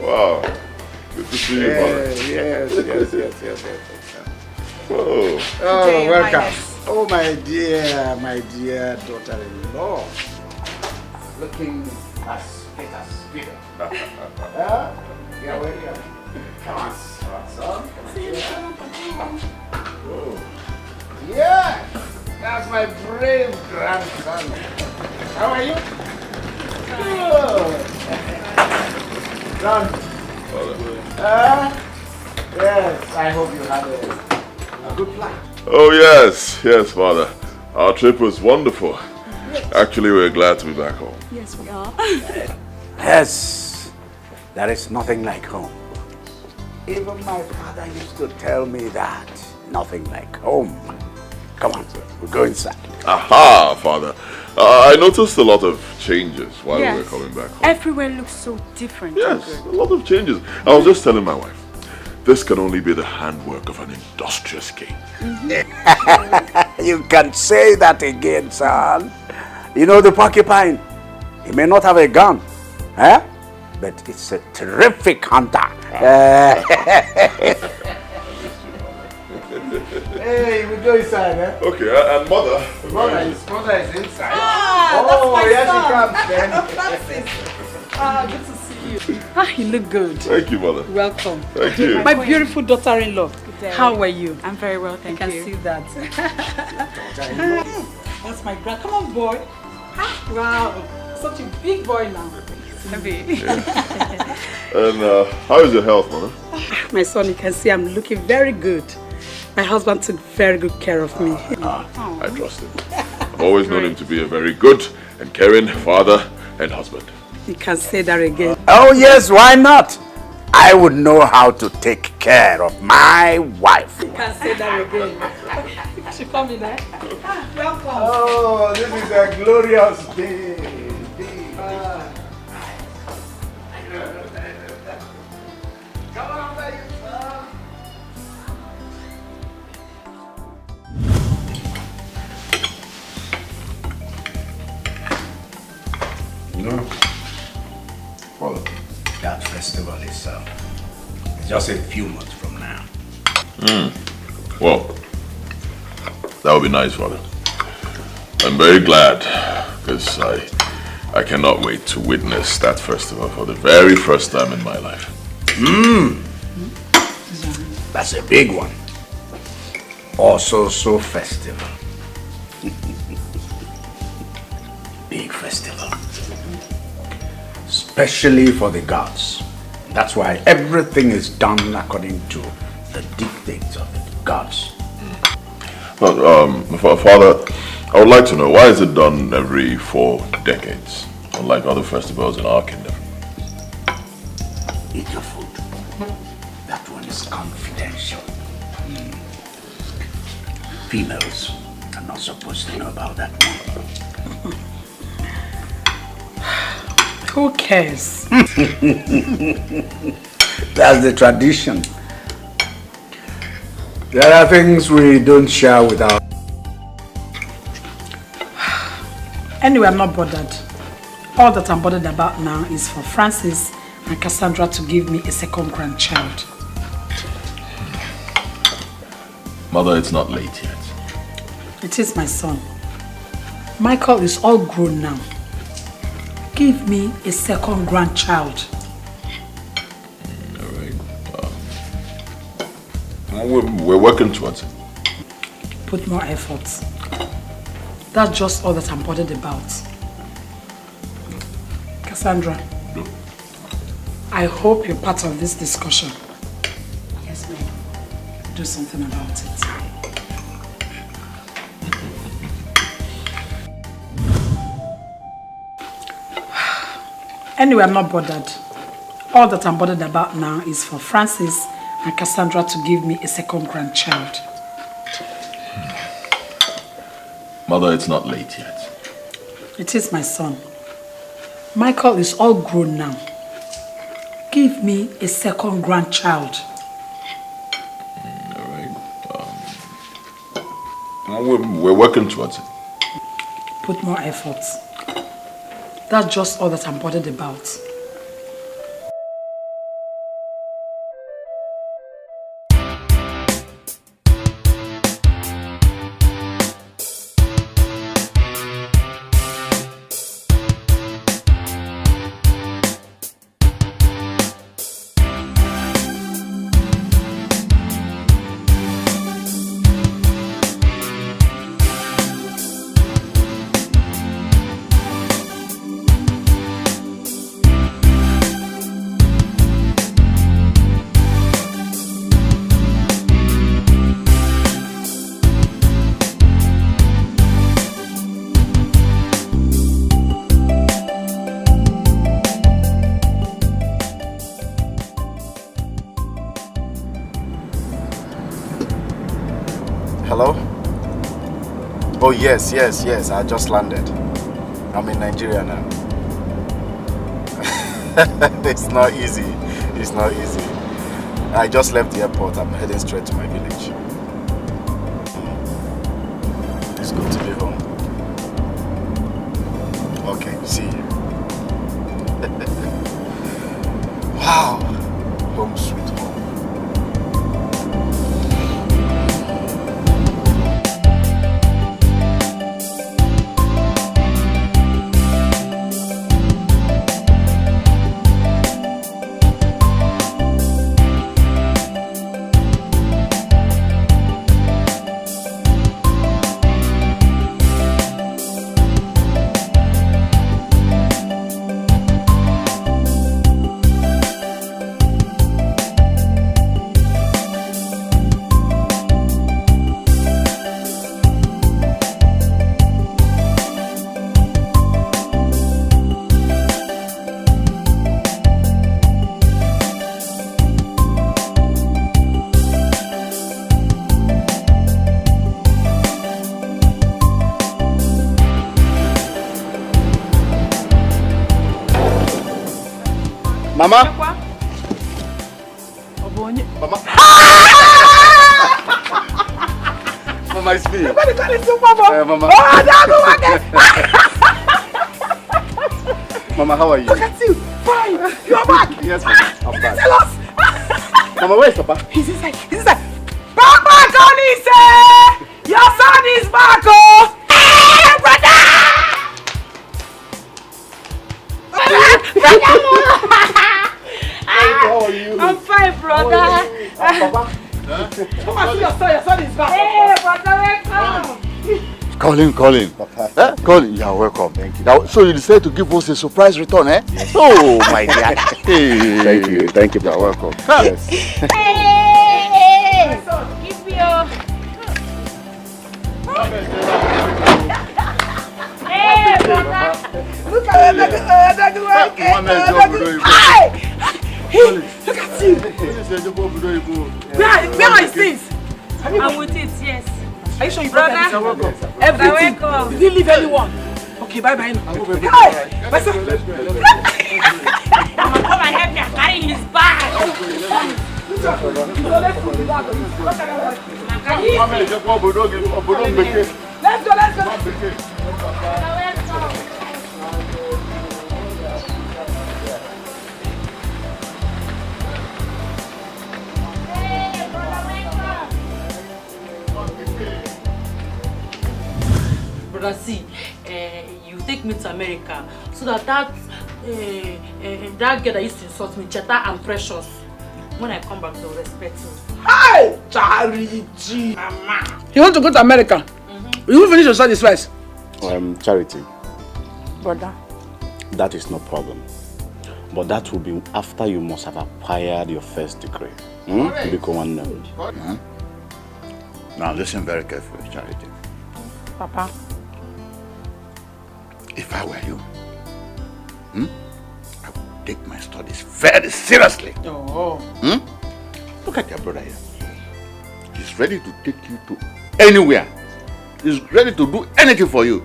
Wow. Good to see you, brother. Yes. Whoa. Oh, welcome. Oh, my dear daughter-in-law. Looking as fit as bigger. Yeah, welcome. Come on, son. Oh. Yeah, that's my brave grandson. How are you? Good. Son. Yes, I hope you had a good flight. Oh, yes, Father. Our trip was wonderful. Actually, we're glad to be back home. Yes, we are. Yes, there is nothing like home. Even my father used to tell me that. Nothing like home. Come on, we'll go inside. Aha, Father. I noticed a lot of changes while we were coming back home. Everywhere looks so different. Yes, a lot of changes. I was just telling my wife, this can only be the handwork of an industrious king. You can say that again, son. You know the porcupine? He may not have a gun, but it's a terrific hunter. Hey, we go inside, Okay, and Mother? Mother is inside. Yes, she comes then. Good to see you. You look good. Thank you, Mother. Welcome. Thank you. My beautiful daughter-in-law. How are you? I'm very well, thank you. I can see that. That's my grand. Come on, boy. Wow, such a big boy now. Heavy. And how is your health, Mother? My son, you can see I'm looking very good. My husband took very good care of me. I trust him. I've always known him to be a very good and caring father and husband. You can say that again. Oh yes, why not? I would know how to take care of my wife. You can say that again. Okay, she come in there. Welcome. Oh, this is a glorious day. Come on, baby. No. Father. That festival is just a few months from now. Well, that would be nice, Father. I'm very glad because I cannot wait to witness that festival for the very first time in my life. That's a big one. Also so festival. Big festival. Especially for the gods. That's why everything is done according to the dictates of the gods. But, Father, I would like to know, why is it done every 4 decades, unlike other festivals in our kingdom? Eat your food. That one is confidential. Females are not supposed to know about that one. Who cares? That's the tradition. There are things we don't share without. Anyway, I'm not bothered. All that I'm bothered about now is for Francis and Cassandra to give me a second grandchild. Mother, it's not late yet. It is my son. Michael is all grown now. Give me a second grandchild. All right. We're working towards it. Put more effort. That's just all that I'm bothered about. Cassandra, I hope you're part of this discussion. Yes, ma'am. Do something about it. Anyway, I'm not bothered. All that I'm bothered about now is for Francis and Cassandra to give me a second grandchild. Mother, it's not late yet. It is my son. Michael is all grown now. Give me a second grandchild. All right. We're working towards it. Put more effort. That's just all that I'm bothered about. Hello? Oh, yes. I just landed. I'm in Nigeria now. It's not easy. I just left the airport. I'm heading straight to my village. It's good to be home. Okay, see you. Wow. Home sweet home. Mama? Mama? Mama, it's me. Mama. Mama, how are you? Look at you. Fine. You are back. Yes, Mama. I'm back. Tell us. Mama, where's Papa? He's inside. Papa, Conise! Your son is back, oh! Hey, brother! How are you? I'm fine, brother. Papa? Come and see your son is back. Hey, brother, welcome. Colin. Papa. Colin, you are welcome. Thank you. Now, so you decided to give us a surprise return, eh? Yes. Oh, my dear. Hey. Thank you. You are welcome. Yes. Hey, give me your... Hey, brother. Look at him. Hey, look at you. Where are his things? I'm with it, yes. Are you sure you Brother? brought everything? You're Everything. welcome. You didn't leave anyone. Okay, bye. Hey, my son. Mama, come and help me. I'm carrying his bag. Let's go. Brother, see, you take me to America so that that girl that used to insult me, Cheta and Precious, when I come back, they'll respect me. Hey, Charity. Mama. You want to go to America? You will finish your studies first. Charity, Brother. that is no problem. But that will be after you must have acquired your first degree. To become one node. Now, listen very carefully, Charity. Papa. If I were you, I would take my studies very seriously. Oh. Look at your brother here. He's ready to take you to anywhere. He's ready to do anything for you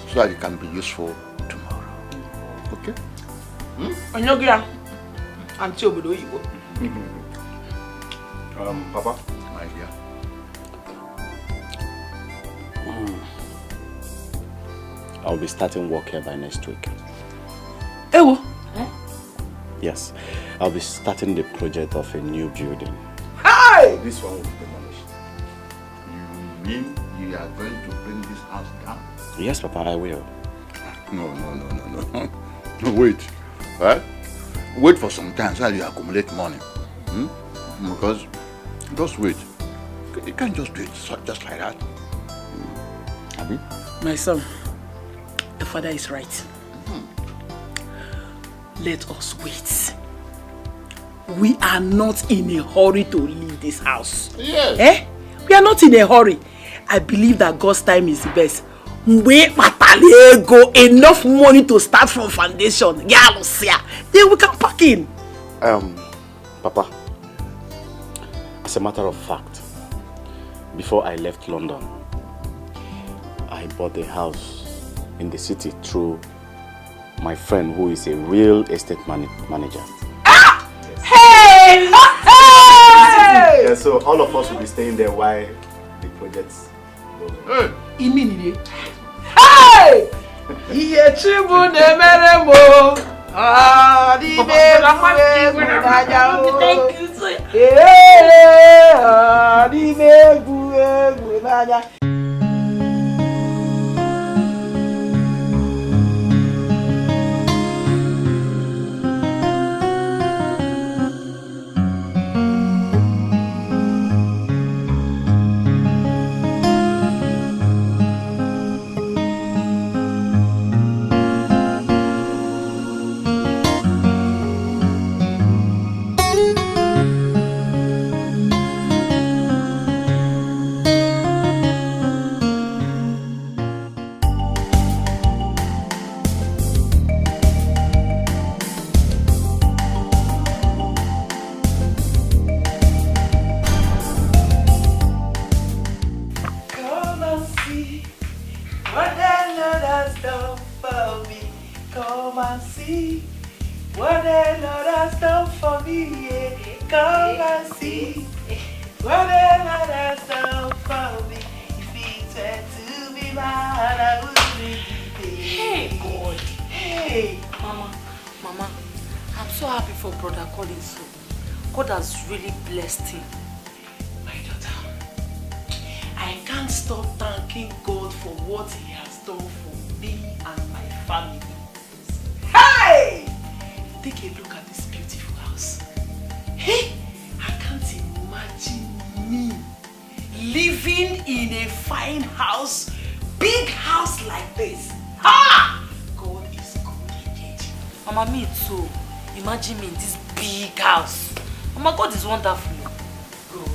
so that you can be useful tomorrow. Okay? Onyogia. Auntie Obodo Igbo. Papa? My dear. I'll be starting work here by next week. Ewo. Yes, I'll be starting the project of a new building. Hi! This one will be demolished. You mean you are going to bring this house down? Yes, Papa, I will. No. No, wait. Right? Wait for some time so that you accumulate money. Because, just wait. You can't just do it just like that. Abi? My son, the father is right. Let us wait. We are not in a hurry to leave this house. Yes. We are not in a hurry. I believe that God's time is the best. Enough money to start from foundation. Then we can pack in. Papa, as a matter of fact, before I left London, I bought a house in the city through my friend who is a real estate manager. Ah! Yes. Hey! Hey! Yeah, so all of us will be staying there while the projects go. Hey! Immediately. Hey! Iye chibu ne meremo. Ah, di mebu Thank you, sir. Ah, di mebu nanya. God has really blessed him. My daughter, I can't stop thanking God for what he has done for me and my family. Hey! Take a look at this beautiful house. Hey! I can't imagine me living in a fine house, big house like this. Ha! God is good indeed. Mama, me too. Imagine me in this big house. Mama, God is wonderful. God,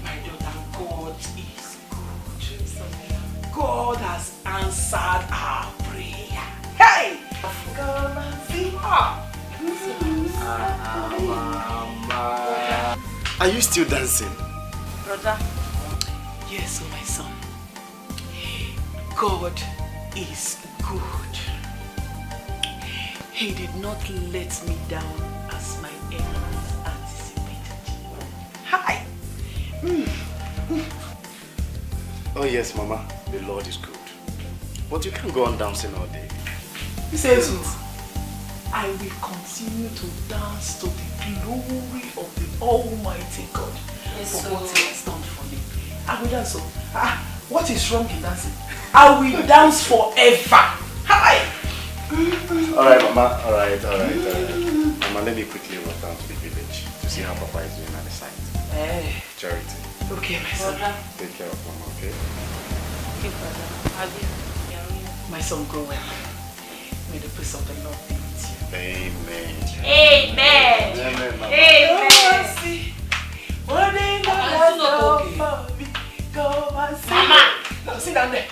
my daughter, God is good. God has answered our prayer. Hey! Come and see Mama. Are you still dancing? Brother? Yes, oh my son. God is good. He did not let me down as my enemies anticipated. Hi! Oh yes, Mama. The Lord is good. But you can't go on dancing all day. He says it. I will continue to dance to the glory of the Almighty God for what he has done for me. I will dance. What is wrong in dancing? I will dance forever. Hi! Alright, Mama. Alright. Mama, let me quickly run down to the village to see how Papa is doing at the site. Hey. Charity. Okay, my son. Take care of Mama, okay? Okay, brother. My son, go well. May the peace of the Lord be with you. Amen. Amen. Amen, Mama. Amen. Mama! Now sit down there.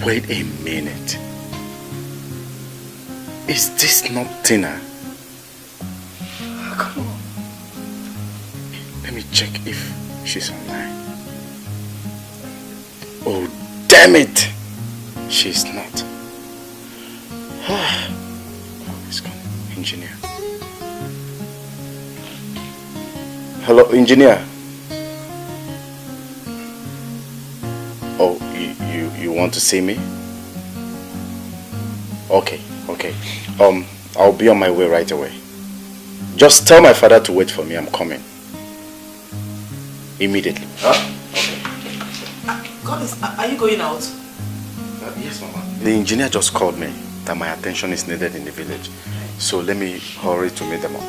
Wait a minute. Is this not Tina? Come on. Let me check if she's online. Oh, damn it! She's not. It's gone. Engineer. Hello, engineer. Oh, you want to see me? Okay. I'll be on my way right away. Just tell my father to wait for me. I'm coming. Immediately. Huh? Okay. Collins, are you going out? Yes, Mama. The engineer just called me that my attention is needed in the village. So let me hurry to meet them up.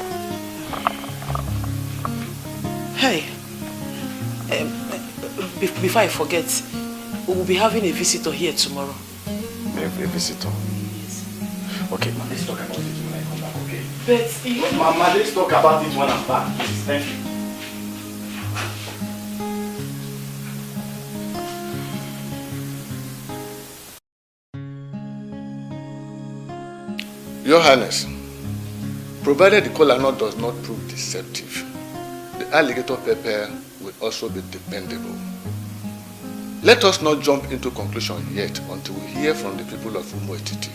Hey, before I forget, we will be having a visitor here tomorrow. A visitor? Yes. Okay, Ma, let's talk about it when I come back, okay? But you... Mama, let's talk about it when I'm back, please. Thank you. Your Highness, provided the kola nut does not prove deceptive, the alligator pepper will also be dependable. Let us not jump into conclusion yet until we hear from the people of Ucheama.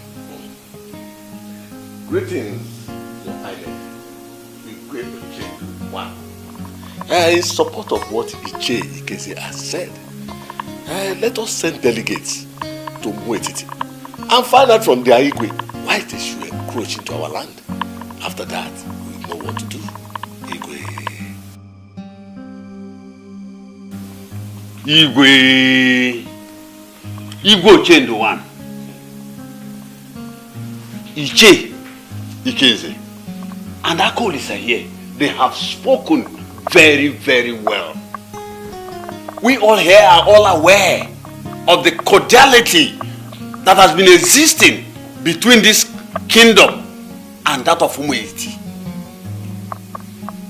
Greetings, Your Highness. In support of what Iche has said, let us send delegates to Ucheama and find out from their Igwe why they should encroach into our land. After that, we know what to do. Igwe Ochendo one. Ikeze, and Akolis are here. They have spoken very, very well. We all here are all aware of the cordiality that has been existing between this kingdom and that of Ucheama.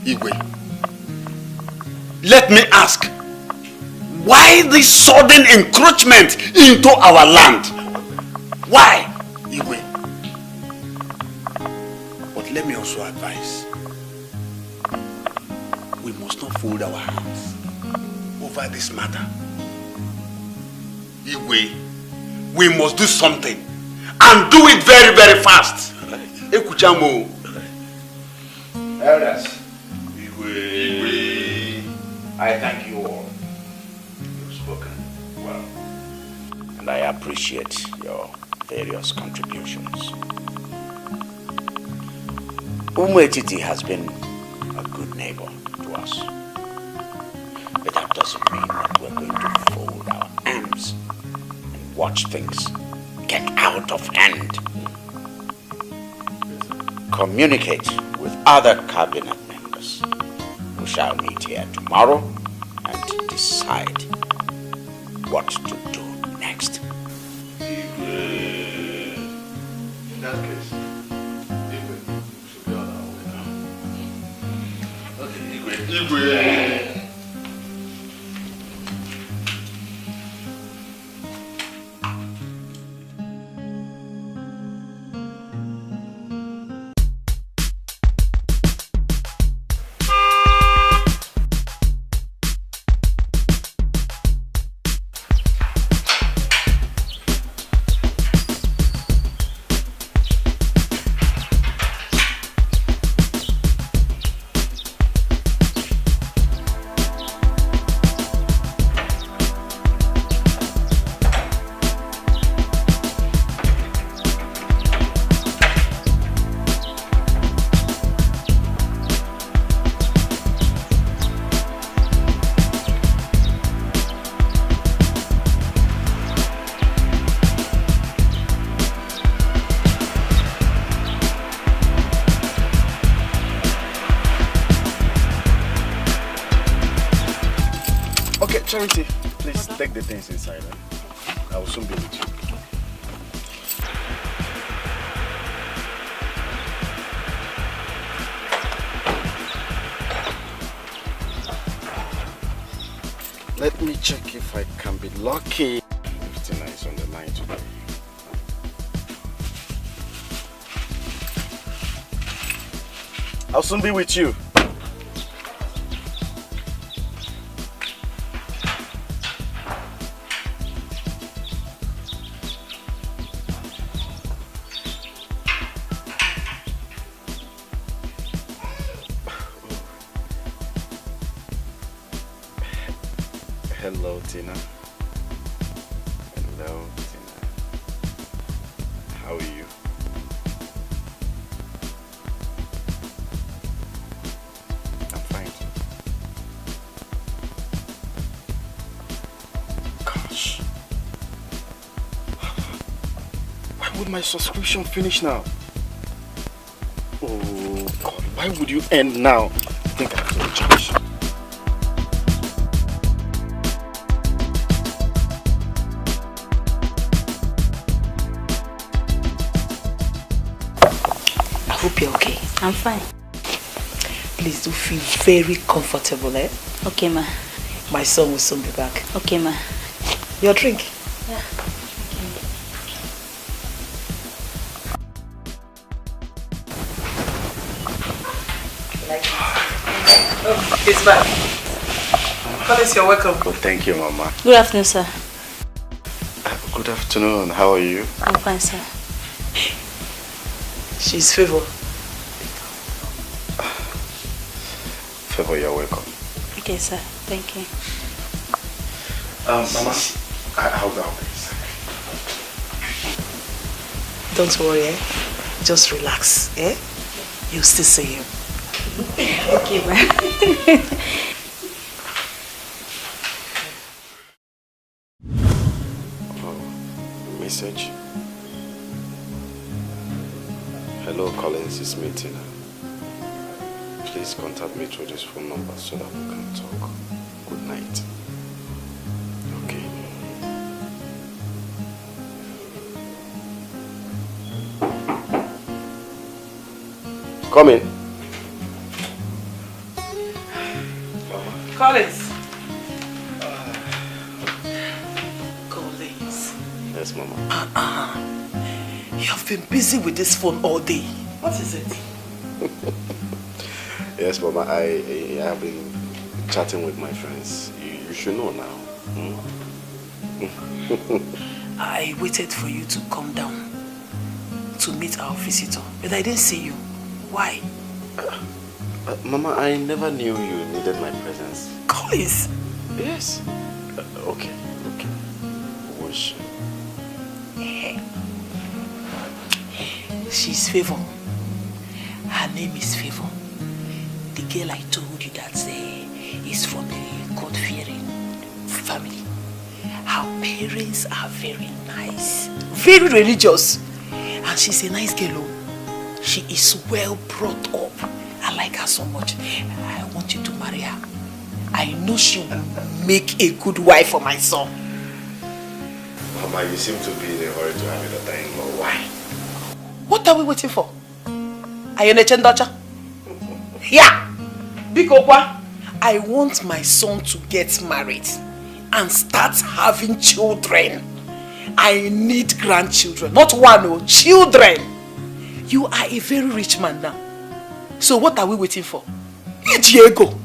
Igwe, let me ask, why this sudden encroachment into our land? Why, Igwe? But let me also advise, we must not fold our hands over this matter. Igwe, we must do something and do it very, very fast. Ekuchamo. Elders, Igwe, I thank you all. You've spoken well, and I appreciate your various contributions. Ucheama has been a good neighbor to us, but that doesn't mean that we're going to fold our arms and watch things get out of hand. Communicate with other cabinet members. We shall meet here tomorrow and decide what to do next. In that case, Igwe should be on our way now. Okay, Igwe. Charity, please take the things inside. I will soon be with you. Let me check if I can be lucky. Everything is on the line today. I'll soon be with you. Hello, Tina. Hello, Tina. How are you? I'm fine. Gosh. Why would my subscription finish now? Oh, God. Why would you end now? I think I have to recharge. Hope you're okay. I'm fine. Please do feel very comfortable, eh? Okay, ma. My son will soon be back. Okay, ma. Your drink? Yeah. Oh, he's back. Collins, you're welcome. Oh, thank you, Mama. Good afternoon, sir. Good afternoon. How are you? I'm fine, sir. She's Favor. Favor, you're welcome. Okay, sir. Thank you. Mama, I'll go, please. Don't worry, eh? Just relax, eh? You'll still see him. Okay, ma. Message. Hello, Collins, it's me, Tina. Please contact me through this phone number so that we can talk. Good night. Okay. Come in. Collins. Collins. Yes, Mama. You have been busy with this phone all day. What is it? Yes, Mama, I have been chatting with my friends. You should know now. I waited for you to come down to meet our visitor, but I didn't see you. Why? Mama, I never knew you needed my presence. Collins! Yes. Okay. Wish. She's Favor. Her name is Favor. The girl I told you that is from a God-fearing family. Her parents are very nice, very religious, and she's a nice girl. She is well brought up. I like her so much. I want you to marry her. I know she will make a good wife for my son. Mama, you seem to be in a hurry to have a daughter-in-law. Why? What are we waiting for? Are you a chendocha? Yeah! Bikokwa, I want my son to get married and start having children. I need grandchildren. Not one, children. You are a very rich man now. So what are we waiting for? Diego.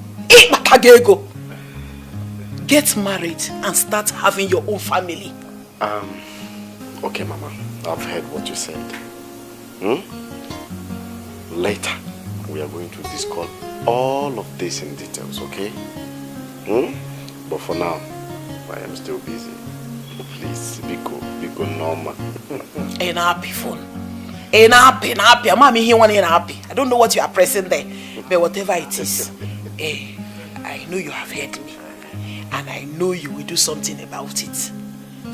Get married and start having your own family. Okay, Mama. I've heard what you said. Later, we are going to discuss all of this in details, okay? But for now, I am still busy. Please, be normal. An happy phone. An happy. Mommy, here one happy. I don't know what you are pressing there, but whatever it is, I know you have heard me, and I know you will do something about it.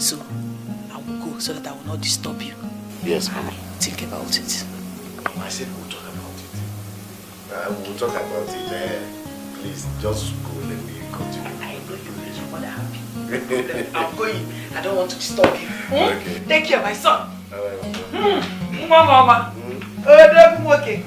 So, I will go so that I will not disturb you. Yes, Mama. Think about it. I said we'll talk about it. We'll talk about it. Please, just go. Let me continue. I know you make your mother happy. I'm going. I don't want to disturb you. Okay. Take care, my son. Alright, Mama. Okay.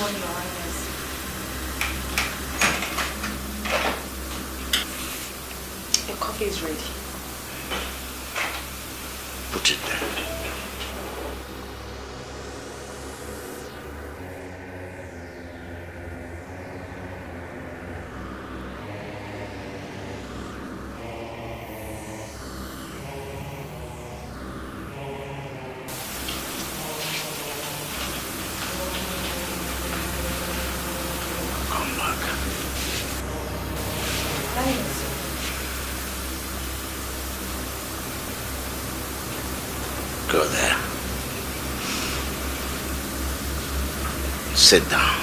morning, Your Highness. Your coffee is ready. Put it there. Go there. Sit down.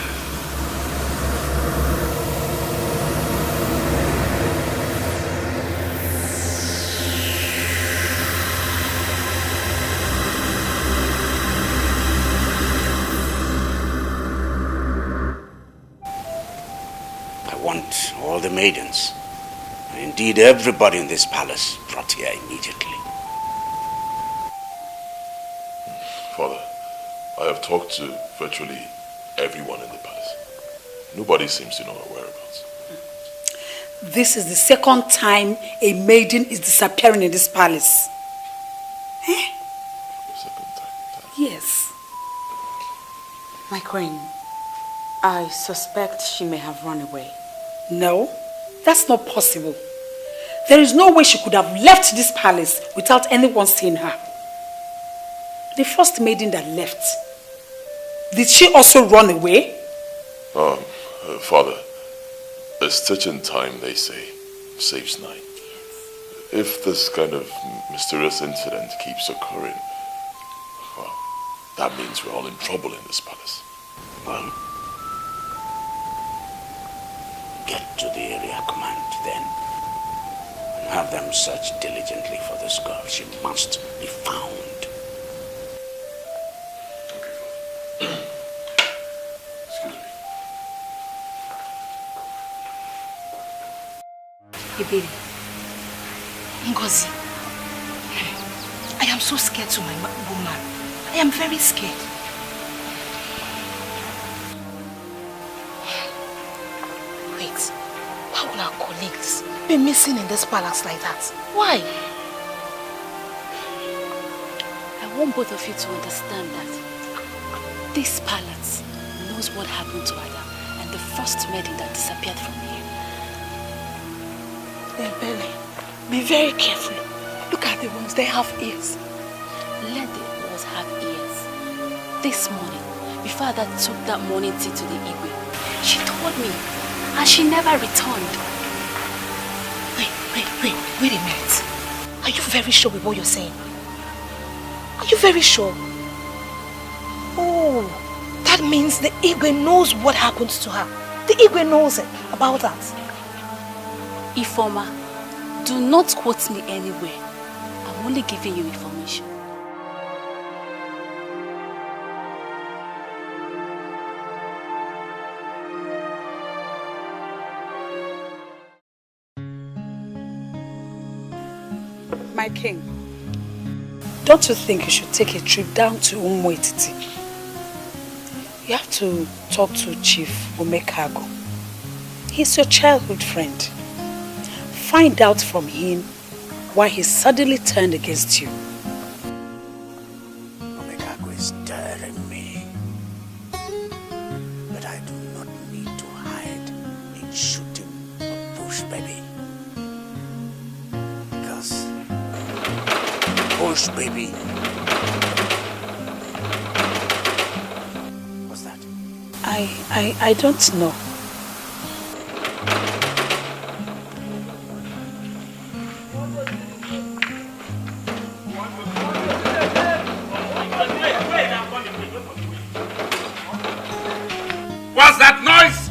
I want all the maidens, and indeed everybody in this palace, brought here immediately. Father, I have talked to virtually everyone in the palace. Nobody seems to know our whereabouts. This is the second time a maiden is disappearing in this palace. Eh? The second time. Yes. My queen, I suspect she may have run away. No, that's not possible. There is no way she could have left this palace without anyone seeing her. The first maiden that left, did she also run away? Father, a stitch in time, they say, saves 9. If this kind of mysterious incident keeps occurring, well, that means we're all in trouble in this palace. Well, get to the area command then, and have them search diligently for this girl. She must be found. Baby, Ngozi, I am so scared to my woman. I am very scared. Wait, why will our colleagues be missing in this palace like that? Why? I want both of you to understand that this palace knows what happened to Ada and the first maiden that disappeared from here. Belly, be very careful. Look at the ones, they have ears. Let the ones have ears. This morning, before Ada took that morning tea to the Igwe, she told me, and she never returned. Wait a minute. Are you very sure with what you're saying? Are you very sure? Oh, that means the Igwe knows what happened to her. The Igwe knows it, about that. Ifoma, do not quote me anywhere. I'm only giving you information. My king, don't you think you should take a trip down to Umuetiti? You have to talk to Chief Umekago. He's your childhood friend. Find out from him why he suddenly turned against you. Umekago is daring me. But I do not need to hide in shooting a bush baby. Because bush baby. What's that? I don't know. What's that noise?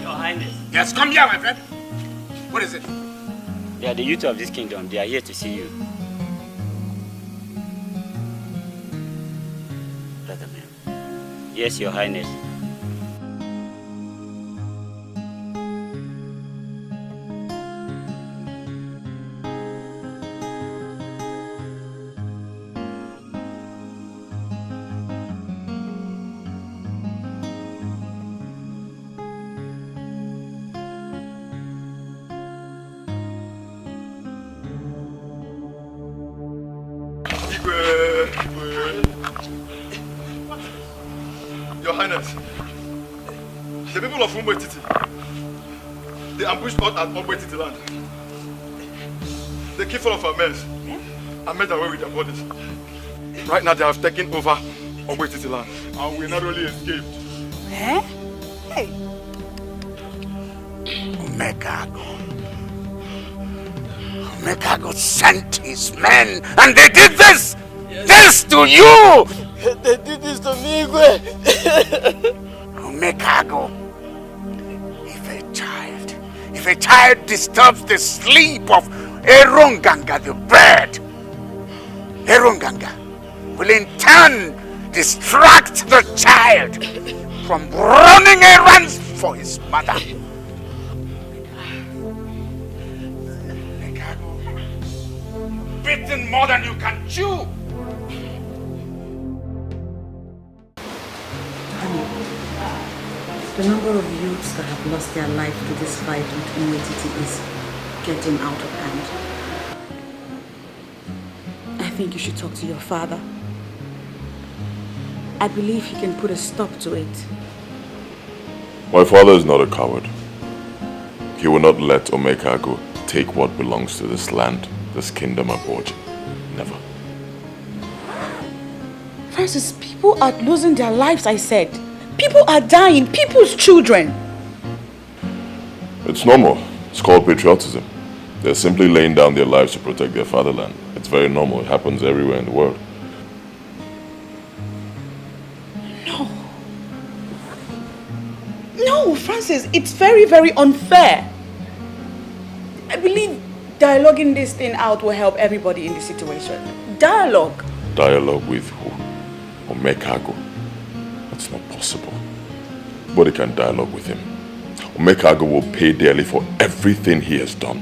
Your Highness. Yes, come here, my friend. What is it? They are the youth of this kingdom. They are here to see you. Let them in. Yes, Your Highness. Highness, the people of Umwetiti, they ambushed us at Umwetiti land. They killed all of our men and made away with their bodies. Right now they have taken over Umwetiti land and we narrowly escaped. Eh? Hey. Omekago sent his men and they did this! Yes. This to you! They did this to me, Igwe. Omekago, if a child disturbs the sleep of Eronganga the bird, Eronganga will in turn distract the child from running errands for his mother. Bitten more than you can chew. The number of youths that have lost their life to this fight with Umwetiti is getting out of hand. I think you should talk to your father. I believe he can put a stop to it. My father is not a coward. He will not let Omekago take what belongs to this land, this kingdom of Oji. Never. Francis, people are losing their lives, I said. People are dying, people's children. It's normal. It's called patriotism. They're simply laying down their lives to protect their fatherland. It's very normal. It happens everywhere in the world. No, Francis, it's very, very unfair. I believe dialoguing this thing out will help everybody in this situation. Dialogue. Dialogue with who? Omekago. That's not possible. Nobody can dialogue with him. Omekago will pay dearly for everything he has done.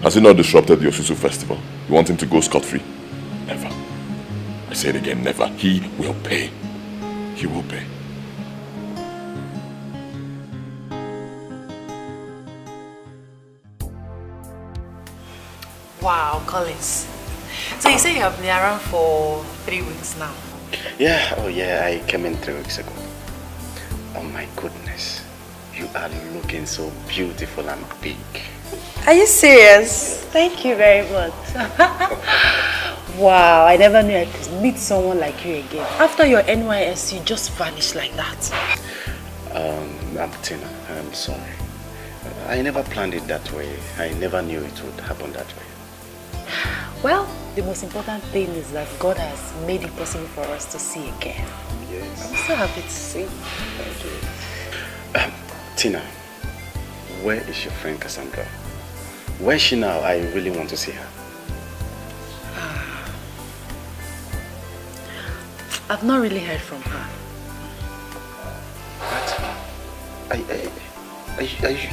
Has he not disrupted the Osusu festival? You want him to go scot-free? Never. I say it again, never. He will pay. He will pay. Wow, Collins. So you say you have been around for 3 weeks now? Yeah, oh yeah, I came in 3 weeks ago. Oh my goodness. You are looking so beautiful and big. Are you serious? Thank you very much. Wow, I never knew I could meet someone like you again. After your NYS, you just vanished like that. Tina, I'm sorry. I never planned it that way. I never knew it would happen that way. Well, the most important thing is that God has made it possible for us to see again. Yes. I'm so happy to see. Thank you. Tina, where is your friend Cassandra? Where is she now? I really want to see her. I've not really heard from her.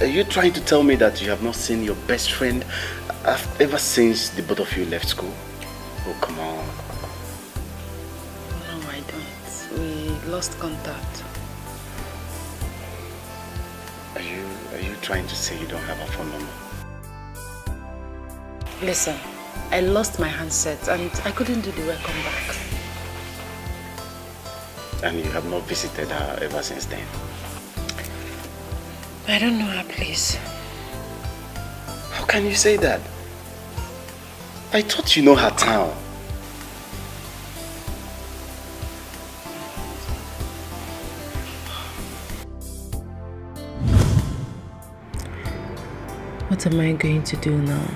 Are you trying to tell me that you have not seen your best friend ever since the both of you left school? Oh, come on. No, I don't. We lost contact. Are you trying to say you don't have a phone number? Listen, I lost my handset and I couldn't do the welcome back. And you have not visited her ever since then? I don't know her place. How can you say that? I thought you know her town. What am I going to do now?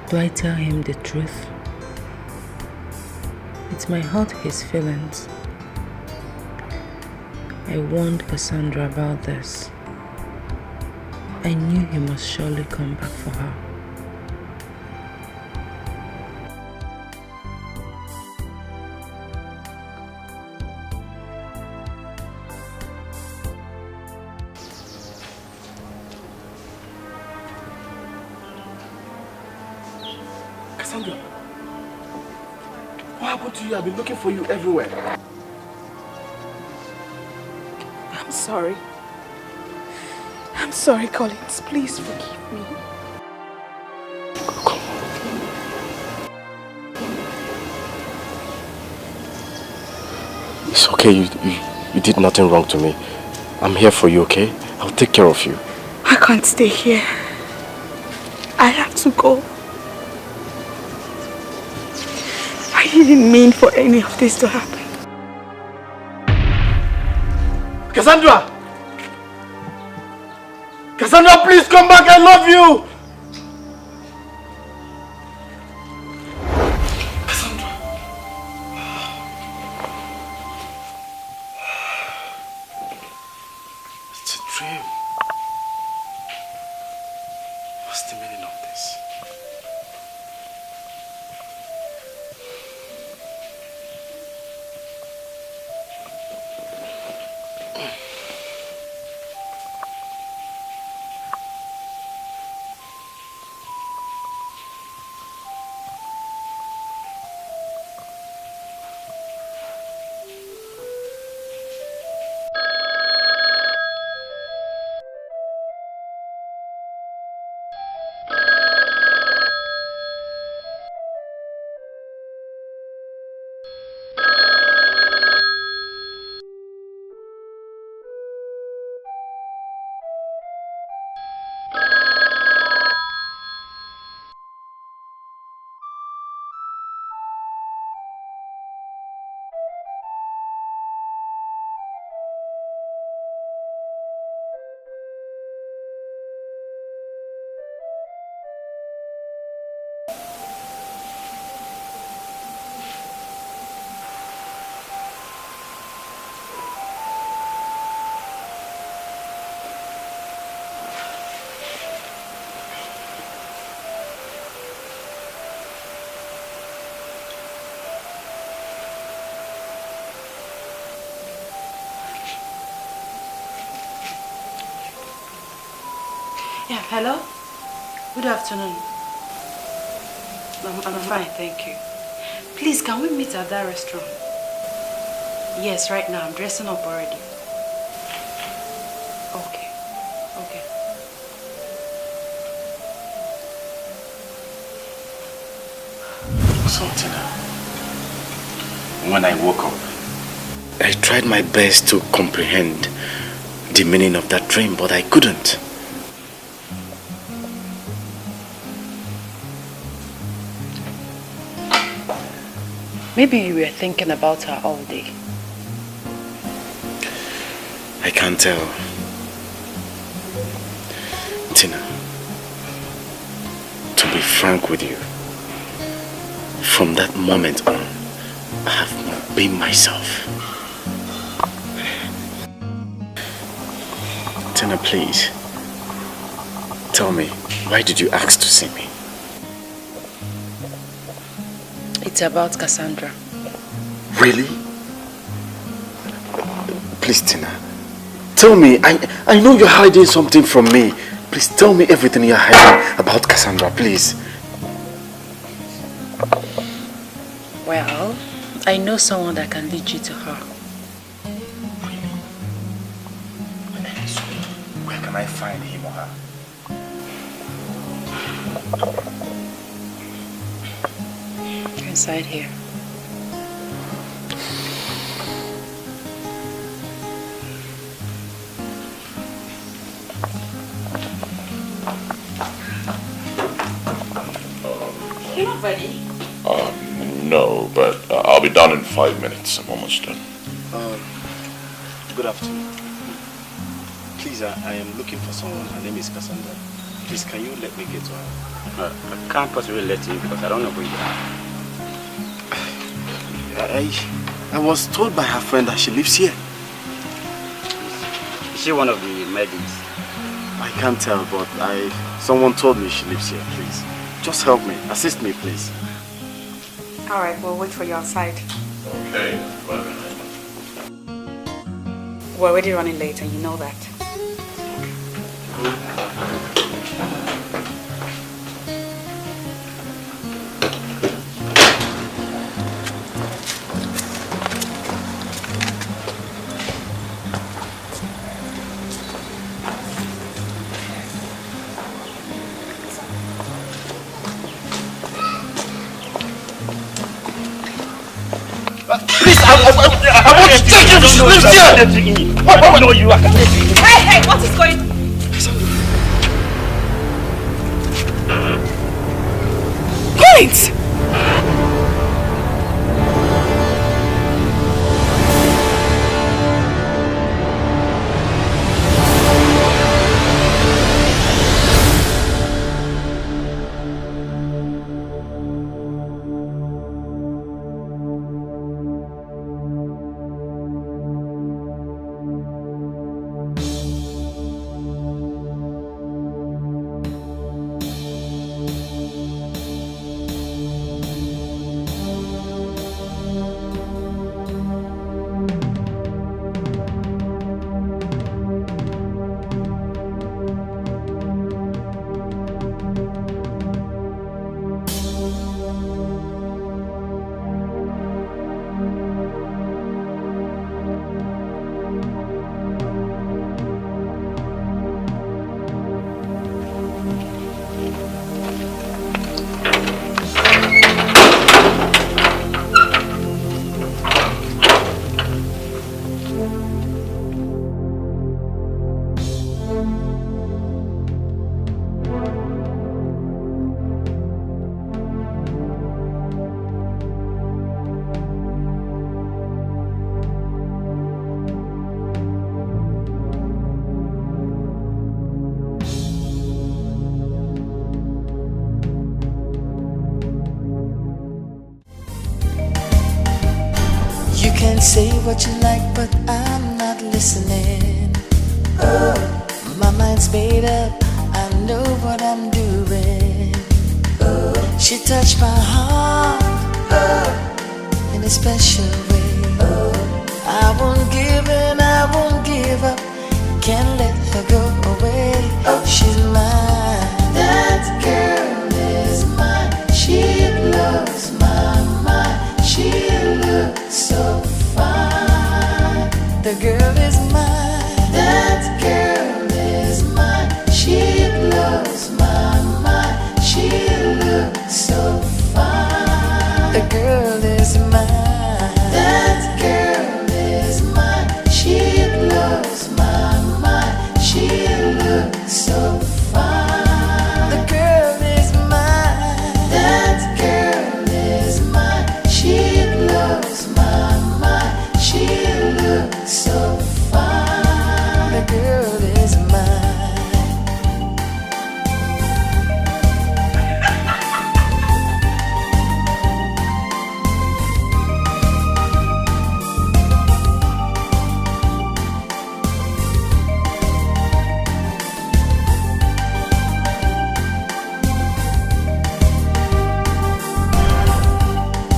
Do I tell him the truth? It might hurt his feelings. I warned Cassandra about this. I knew he must surely come back for her. Cassandra, what happened to you? I've been looking for you everywhere. I'm sorry. I'm sorry, Collins. Please forgive me. It's okay, you did nothing wrong to me. I'm here for you, okay? I'll take care of you. I can't stay here. I have to go. I didn't mean for any of this to happen. Cassandra! Cassandra, please come back, I love you! It's a dream. What's the meaning of this? Yeah, hello? Good afternoon. I'm fine, thank you. Please, can we meet at that restaurant? Yes, right now. I'm dressing up already. Okay. Okay. So, Tina, when I woke up, I tried my best to comprehend the meaning of that dream, but I couldn't. Maybe you were thinking about her all day. I can't tell. Tina, to be frank with you, from that moment on, I have not been myself. Tina, please, tell me, why did you ask to see me? It's about Cassandra. Really? Please, Tina, tell me. I know you're hiding something from me. Please tell me everything you're hiding about Cassandra, please. Well, I know someone that can lead you to her. So, where can I find him or her? Inside here. You're not ready? No, but I'll be done in 5 minutes. I'm almost done. Good afternoon. Please, I am looking for someone. Her name is Cassandra. Please, can you let me get to her? I can't possibly let you because I don't know who you are. I was told by her friend that she lives here. Is she one of the maidens? I can't tell, but someone told me she lives here. Please, just help me. Assist me, please. Alright, we'll wait for you outside. Okay. We're already running late and you know that. Please, I want Hey, what is going on? Point! Say what you like, but I'm not listening. My mind's made up, I know what I'm doing. She touched my heart in a special way. I won't give in, I won't give up. Can't let her go away. She's mine. That girl is mine. She blows my mind. She looks so fine. The girl is mine. That girl is mine. She blows my mind. She looks so fine. The girl is mine. That girl is mine. She blows my mind. She looks so fine. The girl is mine. That girl is mine. She blows my mind. She looks so fine. The girl is mine.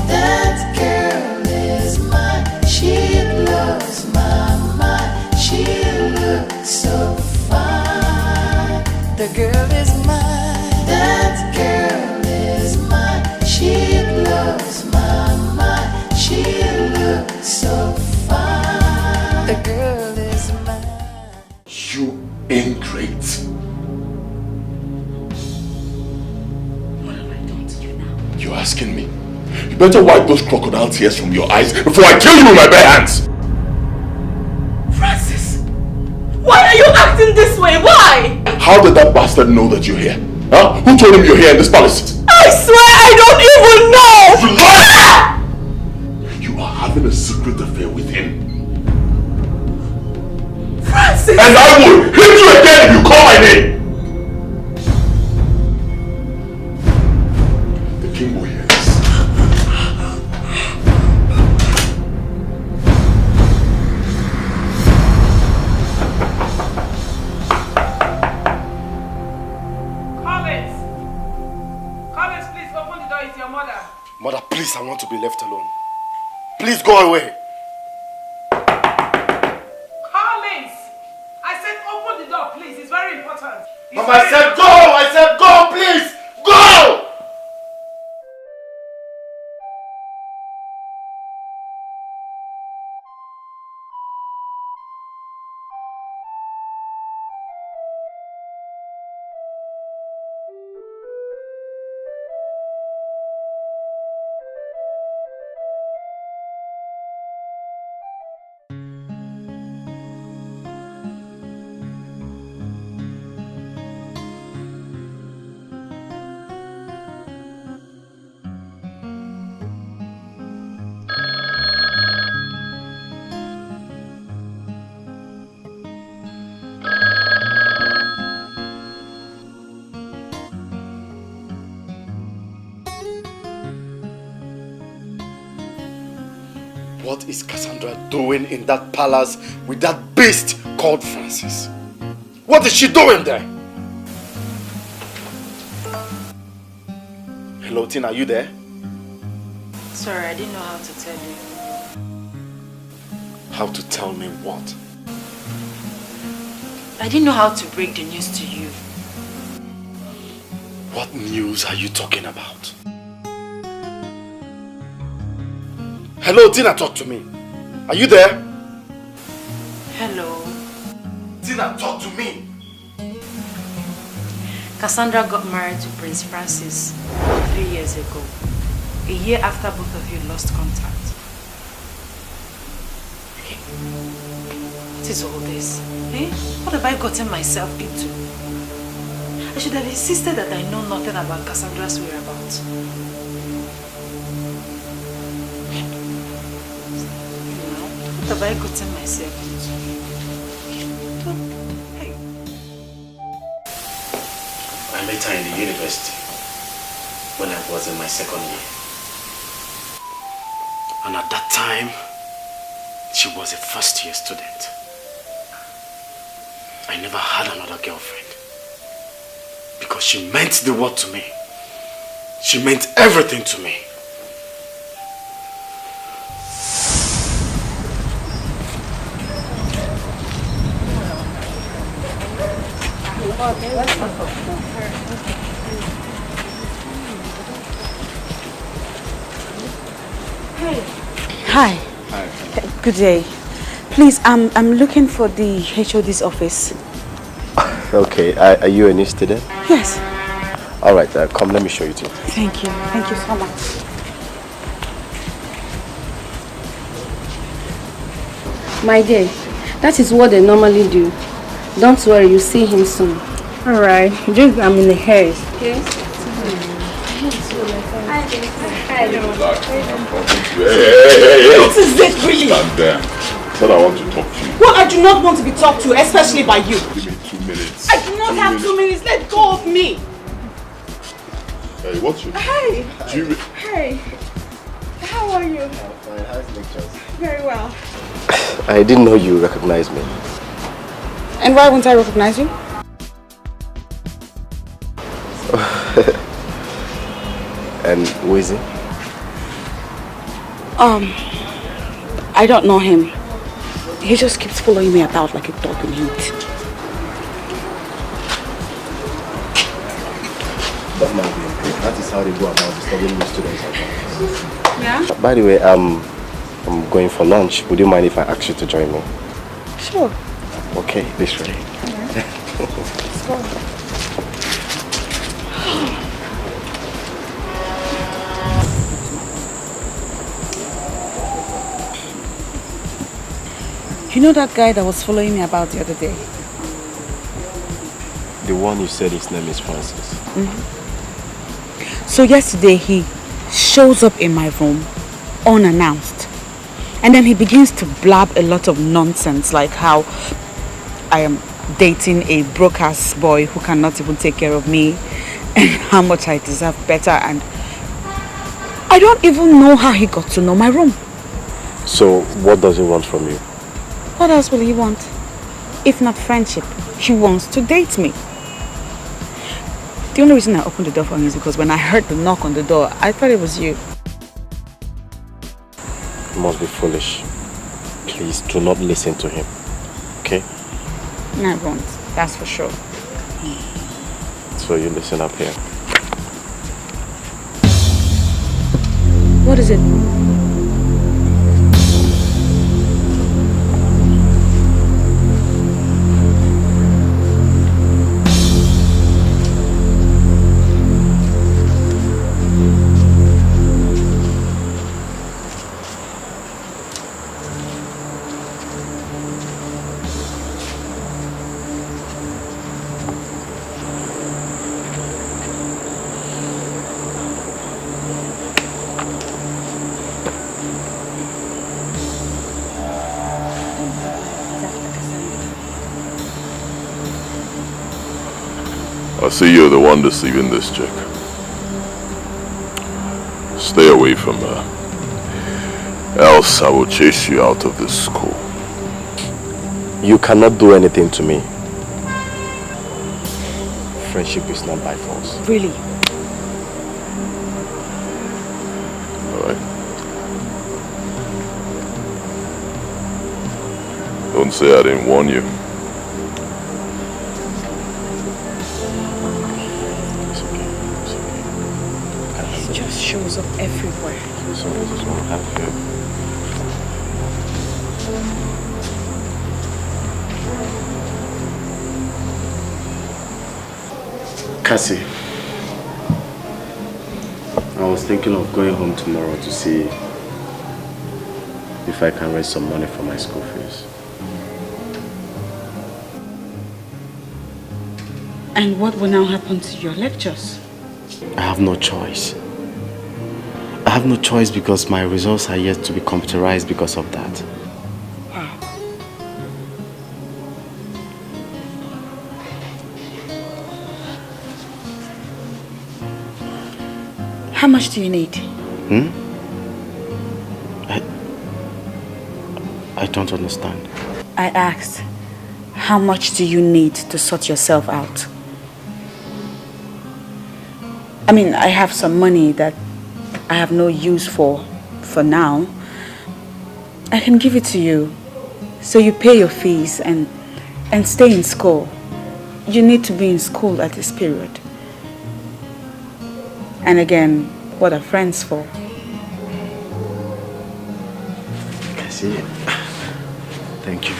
That girl is mine. She blows my mind. She looks so fine. The girl is mine. That girl is mine. She blows my mind. She looks so fine. The girl is mine. You ingrate. What have I done to you now? You're asking me? You better wipe those crocodile tears from your eyes before I kill you with my bare hands! Francis! Why are you acting this way? Why? How did that bastard know that you're here? Huh? Who told him you're here in this palace? I swear I don't even know! You liar! You are having a secret affair with him. Francis! And I will hit you again if you call my name! The king will hear this. Collins! Collins, please open the door. It's your mother. Mother, please, I want to be left alone. Please go away. Collins! I said open the door, please. It's very important. Mama, I said go! I said go, please! Go! What is Cassandra doing in that palace with that beast called Francis? What is she doing there? Hello, Tina, are you there? Sorry, I didn't know how to tell you. How to tell me what? I didn't know how to break the news to you. What news are you talking about? Hello, Tina, talk to me. Are you there? Hello. Tina, talk to me. Cassandra got married to Prince Francis 3 years ago. A year after both of you lost contact. Hey, what is all this? Eh? What have I gotten myself into? I should have insisted that I know nothing about Cassandra's whereabouts. What have I gotten myself into? Hey. I met her in the university when I was in my second year. And at that time, she was a first-year student. I never had another girlfriend. Because she meant the world to me. She meant everything to me. Hi. Hi. Good day. Please, I'm looking for the HOD's office. Okay, are you a new student? Yes. Alright, come, let me show you to. Thank you. Thank you so much. My dear, that is what they normally do. Don't worry, you'll see him soon. Alright, just I'm in the haze. Okay. What is it really? Stand there. I said I want to talk to you. Well, I do not want to be talked to, especially by you. Give me 2 minutes. I do not have 2 minutes. Let go of me. Hey, what's your... Hey. Hey. How are you? Fine, how's lectures? Very well. I didn't know you recognized me. And why won't I recognize you? And who is he? I don't know him. He just keeps following me about like a dog in heat. That might be okay. That is how they go about disturbing new students. Yeah? By the way, I'm going for lunch. Would you mind if I ask you to join me? Sure. Okay, this way. Let's go. You know that guy that was following me about the other day? The one you said his name is Francis. Mm-hmm. So yesterday he shows up in my room unannounced. And then he begins to blab a lot of nonsense, like how I am dating a broke-ass boy who cannot even take care of me and how much I deserve better. And I don't even know how he got to know my room. So what does he want from you? What else will he want? If not friendship, he wants to date me. The only reason I opened the door for him is because when I heard the knock on the door, I thought it was you. You must be foolish. Please do not listen to him. Okay? I won't. That's for sure. So you listen up here. What is it? I see you're the one deceiving this chick. Stay away from her. Else I will chase you out of this school. You cannot do anything to me. Friendship is not by force. Really? Alright. Don't say I didn't warn you. It just shows up everywhere. So this is what I have here. Cassie, I was thinking of going home tomorrow to see if I can raise some money for my school fees. And what will now happen to your lectures? I have no choice. I have no choice because my results are yet to be computerized because of that. Wow. How much do you need? I don't understand. I asked, how much do you need to sort yourself out? I mean, I have some money that I have no use for now. I can give it to you, so you pay your fees and stay in school. You need to be in school at this period. And again, what are friends for? Cassie, thank you.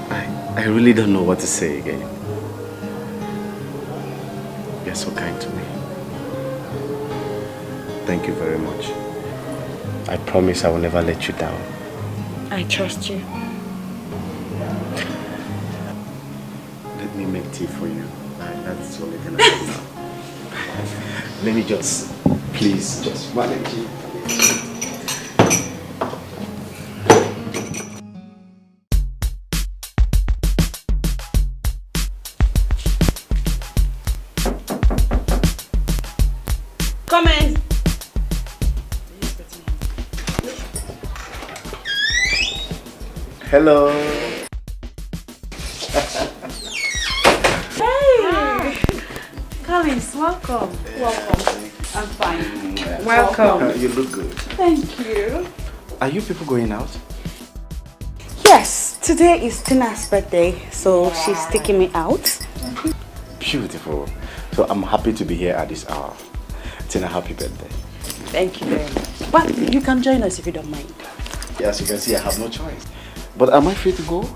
I really don't know what to say again. You're so kind to me. Thank you very much. I promise I will never let you down. I trust you. Let me make tea for you. That's the only thing I can now. Let me just, please, just manage it. Come in. Hello. Hey. Collins, welcome. Welcome. I'm fine. Welcome. You look good. Thank you. Are you people going out? Yes, today is Tina's birthday, so she's taking me out. Beautiful. So I'm happy to be here at this hour. Tina, happy birthday. Thank you very much. But you can join us if you don't mind. Yeah, as you can see, I have no choice. But am I free to go?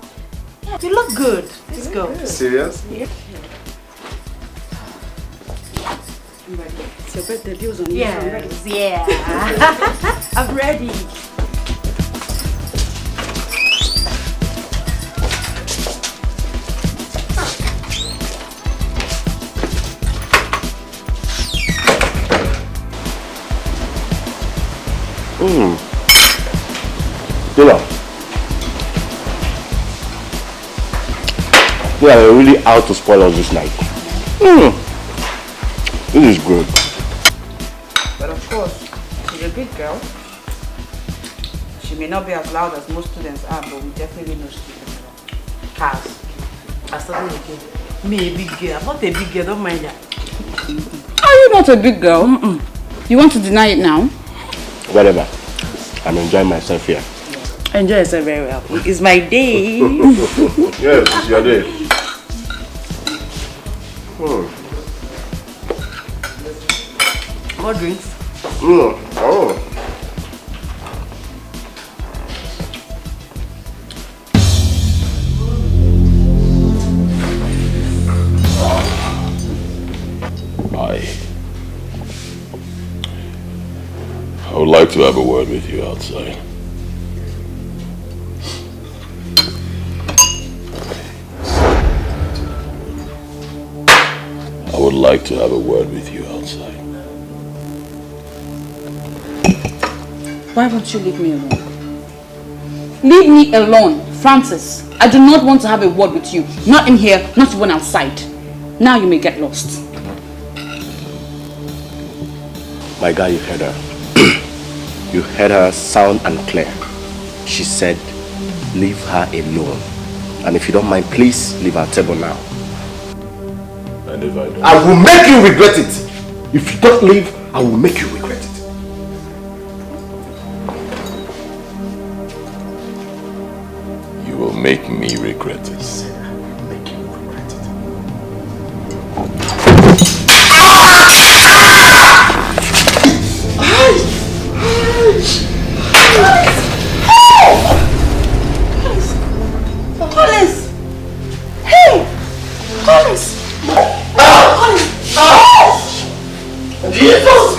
You look good. Let's go. Serious? Yeah. I'm ready. It's your birthday, bills on you. Yes, yeah. I'm ready. They are really out to spoil us this night. This is good. But of course, she's a big girl. She may not be as loud as most students are, but we definitely know she's a big girl. Cass, I started again. Me a big girl. I'm not a big girl, don't mind that. Are you not a big girl? You want to deny it now? Whatever. I'm enjoying myself here. Enjoy yourself very well. It's my day. Yes, it's your day. More drinks? Oh. I would like to have a word with you outside. I would like to have a word with you outside. Why won't you leave me alone? Leave me alone, Francis. I do not want to have a word with you. Not in here, not even outside. Now you may get lost. My guy, you heard her. You heard her sound and clear. She said, leave her alone. And if you don't mind, please leave our table now. And if I don't? I will make you regret it. If you don't leave, I will make you regret it. You will make me regret it. Make you regret it. Collins! Hey! Collins! Jesus!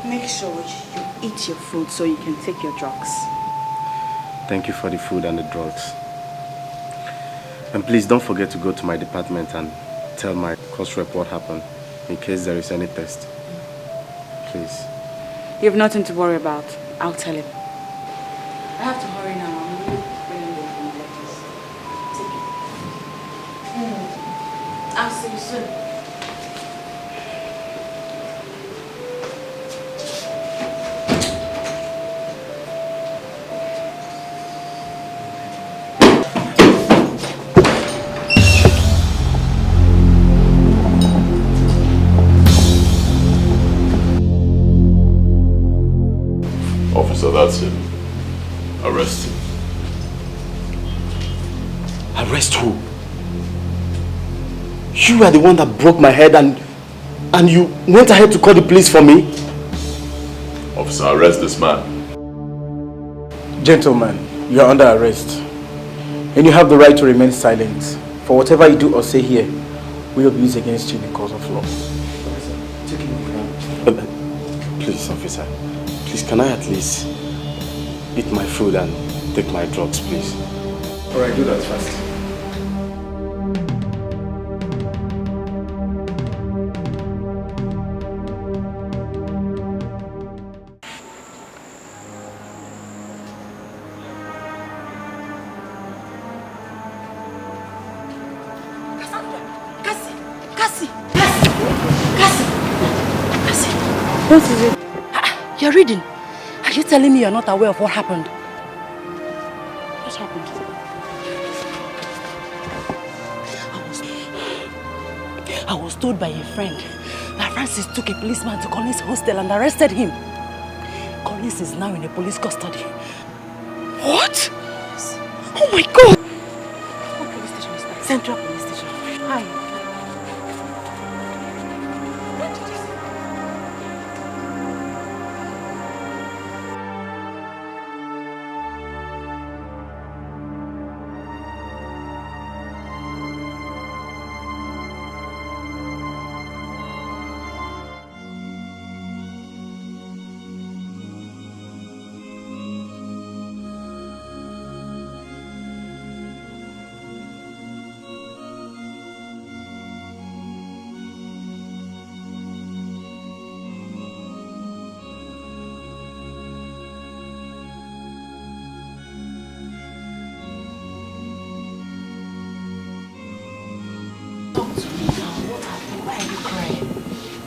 Make sure you eat your food so you can take your drugs. Thank you for the food and the drugs. And please don't forget to go to my department and tell my course rep what happened in case there is any test. Please. You have nothing to worry about. I'll tell him. I have to hurry now. I'm really bringing them from the letters. Take it. I'll see you soon. Officer, that's him. Arrest him. Arrest who? You are the one that broke my head and you went ahead to call the police for me? Officer, arrest this man. Gentlemen, you are under arrest. And you have the right to remain silent. For whatever you do or say here will be used against you in the court of law. Please, officer. Please, can I at least eat my food and take my drugs, please? Alright, do that first. What is it? You're reading. Are you telling me you're not aware of what happened? What happened? I was told by a friend that Francis took a policeman to Collins' hostel and arrested him. Collins is now in a police custody. What? Oh my God! What police station is that? Central Police Station. Hi.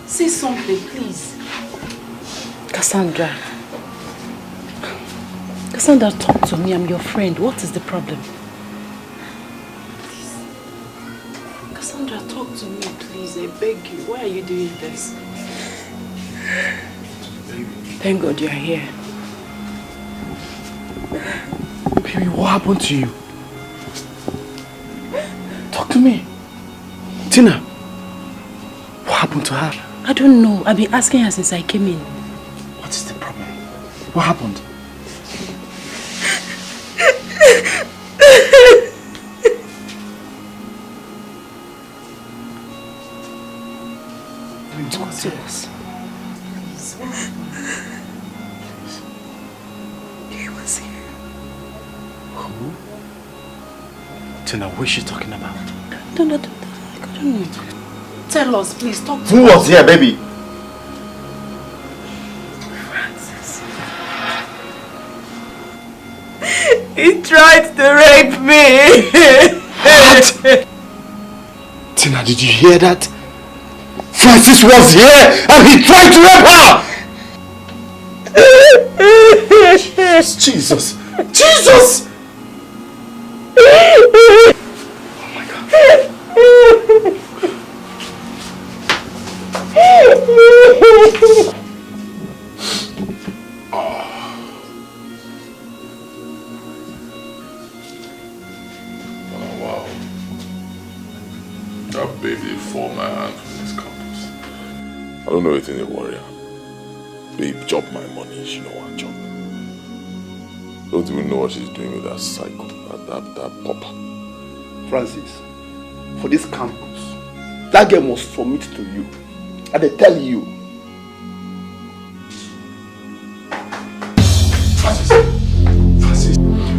Say something, please. Cassandra. Cassandra, talk to me. I'm your friend. What is the problem? Cassandra, talk to me, please. I beg you. Why are you doing this? Thank God you're here. Baby, what happened to you? Talk to me. Tina, what happened to her? I don't know. I've been asking her since I came in. What is the problem? What happened? Talk to us. Please. He was here. Who? Tina, what is she talking about? I don't know. Tell us, please. Talk to us. Who was here, baby? Francis. He tried to rape me. What? Tina, did you hear that? Francis was here and he tried to rape her! Jesus! Jesus! Oh my God. Oh, wow. That baby formed my hand from this campus. I don't know anything, warrior. Babe, chop my money, she don't want chop. Don't even know what she's doing with that psycho, that pauper. Francis, for this campus, that girl must submit to you. And they tell you.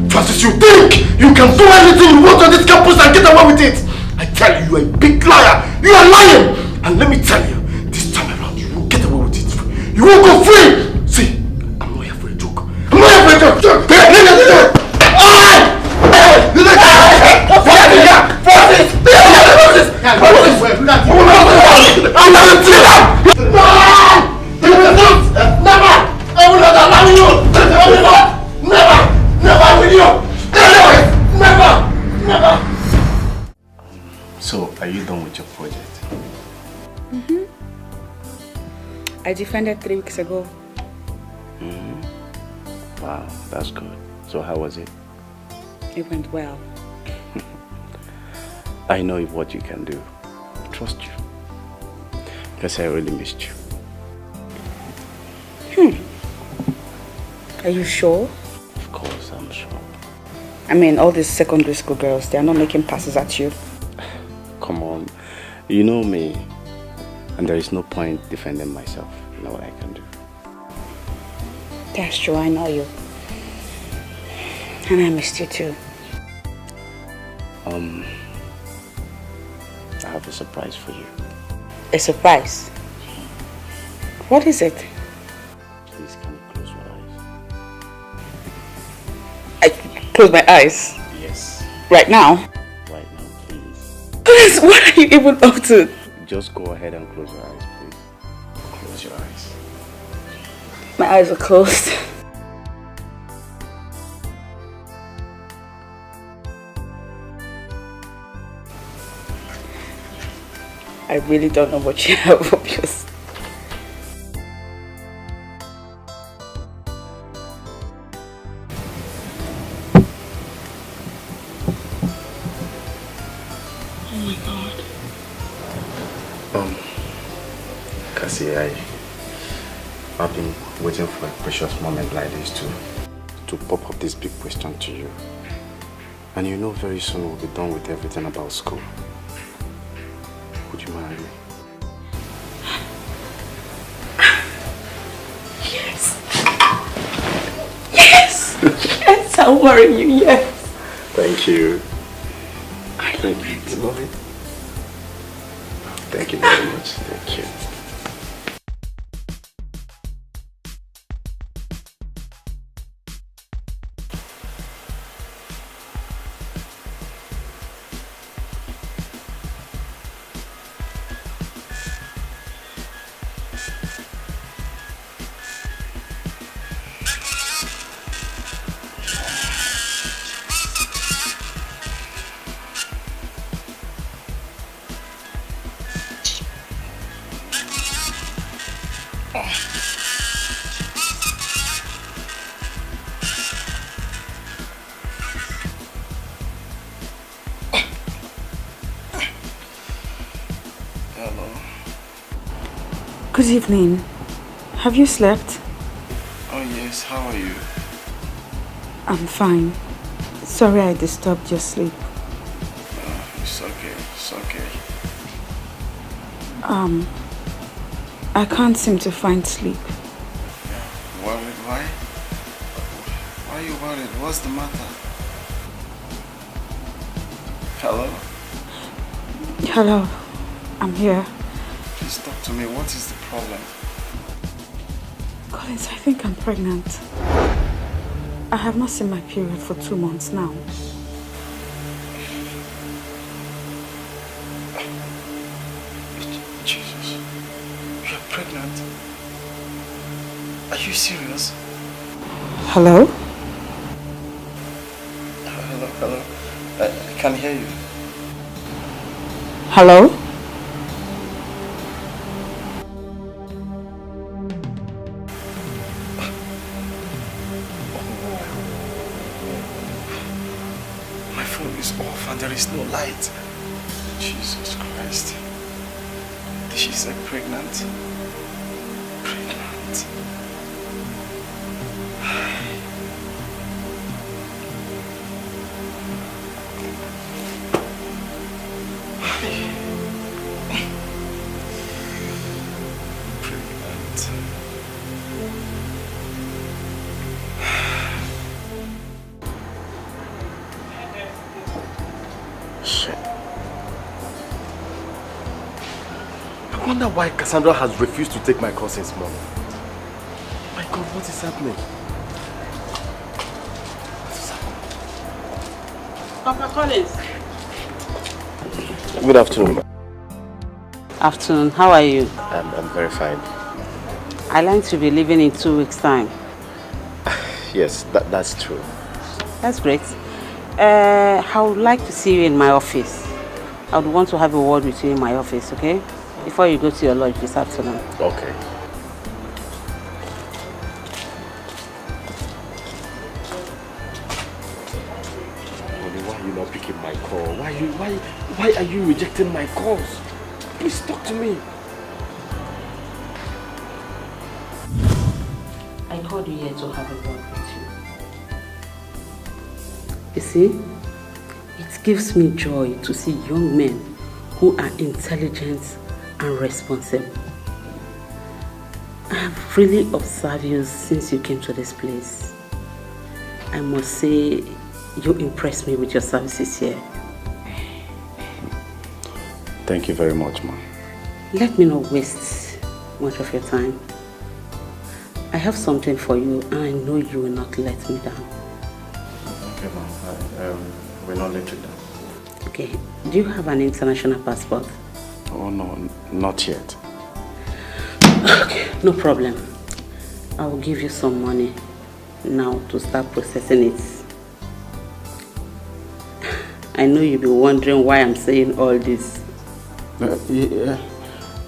Francis, you think you can do anything you want on this campus and get away with it? I tell you, you're a big liar. You are lying. And let me tell you, this time around, you won't get away with it. You won't go free. See, I'm not here for a joke. I'm not here for a joke. So, are you done with your project? I defended 3 weeks ago. Wow, that's good. So how was it? It went well. I know what you can do. I trust you. Because I really missed you. Are you sure? Of course, I'm sure. I mean, all these secondary school girls, they are not making passes at you. Come on. You know me. And there is no point defending myself. You know what I can do. That's true, I know you. And I missed you too. I have a surprise for you. A surprise? What is it? Please, can you close your eyes? I close my eyes? Yes. Right now? Right now, please. Please, what are you even up to? Just go ahead and close your eyes, please. Close your eyes. My eyes are closed. I really don't know what you have up your sleeve. Oh my God. Cassie, I've been waiting for a precious moment like this to pop up this big question to you. And you know very soon we'll be done with everything about school. Would you marry me? Yes. Yes. Yes, I'll marry you, yes. Thank you. I love it. You love it? Thank you very much. Thank you. Good evening. Have you slept? Oh yes, how are you? I'm fine. Sorry I disturbed your sleep. It's okay, it's okay. I can't seem to find sleep. Worried, why? Why are you worried? What's the matter? Hello? Hello, I'm here. Please talk to me. What is the problem? Collins, I think I'm pregnant. I have not seen my period for 2 months now. Jesus, you're pregnant? Are you serious? Hello? Hello? I can't hear you. Hello? My phone is off and there is no light. Jesus Christ. Did she say pregnant? Pregnant. I wonder why Cassandra has refused to take my call since morning. My God, what is happening? Papa Collins. Good afternoon. Afternoon. How are you? I'm very fine. I learn to be leaving in 2 weeks' time. Yes, that's true. That's great. I would like to see you in my office. I would want to have a word with you in my office, okay? Before you go to your lodge this afternoon. Okay. Why are you not picking my call? Why are you rejecting my calls? Please talk to me. I called you here to have a word with you. You see, it gives me joy to see young men who are intelligent and responsible. I have really observed you since you came to this place. I must say, you impressed me with your services here. Thank you very much, ma'am. Let me not waste much of your time. I have something for you and I know you will not let me down. Okay, ma'am. I will not let you down. Okay. Do you have an international passport? Oh, no, not yet. Okay, no problem. I will give you some money now to start processing it. I know you'll be wondering why I'm saying all this.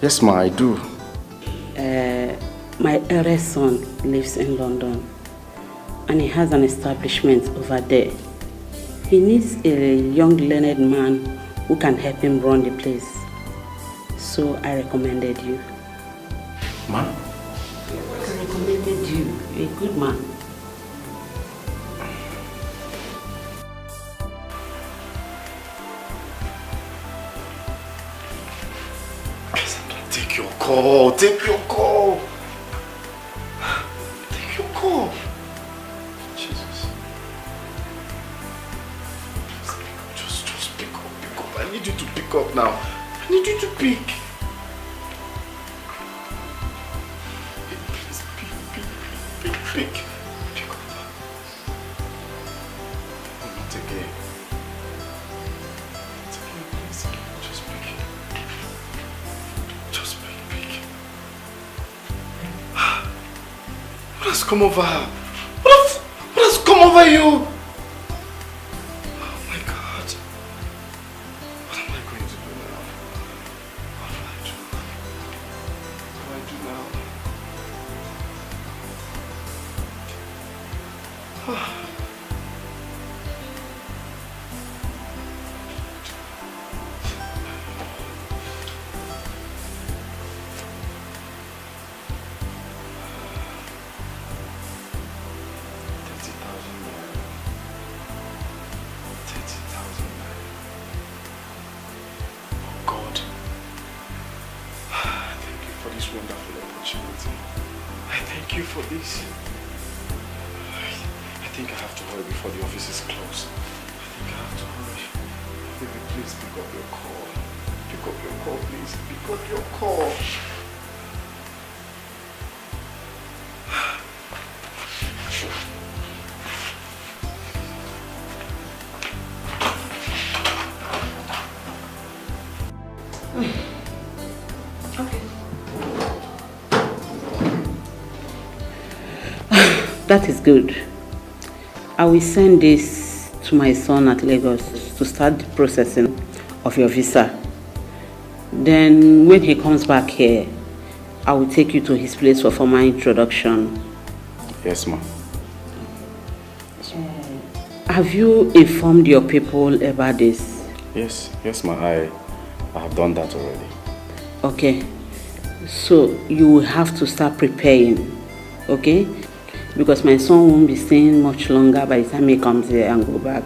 Yes, ma, I do. My eldest son lives in London and he has an establishment over there. He needs a young learned man who can help him run the place. So I recommended you. Ma? I recommended you. You're a good man. Take your call. Take your call. Take your call. Jesus. Just pick up. I need you to pick up now. I need you to pick. Please, pick. Pick up. Not again. Not again, please. Just pick. Just pick. What has come over her? What has come over you? Oh my God. What am I going to do now? What do I do? What do I do now? God, thank you for this wonderful opportunity. I thank you for this. I think I have to hurry before the office is closed. I think I have to hurry. Baby, please pick up your call. Pick up your call, please. Pick up your call. That is good. I will send this to my son at Lagos to start the processing of your visa. Then when he comes back here, I will take you to his place for formal introduction. Yes, ma'am. Have you informed your people about this? Yes, ma'am. I have done that already. Okay. So you will have to start preparing, okay? Because my son won't be staying much longer by the time he comes here and go back.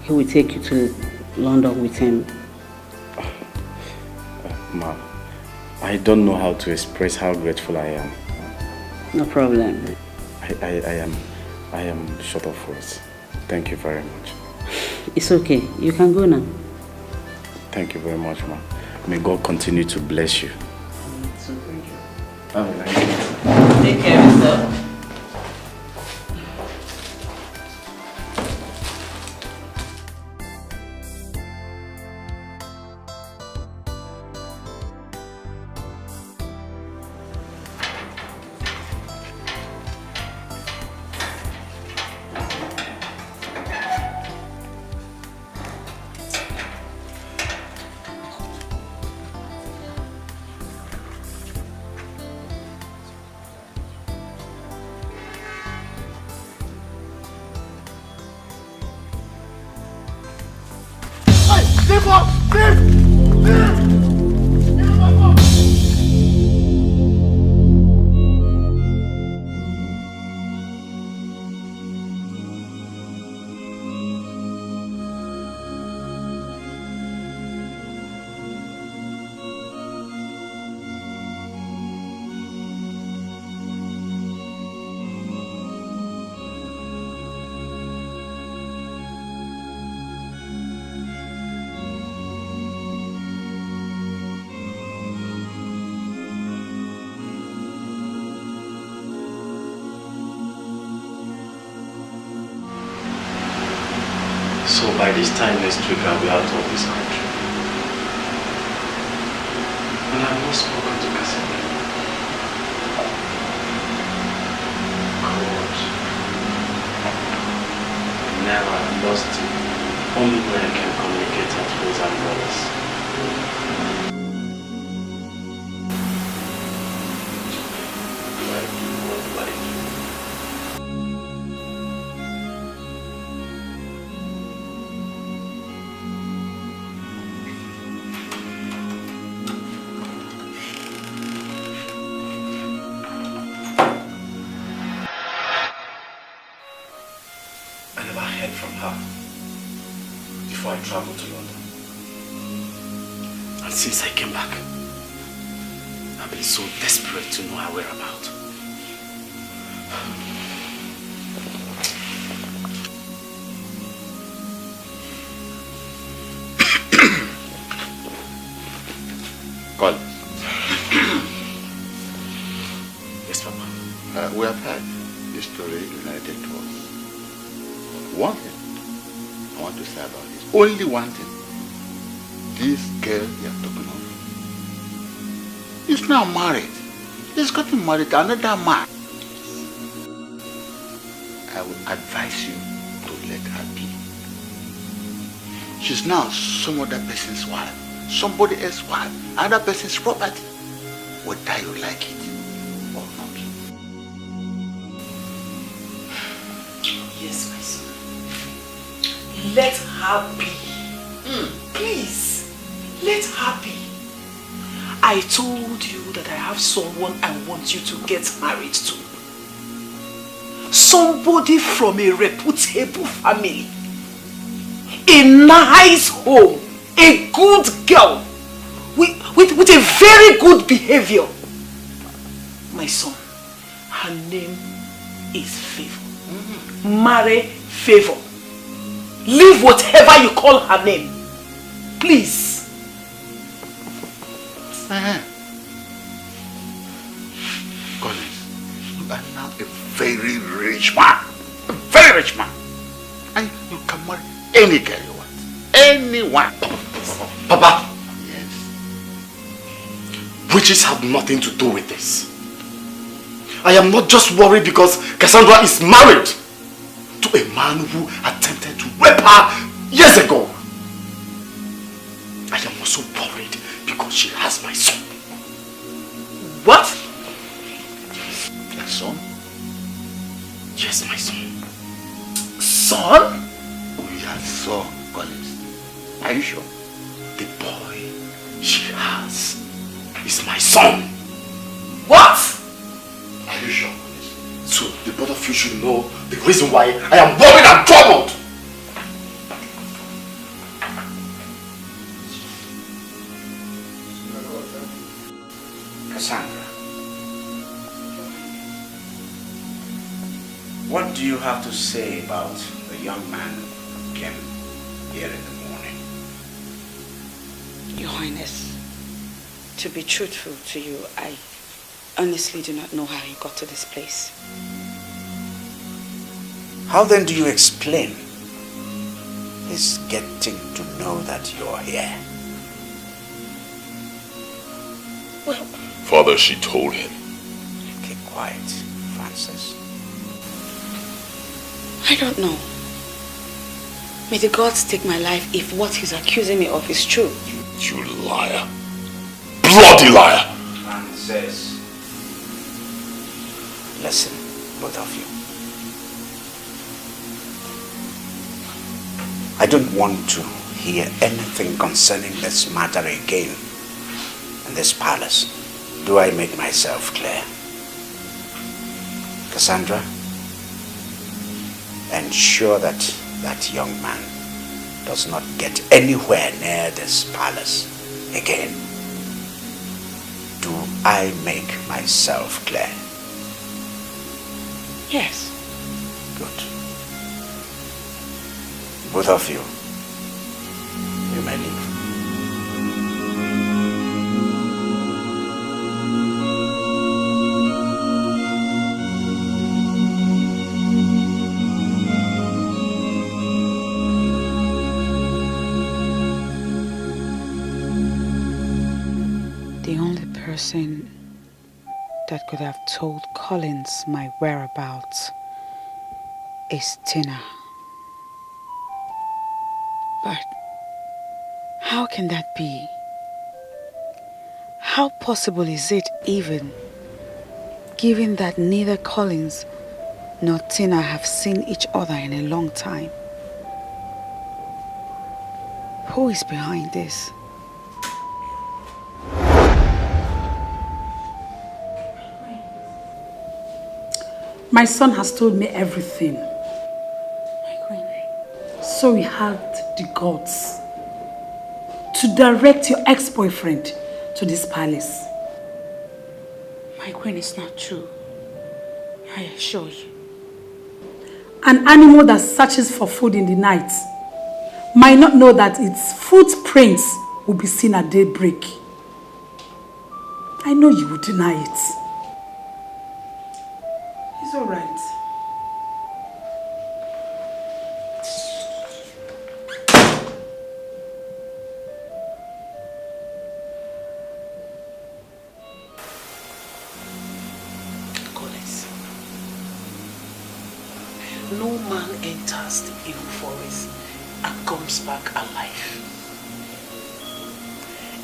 He will take you to London with him. Ma'am, I don't know how to express how grateful I am. No problem. I am short of words. Thank you very much. It's okay. You can go now. Thank you very much, ma'am. May God continue to bless you. So thank you. Have a nice day. Take care of yourself. So by this time next week, I'll be out of this country. And I've not spoken to Cassandra. God. Never lost you. Only when I can communicate at friends and brothers. Before I traveled to London. And since I came back, I've been so desperate to know her whereabouts. Call. Yes, Papa. We have heard this story related to us. One thing I want to say about this. Only one thing. This girl you are talking of is now married. He's gotten married to another man. I would advise you to let her be. She's now some other person's wife, somebody else's wife, another person's property, whether you like it or not. Yes, my son. Let her be. Please, let her be. I told you that I have someone I want you to get married to. Somebody from a reputable family. A nice home. A good girl. With a very good behavior. My son, her name is Favor. Marry Favor. Leave whatever you call her name. Please. Collins, you are now a very rich man. A very rich man. And you can marry any girl you want. Anyone. Papa. Yes. Witches have nothing to do with this. I am not just worried because Cassandra is married to a man who attempted to rape her years ago. I am also worried because she has my son. What? Your son? Yes, my son. Son? Yes, son, Collins. Are you sure? The boy she has is my son. What? Are you sure? So the both of you should know the reason why I am worried and troubled. Cassandra, what do you have to say about the young man who came here in the morning? Your Highness, to be truthful to you, I honestly do not know how he got to this place. How then do you explain his getting to know that you're here? Well, Father, she told him. Keep quiet, Francis. I don't know. May the gods take my life if what he's accusing me of is true. You liar. Bloody liar! Francis. Listen, both of you. I don't want to hear anything concerning this matter again in this palace. Do I make myself clear? Cassandra, ensure that that young man does not get anywhere near this palace again. Do I make myself clear? Yes. Good. Both of you, you may leave. The only person that could have told Collins my whereabouts is Tina. But how can that be? How possible is it even, given that neither Collins nor Tina have seen each other in a long time? Who is behind this? My son has told me everything. So he had the guts to direct your ex-boyfriend to this palace. My queen, it's not true. I assure you. An animal that searches for food in the night might not know that its footprints will be seen at daybreak. I know you would deny it. It's all right. No man enters the evil forest and comes back alive.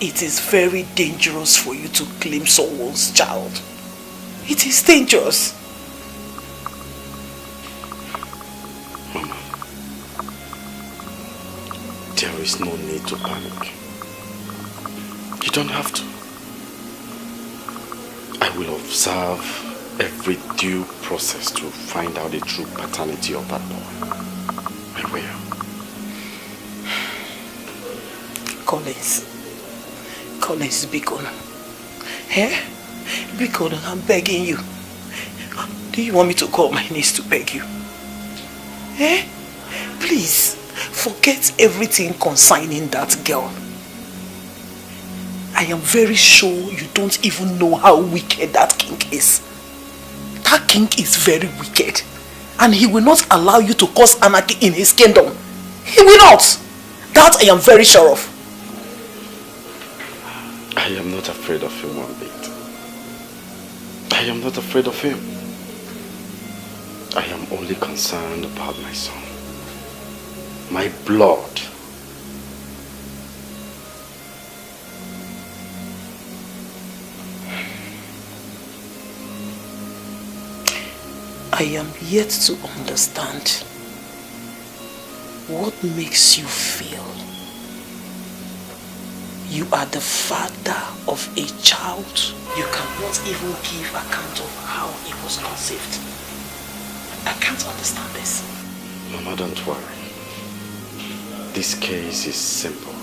It is very dangerous for you to claim someone's child. It is dangerous. Mama, there is no need to panic. You don't have to. I will observe every due process to find out the true paternity of that boy. I will. Collins, Bikon. Eh? Bikon, I'm begging you. Do you want me to call my niece to beg you? Eh? Please, forget everything concerning that girl. I am very sure you don't even know how wicked that king is. That king is very wicked. And he will not allow you to cause anarchy in his kingdom. He will not. That I am very sure of. I am not afraid of him one bit. I I am not afraid of him. I am only concerned about my son. My blood. I am yet to understand what makes you feel you are the father of a child. You cannot even give account of how it was conceived. I can't understand this. Mama, don't worry. This case is simple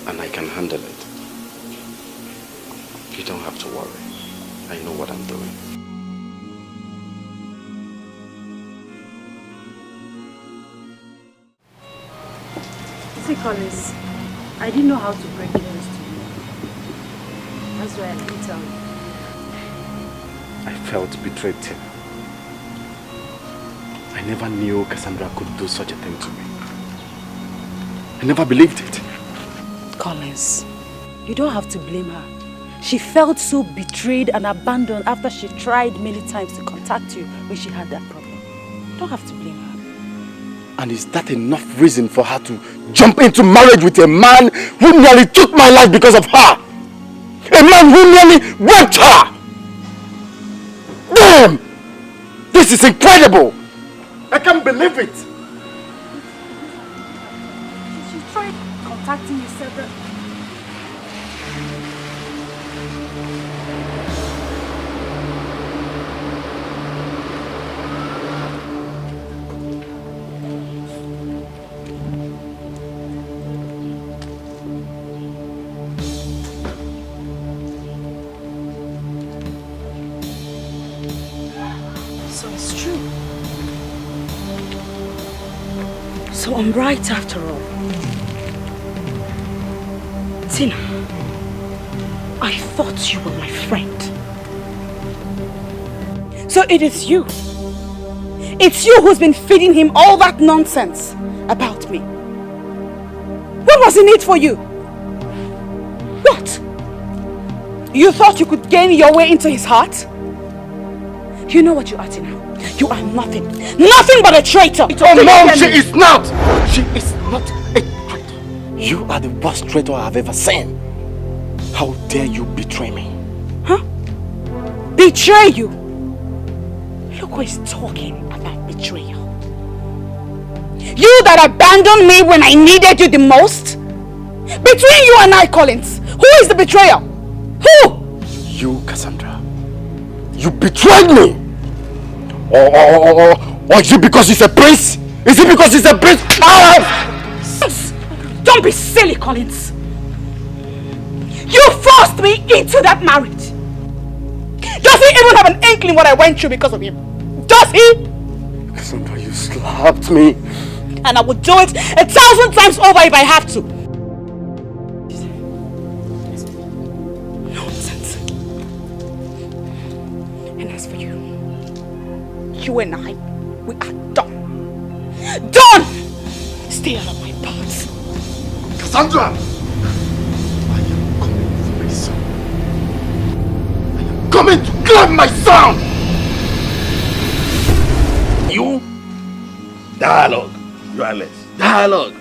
and I can handle it. You don't have to worry. I know what I'm doing. See, Collins, I didn't know how to break the news to you. That's why I didn't tell you. I felt betrayed, Tim. I never knew Cassandra could do such a thing to me. I never believed it. Collins, you don't have to blame her. She felt so betrayed and abandoned after she tried many times to contact you when she had that problem. You don't have to blame her. And is that enough reason for her to jump into marriage with a man who nearly took my life because of her? A man who nearly raped her! Damn! This is incredible! I can't believe it! She tried contacting you several times. So I'm right after all. Tina, I thought you were my friend. So it is you. It's you who's been feeding him all that nonsense about me. What was in it for you? What? You thought you could gain your way into his heart? You know what you are, Tina? You are nothing. Nothing but a traitor. Oh no, she is not! She is not a traitor. You are the worst traitor I have ever seen. How dare you betray me? Huh? Betray you? Look who is talking about betrayal. You that abandoned me when I needed you the most? Between you and I, Collins, who is the betrayer? Who? You, Cassandra. You betrayed me! Or is it because he's a prince? Is it because he's a prince? Don't be silly, Collins. You forced me into that marriage. Does he even have an inkling what I went through because of him? Does he? Cassandra, you slapped me. And I would do it 1,000 times over if I have to. Nonsense. And as for you, you and I, we are done. Done! Stay out of my path. Cassandra! I am coming for my son. I am coming to claim my son! You? Dialogue. You are less. Dialogue.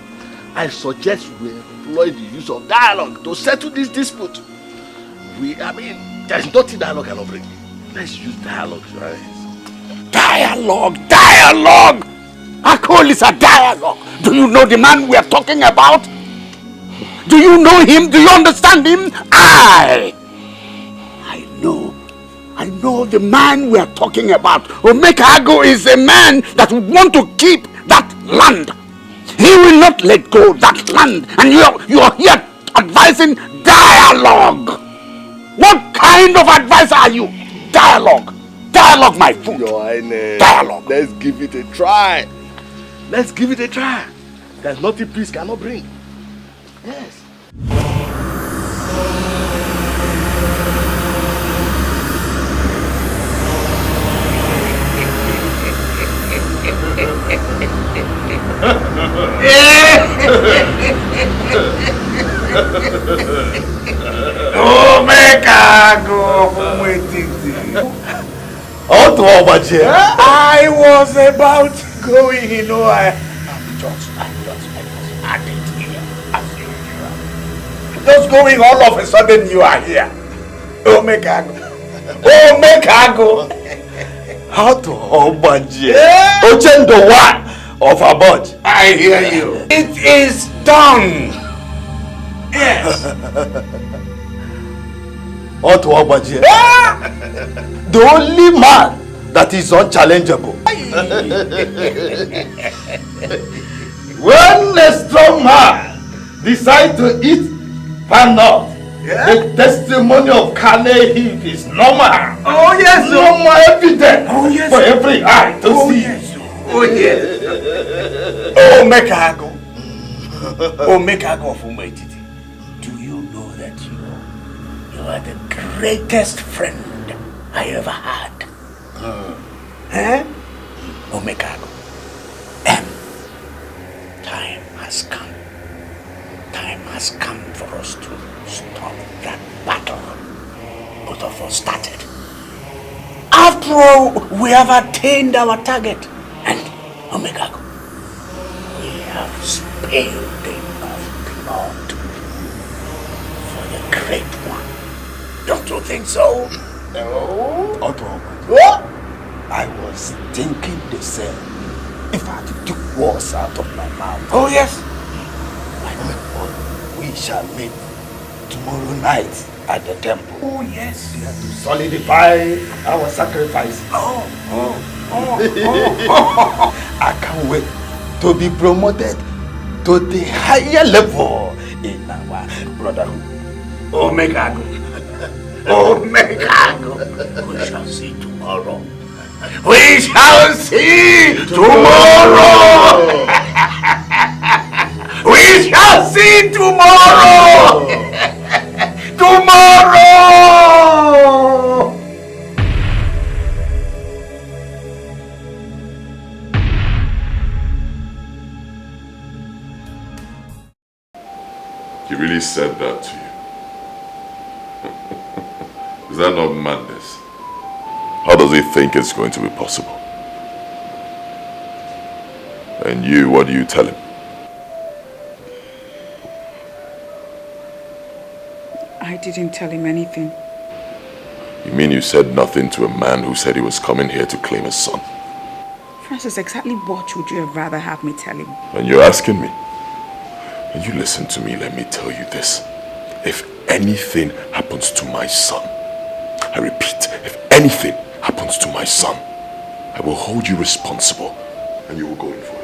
I suggest we employ the use of dialogue to settle this dispute. There's nothing dialogue cannot bring. Let's use dialogue, right? Dialogue! Dialogue! I call this a dialogue. Do you know the man we are talking about? Do you know him? Do you understand him? I know the man we are talking about. Omekago is a man that would want to keep that land. He will not let go of that land. And you are here advising dialogue. What kind of advice are you? Dialogue. Dialogue, my foot. Your Highness. Dialogue. Let's give it a try. Let's give it a try. There's nothing peace cannot bring. Yes. Omekago, Obaje? I was about going, you know, I just added here as usual. Just going, all of a sudden you are here. Oh, make I go. Oh, make I go. How to Obaje? Ochendo one of a budge. I hear you. It is done. Yes. What Obaje? The only man that is unchallengeable. When a strong man decides to eat pan nut, the testimony of Carnegie is normal. Oh yes, normal evidence for every eye to see. Yes. Oh yes. Oh make I go. Oh make I go for my titi. Do you know that you are the greatest friend I ever had? Eh? Oh make I go. Time has come. Time has come for us to stop that battle both of us started. After all, we have attained our target. And, Omega, we have spilled enough blood for the great one. Don't you think so? No. What? I was thinking the same. In fact, it took words out of my mouth. Oh, yes. We shall meet tomorrow night at the temple. Oh, yes. We have to solidify our sacrifice. I can't wait to be promoted to the higher level in our brotherhood. Omega. Omega. We shall see tomorrow. We shall see tomorrow. We shall see tomorrow. Tomorrow. He really said that to you? Is that not madness? How does he think it's going to be possible? And you, what do you tell him? I didn't tell him anything. You mean you said nothing to a man who said he was coming here to claim his son? Francis, exactly what would you have rather have me tell him? And you're asking me? And you listen to me, let me tell you this. If anything happens to my son, I repeat, if anything happens to my son, I will hold you responsible and you will go in for it.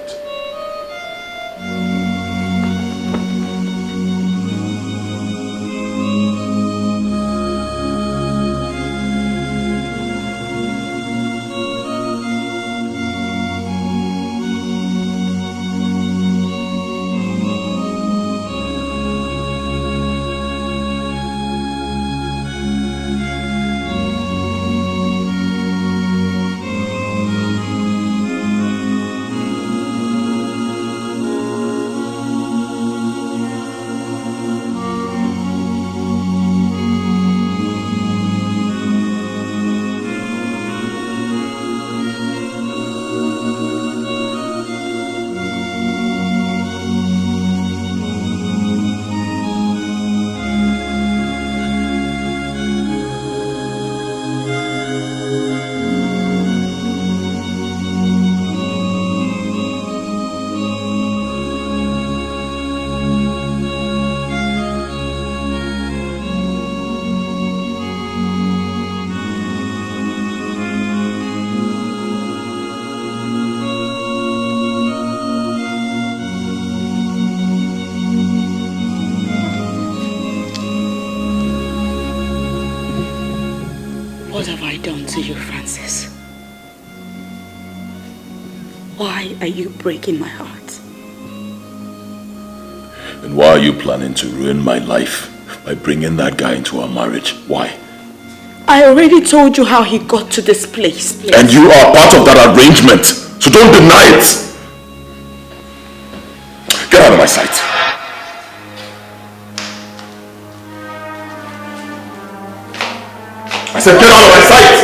What have I done to you, Francis? Why are you breaking my heart? And why are you planning to ruin my life by bringing that guy into our marriage? Why? I already told you how he got to this place. And you are part of that arrangement, so don't deny it. Get out of my sight. I said get out of my sight!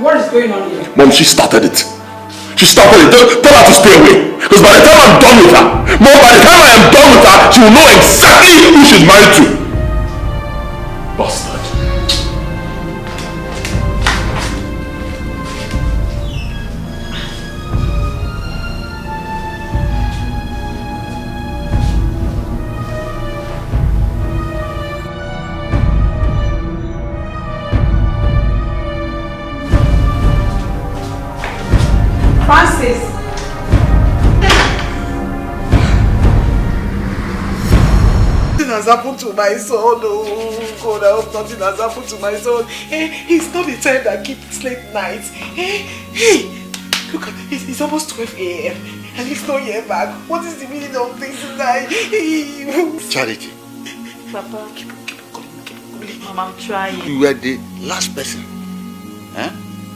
What is going on here? Mom, she started it. She started it. Tell her to stay away. Because by the time I'm done with her, Mom, by the time I am done with her, she will know exactly who she's married to. Bastard. Francis! Nothing has happened to my son. Oh God, I hope nothing has happened to my son. He's not the time that keeps late nights. Look, it's almost 12 a.m. and he's not yet back. What is the meaning of this tonight? Charity. Papa. Mom, I'm trying. You were the last person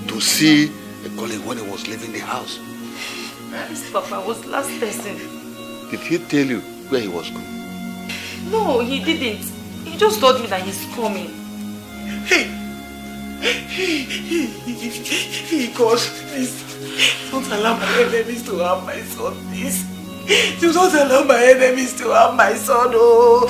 to see Colin when he was leaving the house. Yes, Papa, I was the last person. Did he tell you where he was going? No, he didn't. He just told me that he's coming. God, please, don't allow my enemies to harm my son, please. You don't allow my enemies to harm my son, oh.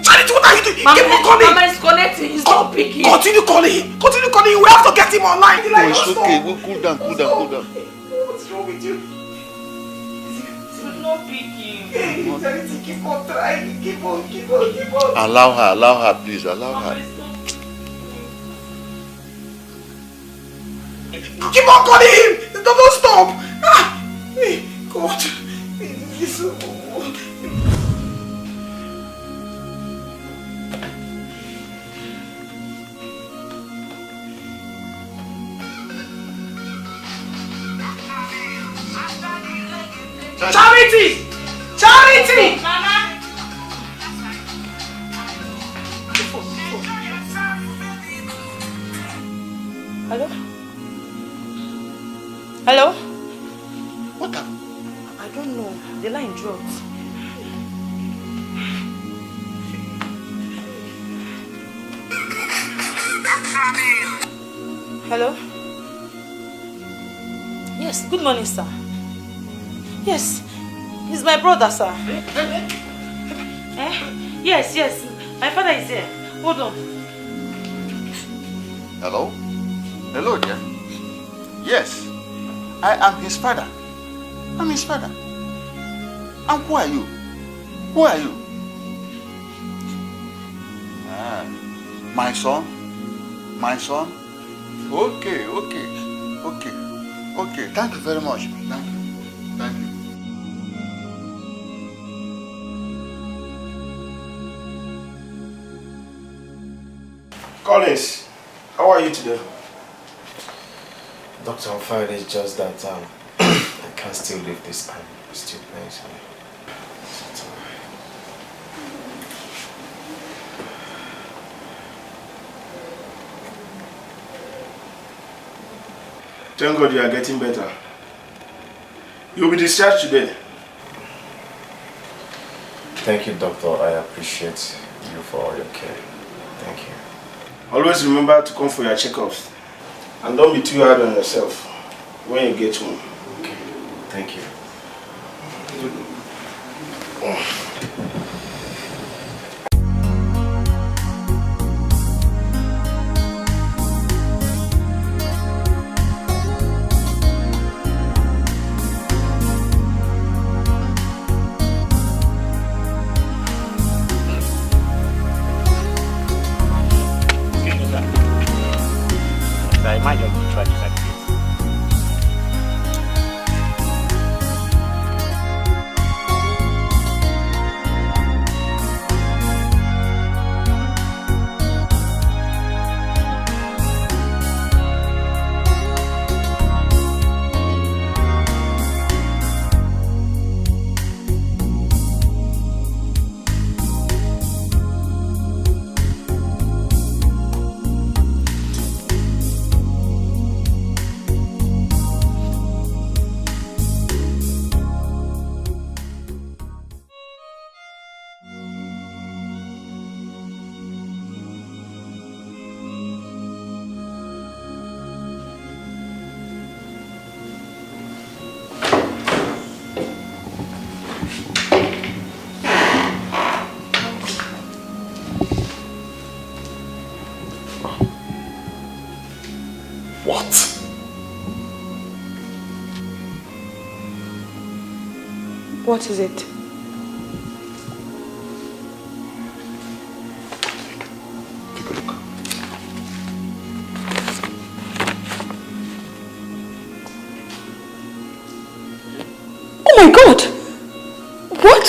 Charity, what are you doing? Mama, keep on calling. Mama is connecting. He's not picking. Continue calling. Continue calling. We have to get him online. No, it's okay. We'll cool down. What's wrong with you? He's not picking. Charity, keep on trying. Keep on. Allow her, please. Allow her. Keep on calling him. Don't stop. God. This is Charity! Charity! Mama! Hello? Hello? What happened? I don't know. The line dropped. Hello? Yes, good morning, sir. Yes, he's my brother, sir. Yes, my father is here. Hold on. Hello? Hello, dear. Yes, I am his father. I'm his father. And who are you? Who are you? My son? My son? Okay. Thank you very much. Thank you. Collins, how are you today? Doctor, I'm fine. It's just that I can't still leave this and still pains me. Thank God you are getting better. You'll be discharged today. Thank you, doctor. I appreciate you for all your care. Thank you. Always remember to come for your checkups. And don't be too hard on yourself when you get home. Okay. Thank you. I might just try this again. What is it? Take a look. Oh my God! What?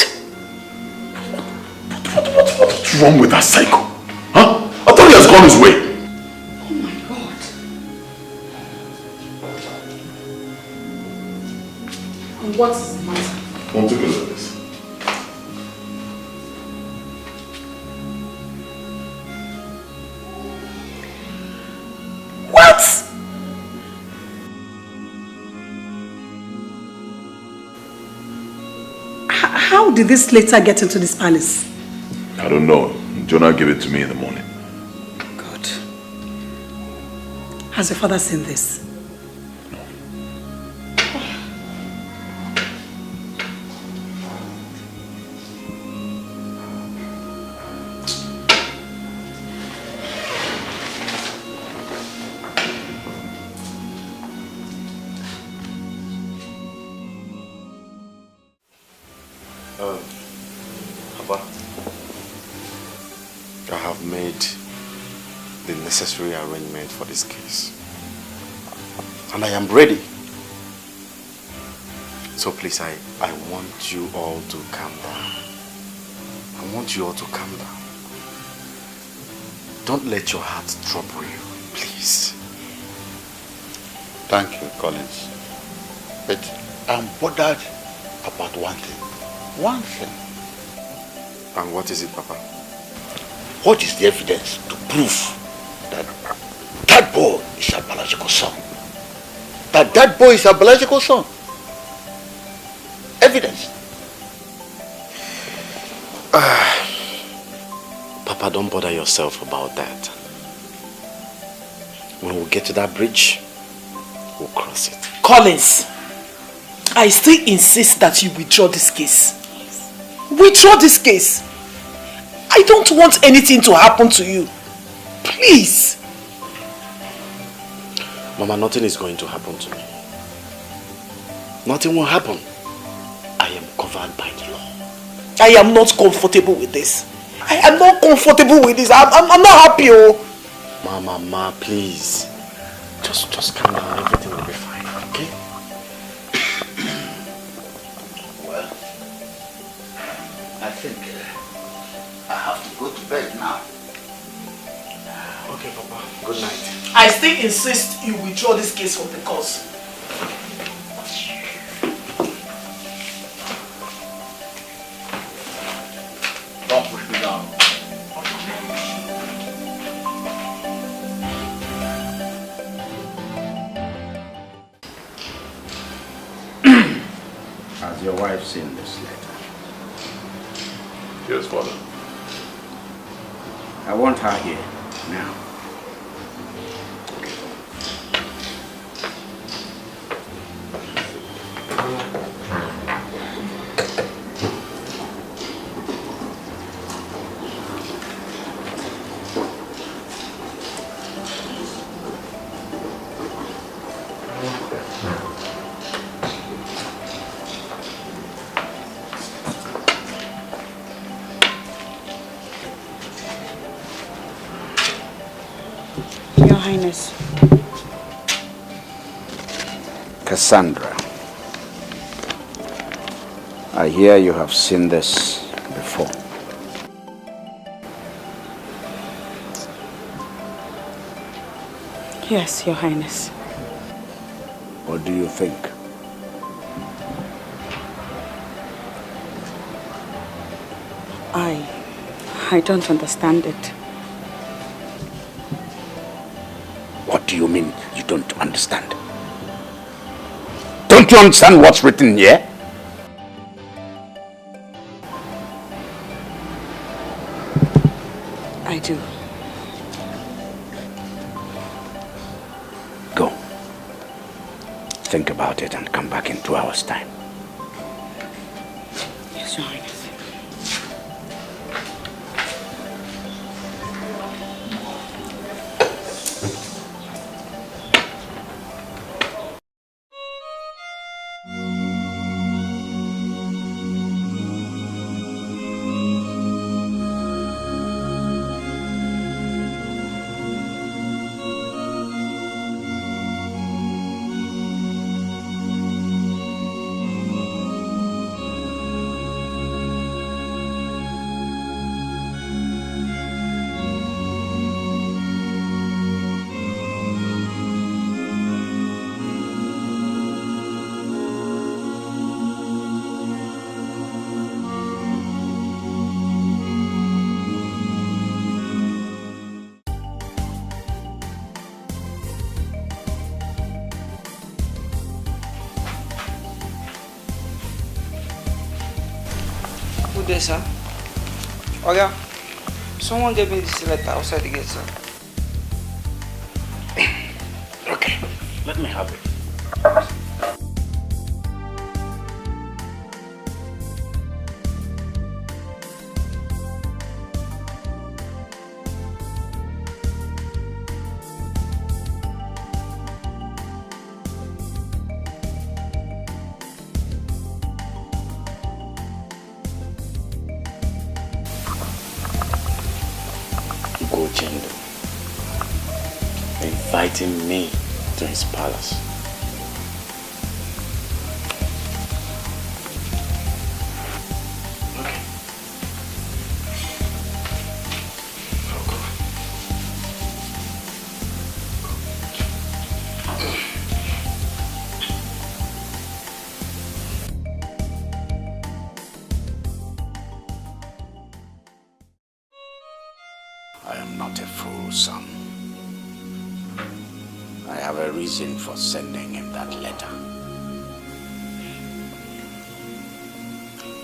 What's wrong with that psycho? Huh? I thought he has gone his way. Oh my God. And what is the matter? Come take a look at this. What? How did this letter get into this palace? I don't know. Jonah gave it to me in the morning. God. Has your father seen this? Papa, I have made the necessary arrangement for this case. And I am ready. So please, I want you all to calm down. I want you all to calm down. Don't let your heart trouble you, please. Thank you, Collins. But I'm bothered about one thing. One thing. And what is it, Papa? What is the evidence to prove that that boy is a biological son? That boy is a biological son? Evidence. Papa, don't bother yourself about that. When we get to that bridge, we'll cross it. Collins, I still insist that you withdraw this case. Withdraw this case. I don't want anything to happen to you. Please. Mama, nothing is going to happen to me. Nothing will happen. I am covered by the law. I am not comfortable with this. I am not comfortable with this. I'm not happy. Oh. Mama, please. Just calm down. Everything will be fine, okay? Well, I think I have to go to bed now. Okay, Papa. Good night. I still insist you withdraw this case from the cause. Don't push me down. Has your wife seen this letter? Yes, Father. I want her here now. Your Highness. Cassandra, I hear you have seen this before. Yes, Your Highness. What do you think? I don't understand it. What do you mean you don't understand? Don't you understand what's written here? I do. Go. Think about it and come back in 2 hours' time. Yes, Your Highness. Good day, sir. Okay. Someone gave me this letter outside the gate, sir. Okay, let me have it. Inviting me to his palace. Okay. I'll go. I am not a fool, son. I have a reason for sending him that letter.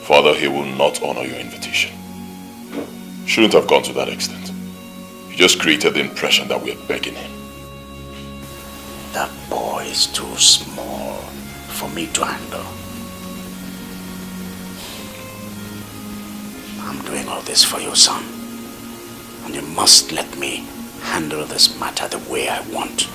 Father, he will not honor your invitation. Shouldn't have gone to that extent. You just created the impression that we are begging him. That boy is too small for me to handle. I'm doing all this for you, son. And you must let me handle this matter the way I want.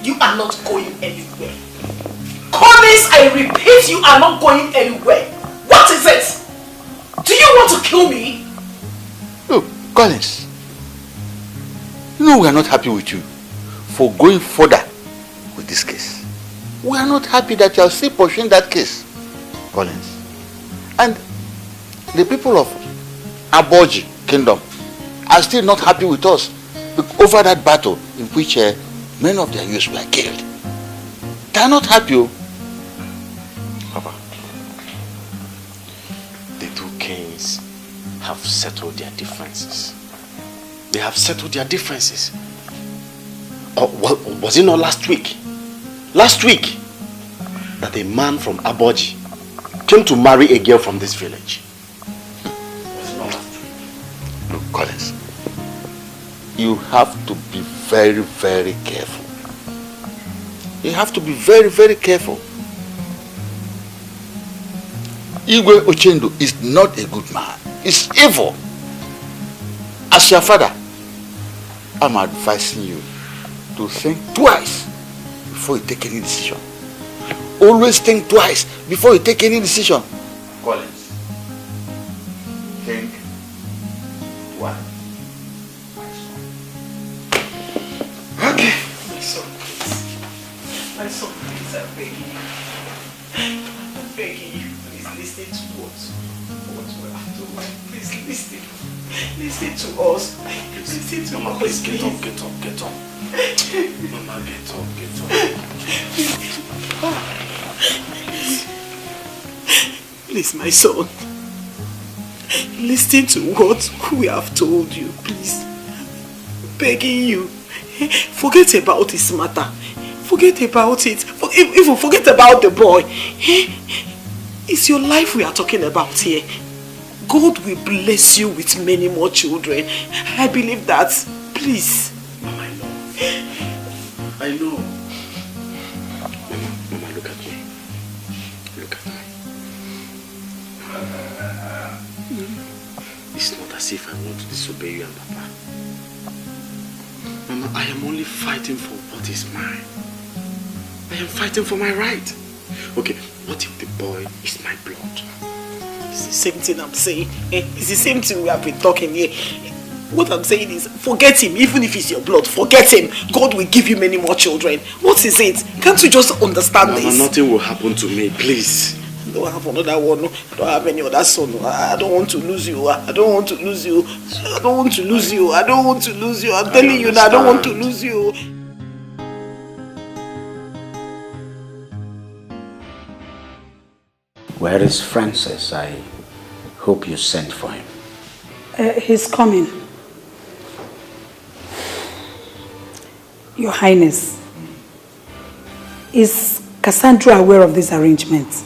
You are not going anywhere. Collins, I repeat, you are not going anywhere. What is it? Do you want to kill me? Look, Collins, you know we are not happy with you for going further with this case. We are not happy that you are still pursuing that case, Collins. And the people of Aboji Kingdom are still not happy with us over that battle in which many of their youths were killed. They are not happy. Papa, the two kings have settled their differences. They have settled their differences. Was it not last week? Last week, that a man from Aboji came to marry a girl from this village. Was it not last week? Look, Collins, you have to be very, very careful. You have to be very, very careful. Igwe Ochendo is not a good man. He's evil. As your father, I'm advising you to think twice before you take any decision. Always think twice before you take any decision. Collins, think twice. Okay. My son, please. My son, please, I'm begging you. I'm begging you. Please listen to what we have to do. Please listen. Listen to us. Listen to Mama, us. please get up. Mama, get up. Please, my son. Listen to what we have told you, please. Begging you. Forget about this matter. Forget about it. Even forget about the boy. It's your life we are talking about here. God will bless you with many more children. I believe that. Please. Mama, I know. Mama, look at me. Look at me. It's not as if I want to disobey you and Papa. Mama, I am only fighting for what is mine. I am fighting for my right. Okay, what if the boy is my blood? It's the same thing I'm saying. It's the same thing we have been talking here. What I'm saying is, forget him. Even if he's your blood, forget him. God will give you many more children. What is it? Can't you just understand Mama, this? nothing will happen to me, please. I don't have another one. I don't have any other son. I don't want to lose you. I don't want to lose you. I don't want to lose you. I don't want to lose you. I'm telling you now, I don't want to lose you. Where is Francis? I hope you sent for him. He's coming. Your Highness, is Cassandra aware of this arrangement?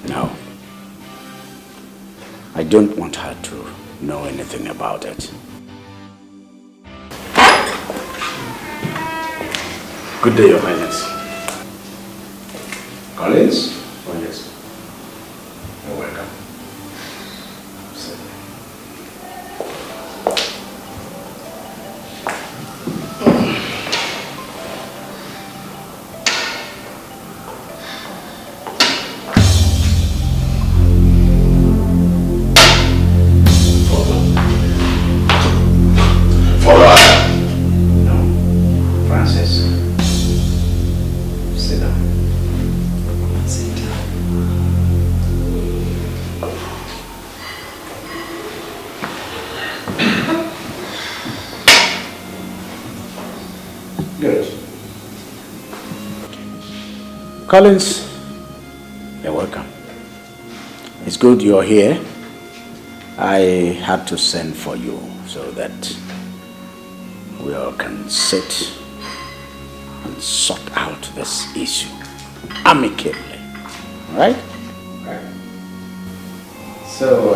No. I don't want her to know anything about it. Good day, Your Highness. Collins? Oh, yes. You're welcome. Sit. Collins, you're welcome. It's good you're here. I had to send for you so that we all can sit and sort out this issue amicably. All right? Right. So,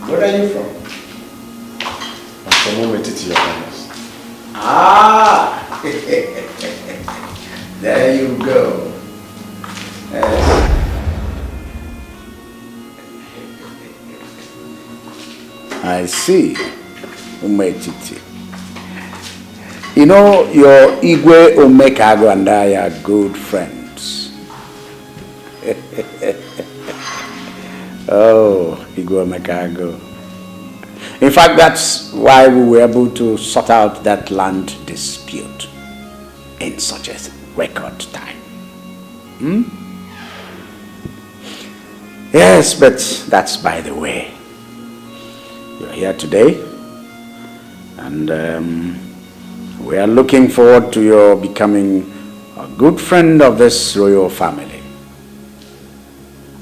where are you from? I'm from Ucheama, Your Highness. Ah! There you go. I see. Umetiti. You know, your Igwe Omekago and I are good friends. Oh, Igwe Omekago. In fact, that's why we were able to sort out that land dispute in such a record time. Yes, but that's by the way. You're here today, and we are looking forward to your becoming a good friend of this royal family.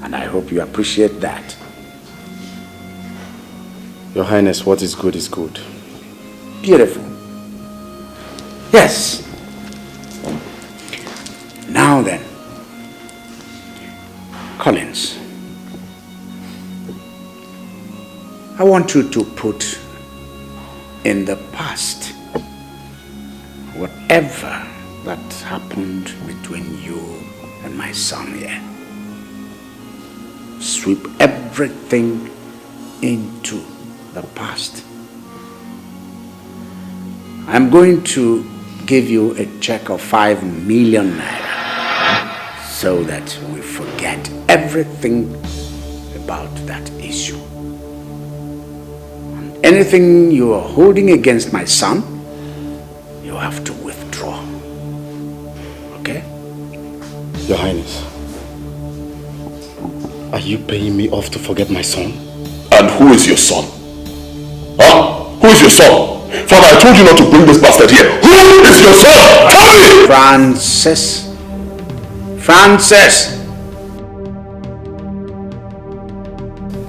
And I hope you appreciate that. Your Highness, what is good is good. Beautiful. Yes. Now then, Collins, I want you to put in the past whatever that happened between you and my son here. Sweep everything into the past. I'm going to give you a check of 5 million naira so that we forget everything about that issue. And anything you are holding against my son, you have to withdraw. Okay? Your Highness, are you paying me off to forget my son? And who is your son? Huh? Who is your son? Father, I told you not to bring this bastard here. Who is your son? Tell me! Francis. Francis!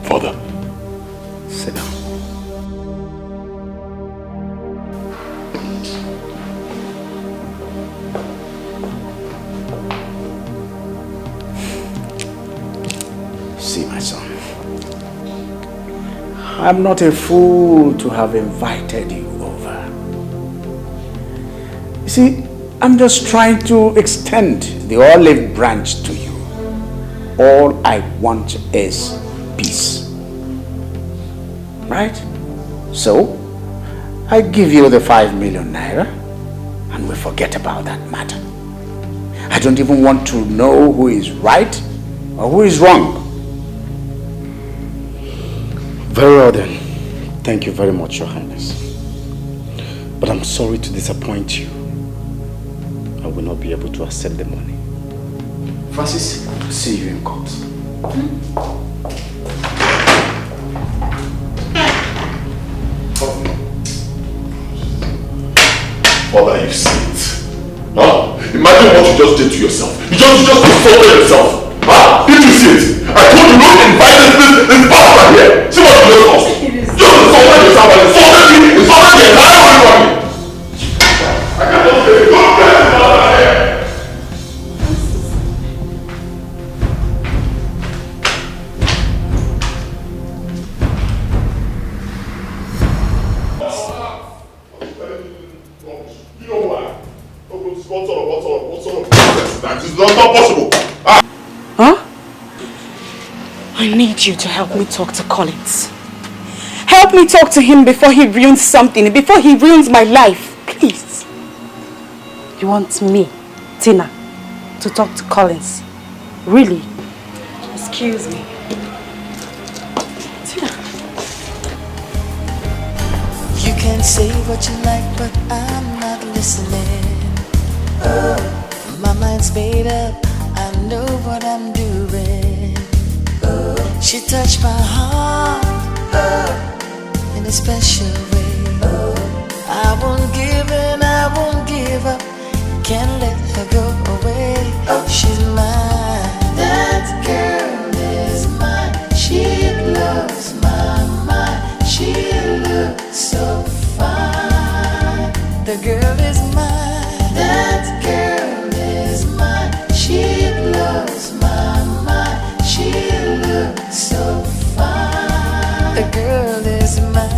Father. Sit down. See, my son. I'm not a fool to have invited you over. You see, I'm just trying to extend the olive branch to you. All I want is peace. Right? So, I give you the 5 million naira and we forget about that matter. I don't even want to know who is right or who is wrong. Very well then. Thank you very much, Your Highness. But I'm sorry to disappoint you. I will not be able to accept the money. Francis, see you in court. Father, you see it. Huh? Imagine what you just did to yourself. You just insulted yourself. Huh? Did you see it? I told you not to not possible. Huh? I need you to help me talk to Collins. Help me talk to him before he ruins something, before he ruins my life. Please. You want me, Tina, to talk to Collins? Really? Excuse me. Tina. You can say what you like, but I'm not listening. My mind's made up, I know what I'm doing. She touched my heart in a special way. I won't give in, I won't give up. Can't let her go away. She's mine. That girl is mine. She blows my mind. She looks so fine. The girl is mine. That girl is mine. She blows my mind. She looks so fine. The girl is mine.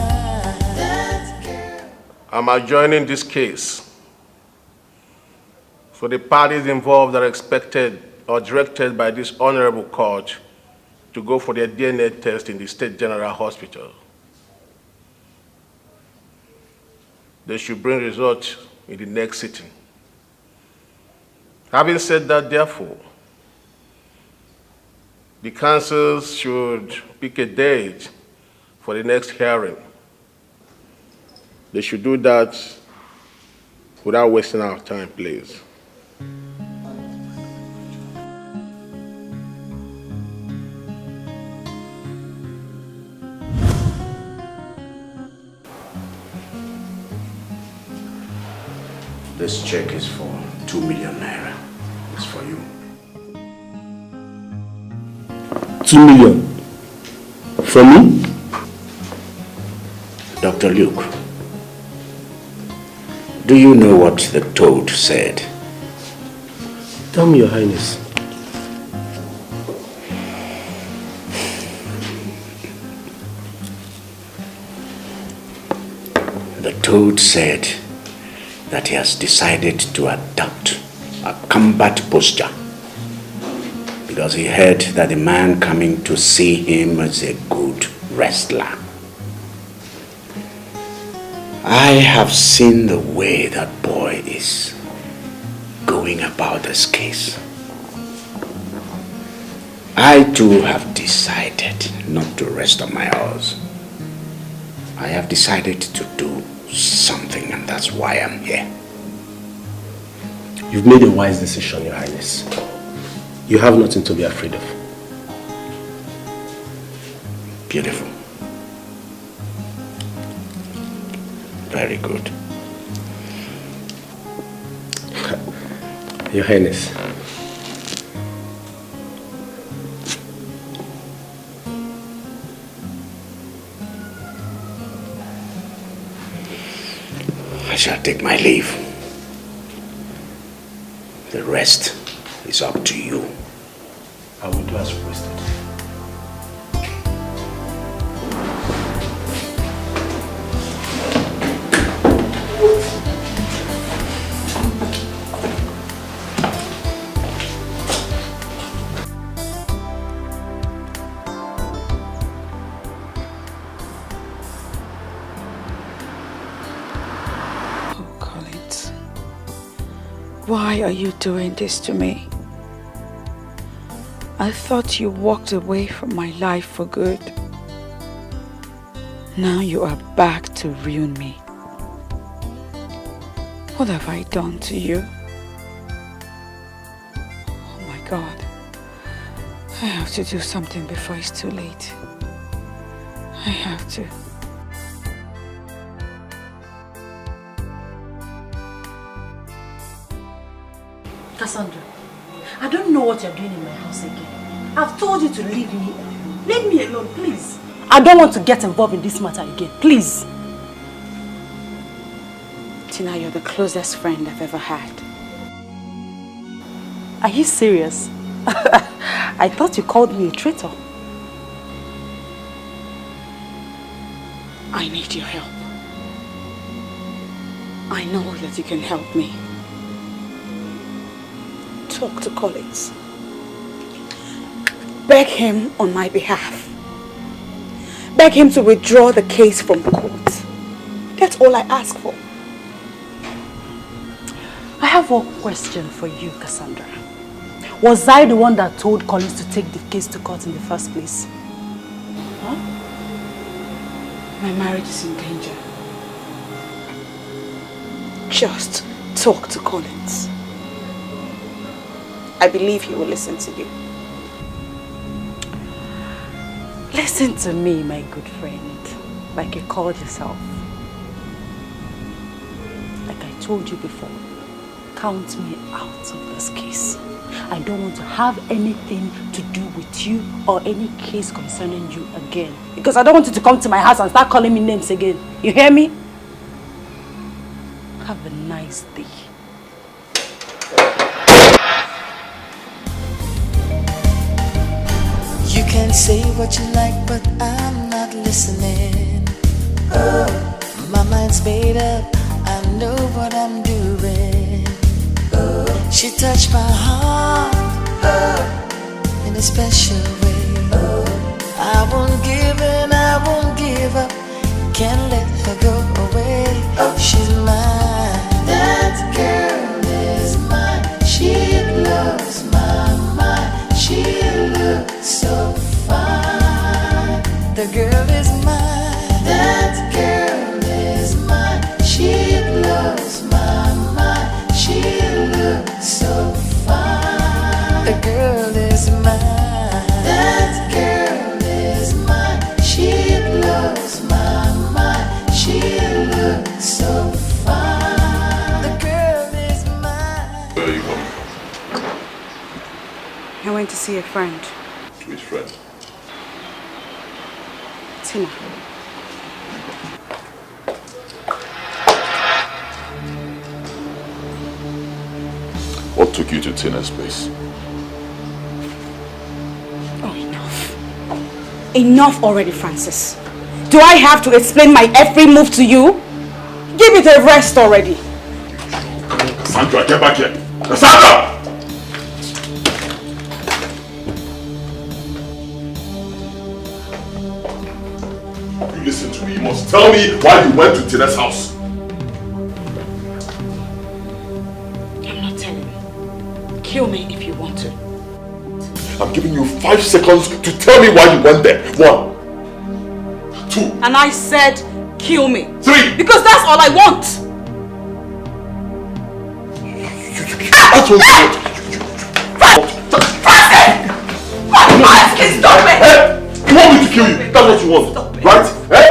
That girl. I'm adjourning this case. So the parties involved are expected or directed by this honorable court to go for their DNA test in the State General Hospital. They should bring results in the next sitting. Having said that, therefore, the councils should pick a date for the next hearing. They should do that without wasting our time, please. This check is for 2 million naira. It's for you. 2 million? From me? Dr. Luke, do you know what the toad said? Tell me, Your Highness. The toad said that he has decided to adopt a combat posture because he heard that the man coming to see him is a good wrestler. I have seen the way that boy is going about this case. I too have decided not to rest on my horse. I have decided to do something, and that's why I'm here. You've made a wise decision, Your Highness. You have nothing to be afraid of. Beautiful. Very good. Your Highness. I shall take my leave. The rest is up to you. I will do as requested. Why are you doing this to me? I thought you walked away from my life for good. Now you are back to ruin me. What have I done to you? Oh my God. I have to do something before it's too late. I have to. Cassandra, I don't know what you're doing in my house again. I've told you to leave me alone. Leave me alone, please. I don't want to get involved in this matter again, please. Tina, you're the closest friend I've ever had. Are you serious? I thought you called me a traitor. I need your help. I know that you can help me. talk to Collins. Beg him on my behalf. Beg him to withdraw the case from court. That's all I ask for. I have one question for you, Cassandra. Was I the one that told Collins to take the case to court in the first place? Huh? My marriage is in danger. Just talk to Collins. I believe he will listen to you. Listen to me, my good friend, like you called yourself. Like I told you before, count me out of this case. I don't want to have anything to do with you or any case concerning you again. Because I don't want you to come to my house and start calling me names again. You hear me? Have a nice day. You can say what you like, but I'm not listening. Oh, my mind's made up, I know what I'm doing. Oh, she touched my heart, oh, in a special way. Oh, I won't give in, I won't give up, can't let her go away. Oh, she's mine, that girl is mine, she blows my mind, she looks so fine. The girl is mine, that girl is mine, she blows my mind, she looks so fine. The girl is mine, that girl is mine, she blows my mind, she looks so fine. The girl is mine. Where are you coming from? I went to see a friend. Which friend? Tina. What took you to Tina's place? Oh, enough. Enough already, Francis. Do I have to explain my every move to you? Give it a rest already. Cassandra, get back here! Cassandra! You listen to me. You must tell me why you went to Tina's house. I'm not telling you. Kill me if you want to. I'm giving you 5 seconds to tell me why you went there. 1, 2. And I said, kill me. 3. Because that's all I want. That's what you want. Please stop it. You want me to kill you? That's what you want, right? Eh?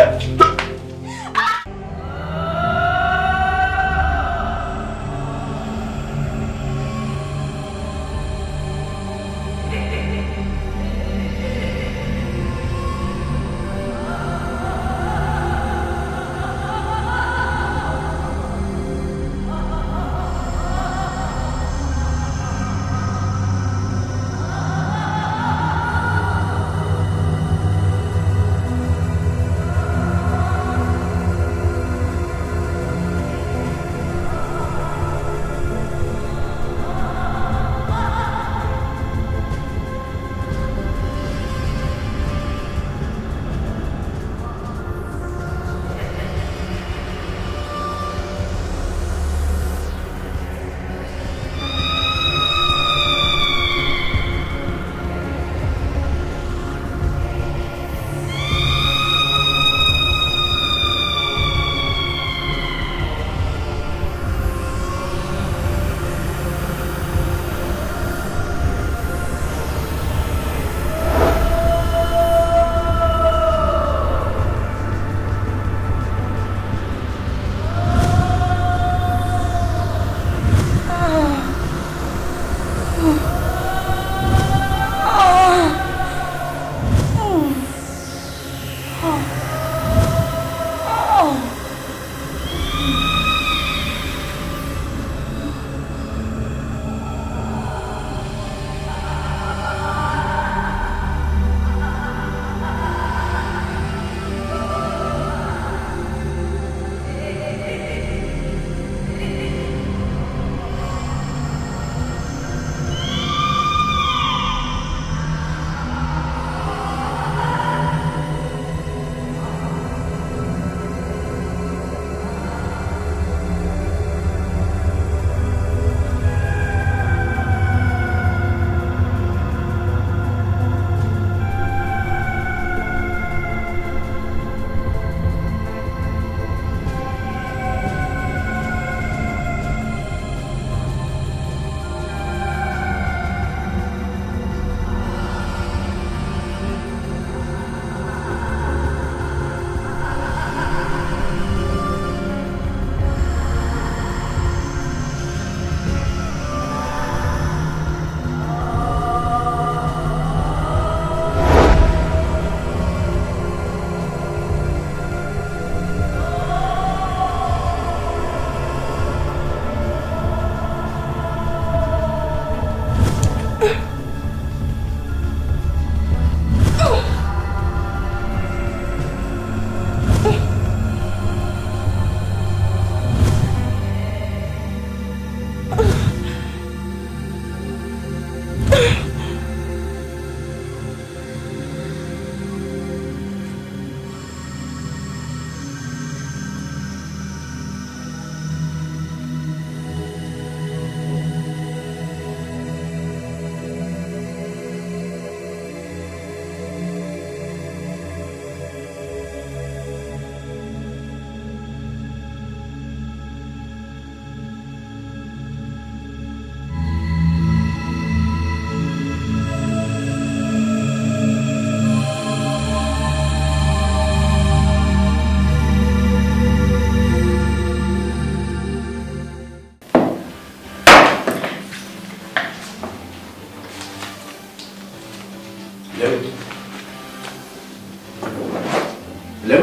Hello?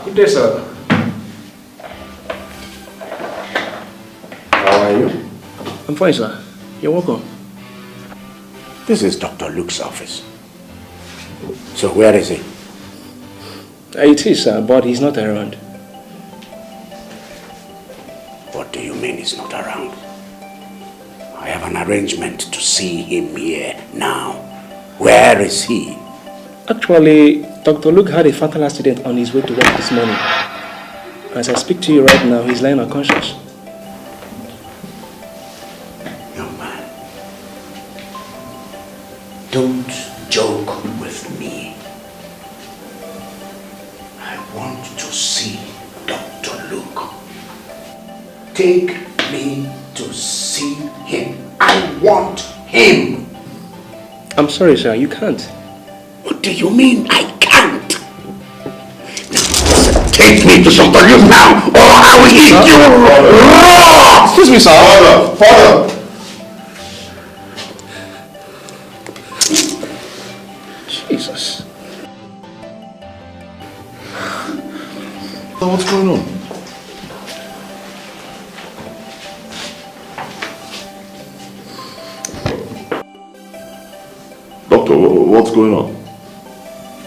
Good day, sir. How are you? I'm fine, sir. You're welcome. This is Dr. Luke's office. So where is he? It is, sir, but he's not around. What do you mean he's not around? I have an arrangement to see him here now. Where is he? Actually, Dr. Luke had a fatal accident on his way to work this morning. As I speak to you right now, he's lying unconscious. Young man, don't joke with me. I want to see Dr. Luke. Take me to see him. I want him. I'm sorry, sir, you can't. What do you mean I can't? Take me to Dr. Luke now, or I will eat you raw! Excuse me, sir. Father! Jesus. So what's going on? Doctor, what's going on?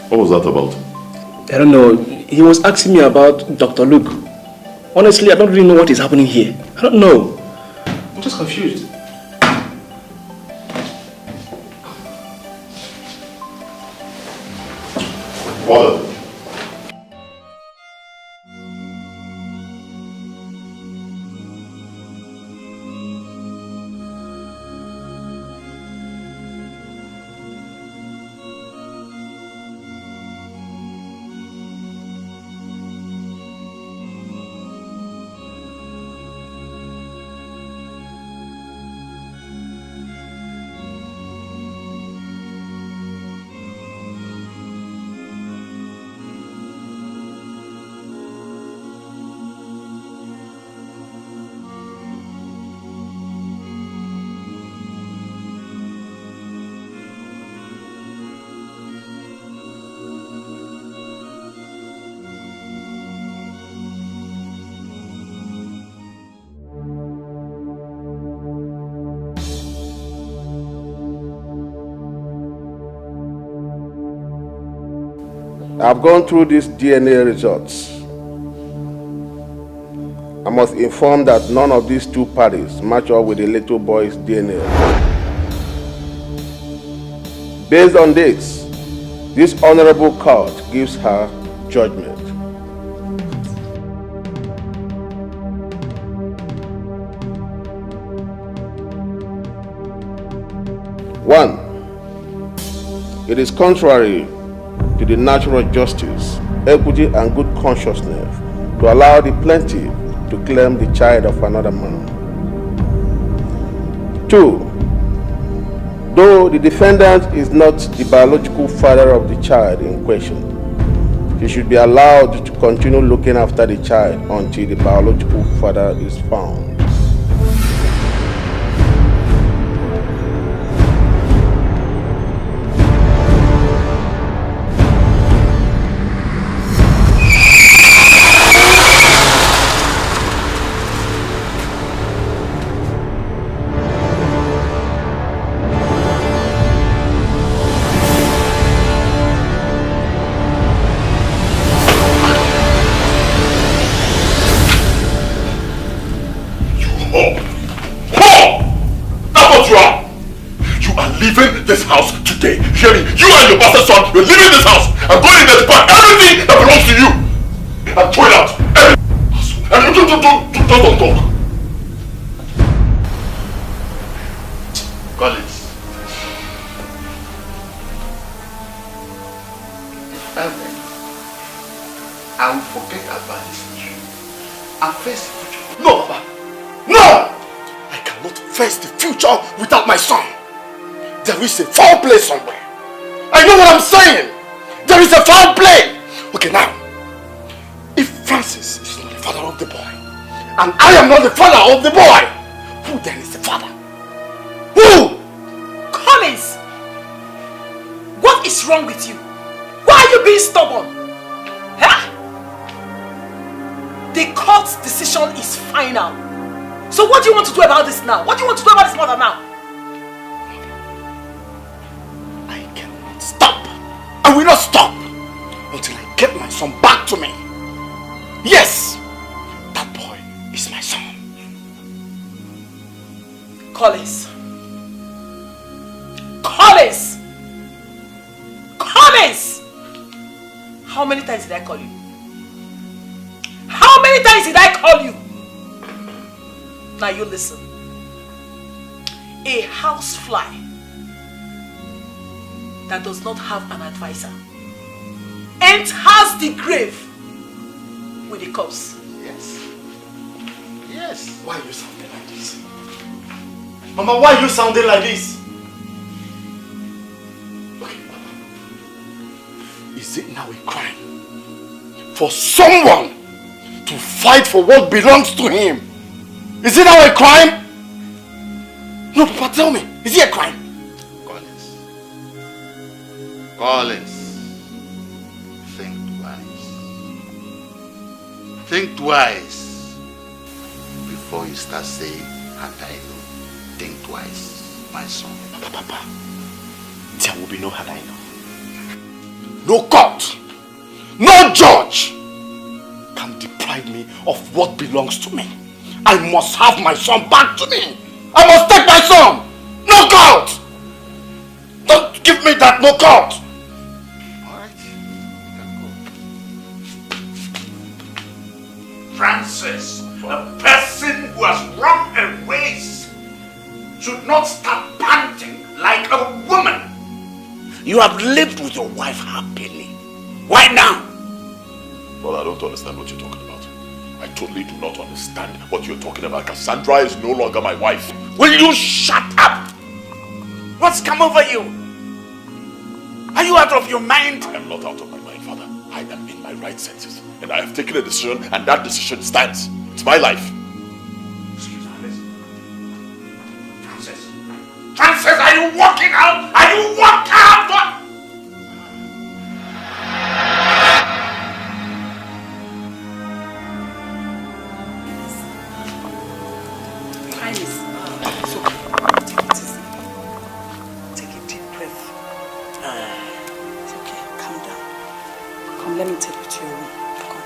What was that about? I don't know. He was asking me about Dr. Luke. Honestly, I don't really know what is happening here. I don't know. I'm just confused. Father. I've gone through these DNA results. I must inform that none of these two parties match up with the little boy's DNA. Based on this honorable court gives her judgment. One, it is contrary to the natural justice, equity, and good consciousness to allow the plaintiff to claim the child of another man. Two, though the defendant is not the biological father of the child in question, he should be allowed to continue looking after the child until the biological father is found. This house today. Hear me? You and your bastard son, you're leaving this house. I'm going in there to pack everything that belongs to you and throw it out. And don't talk. Collins. I will forget about this issue and face the future. No, Papa. No! I cannot face the future without my son. There is a foul play somewhere. I know what I'm saying. There is a foul play. Okay, now, if Francis is not the father of the boy, and I am not the father of the boy, who then is the father? Who? Collins! What is wrong with you? Why are you being stubborn? Huh? The court's decision is final. So what do you want to do about this now? What do you want to do about this matter now? I cannot stop. I will not stop until I get my son back to me. Yes, that boy is my son. Collins. Collins! Collins! How many times did I call you? How many times did I call you? Now you listen. A housefly that does not have an advisor enters the grave with a corpse. Yes. Yes. Why are you sounding like this? Mama, why are you sounding like this? Okay. Is it now a crime for someone to fight for what belongs to him? Is it now a crime? No, Papa, tell me. Is it a crime? Collins. Collins. Think twice. Think twice before you start saying, and I know. Think twice, my son. Papa, there will be no had I know. No court, no judge can deprive me of what belongs to me. I must have my son back to me. I must take my son. No court. Don't give me that no court. Francis, a person who has run a race should not start panting like a woman. You have lived with your wife happily. Why now? Well, I don't understand what you're talking about. I totally do not understand what you're talking about. Cassandra is no longer my wife. Will you shut up? What's come over you? Are you out of your mind? I am not out of my mind, Father. I am in my right senses. And I have taken a decision, and that decision stands. It's my life. Excuse me, listen. Francis. Francis, are you walking out? Are you walking out? What? Highness, it's okay. Take it easy. Take a deep breath. It's okay. Calm down. Come, let me take you to your room. Come.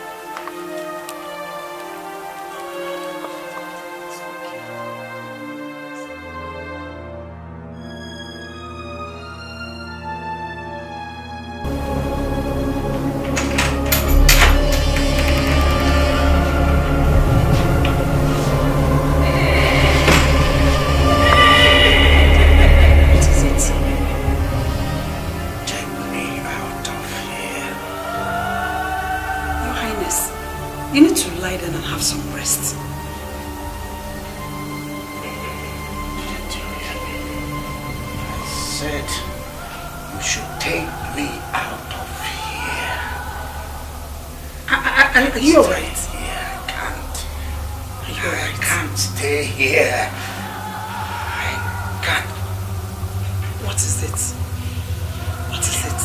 You need to lie down and have some rest. I said you should take me out of here. Are you alright? I can't. Are you alright? I can't stay here. I can't. What is it? What is it?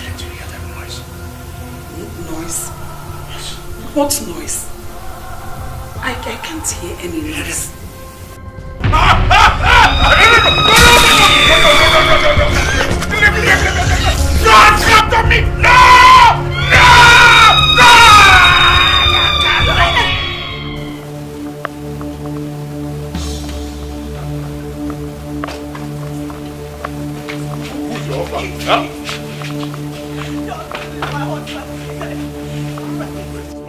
Didn't you hear that noise? Noise? What noise? I can't hear any noise. Don't come to me! No! No!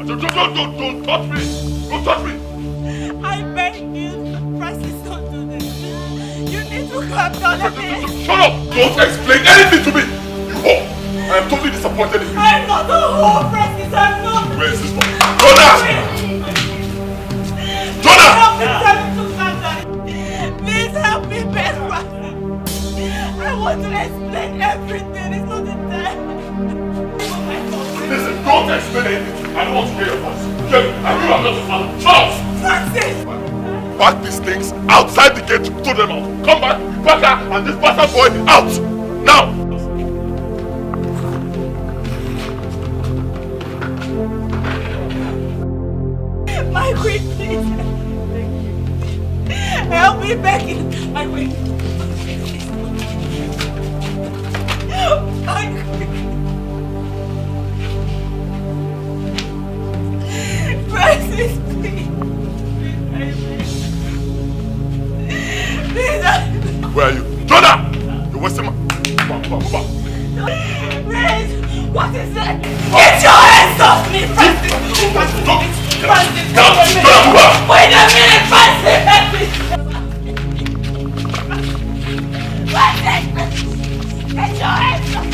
Don't touch me! Don't touch me! I beg you, Francis, don't do this. You need to calm down a bit. Shut up! Don't explain anything to me! You whore! I am totally disappointed in you. I'm not a whore, Francis. I'm not. Where is this one? Jonah! Jonah! Help me, tell me to calm down. Please help me, beg Francis. I want to explain everything. It's not the time. Listen, don't explain anything. I don't want to hear your voice. Get me. I knew I'm not a father. Shut up! Francis! Pack these things outside the gate. Throw them out. Come back, Baka and this bastard boy out. Now! Please! What is it? Get your hands off me, Francis! Francis! Wait a minute, Francis! Francis! Get your hands off me!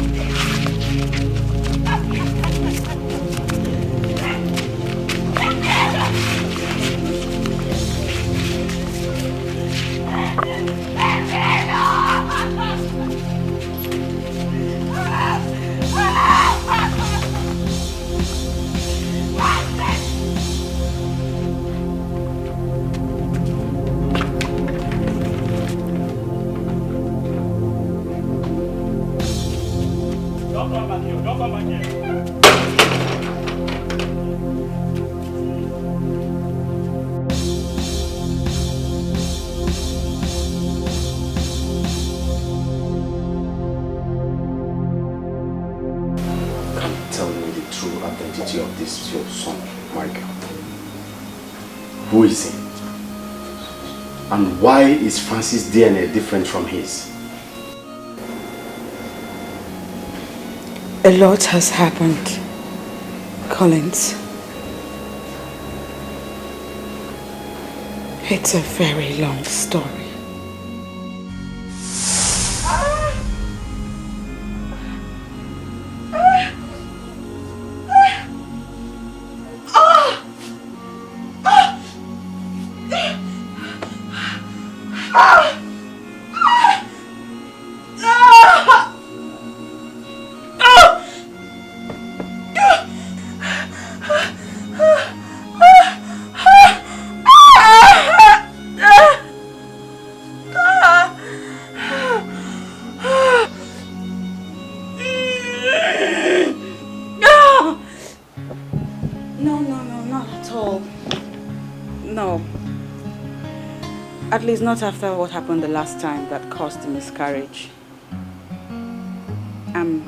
Don't come back here. Don't come back here. Tell me the true identity of this your son, Michael. Who is he? And why is Francis' DNA different from his? A lot has happened, Collins. It's a very long story. At least not after what happened the last time that caused the miscarriage. I'm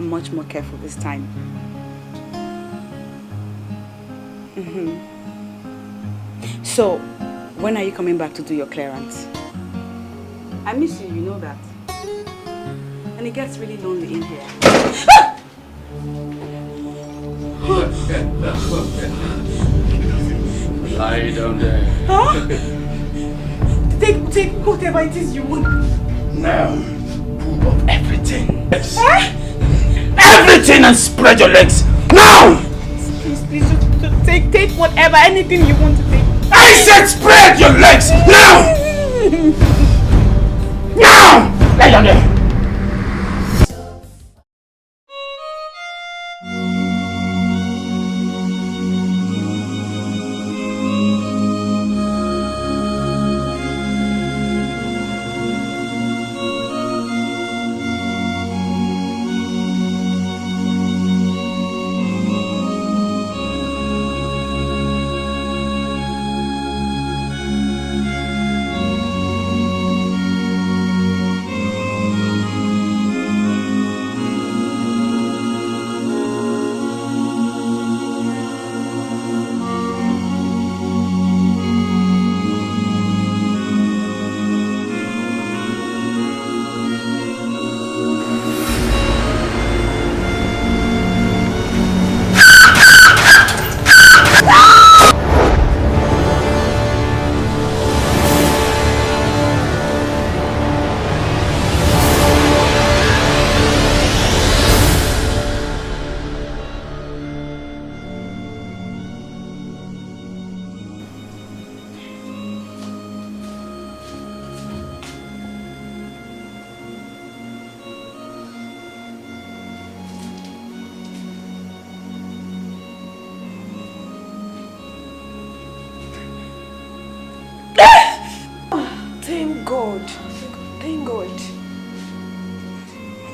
much more careful this time. So, when are you coming back to do your clearance? I miss you, you know that. And it gets really lonely in here. Lie down there. Huh? Take whatever it is you want. Now, pull up everything. Everything and spread your legs. Now! Please, just take whatever, anything you want to take. I said spread your legs! Now! Now! Lie down there.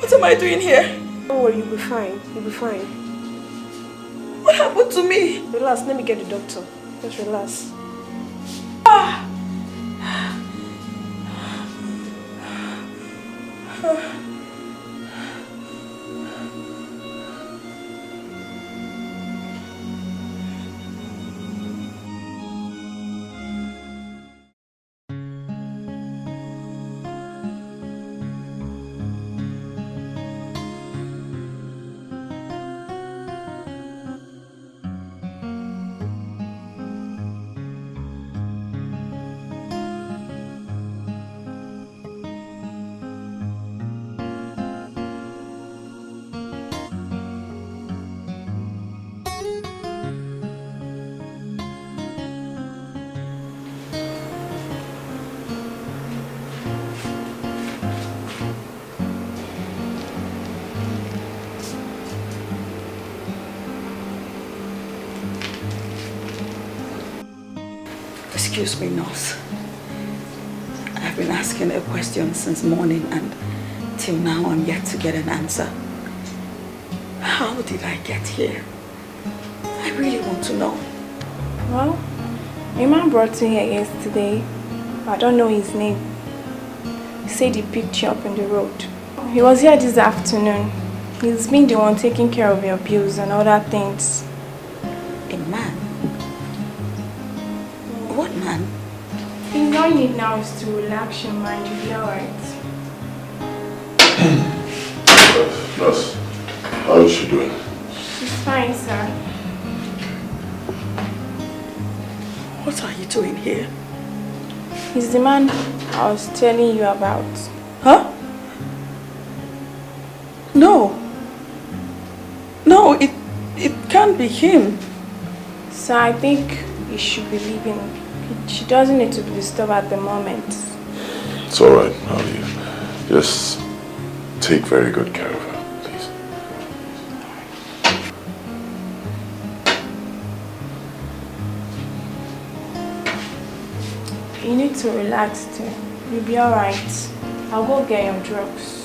What am I doing here? Don't worry, you'll be fine. You'll be fine. What happened to me? Relax, let me get the doctor. Just relax. Excuse me, nurse. I've been asking a question since morning and till now I'm yet to get an answer. How did I get here? I really want to know. Well, a man brought you here yesterday. I don't know his name. He said he picked you up on the road. He was here this afternoon. He's been the one taking care of your bills and other things. A man? What man? All you need now is to relax your mind. You'll be alright. Nurse, how is she doing? She's fine, sir. What are you doing here? He's the man I was telling you about. Huh? No. No, it can't be him. So I think you should be leaving. She doesn't need to be disturbed at the moment. It's alright, how are you? Just take very good care of her, please. You need to relax too. You'll be alright. I'll go get your drugs.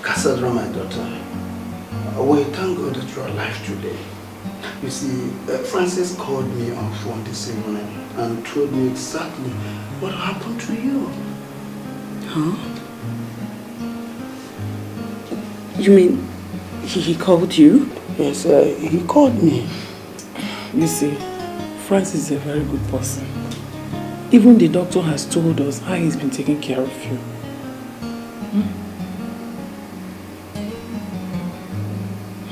Cassandra, my daughter, we thank God that you are alive today. You see, Francis called me on phone this evening and told me exactly what happened to you. Huh? You mean he called you? Yes, he called me. You see, Francis is a very good person. Even the doctor has told us how he's been taking care of you.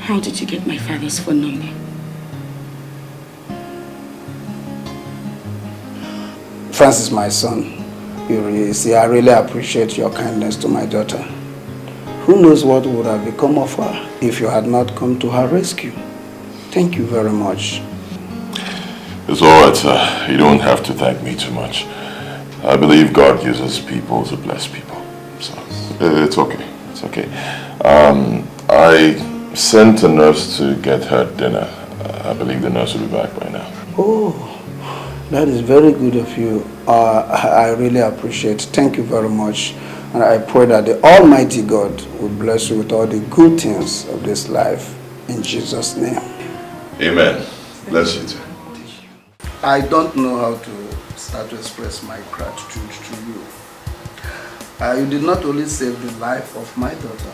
How did you get my father's phone number? Francis, my son, you see, I really appreciate your kindness to my daughter. Who knows what would have become of her if you had not come to her rescue. Thank you very much. It's alright, sir. You don't have to thank me too much. I believe God uses people to bless people. So, it's okay. It's okay. I sent a nurse to get her dinner. I believe the nurse will be back by now. Oh, that is very good of you. I really appreciate it. Thank you very much. And I pray that the Almighty God will bless you with all the good things of this life. In Jesus' name. Amen. Bless you too. I don't know how to start to express my gratitude to you. You did not only save the life of my daughter,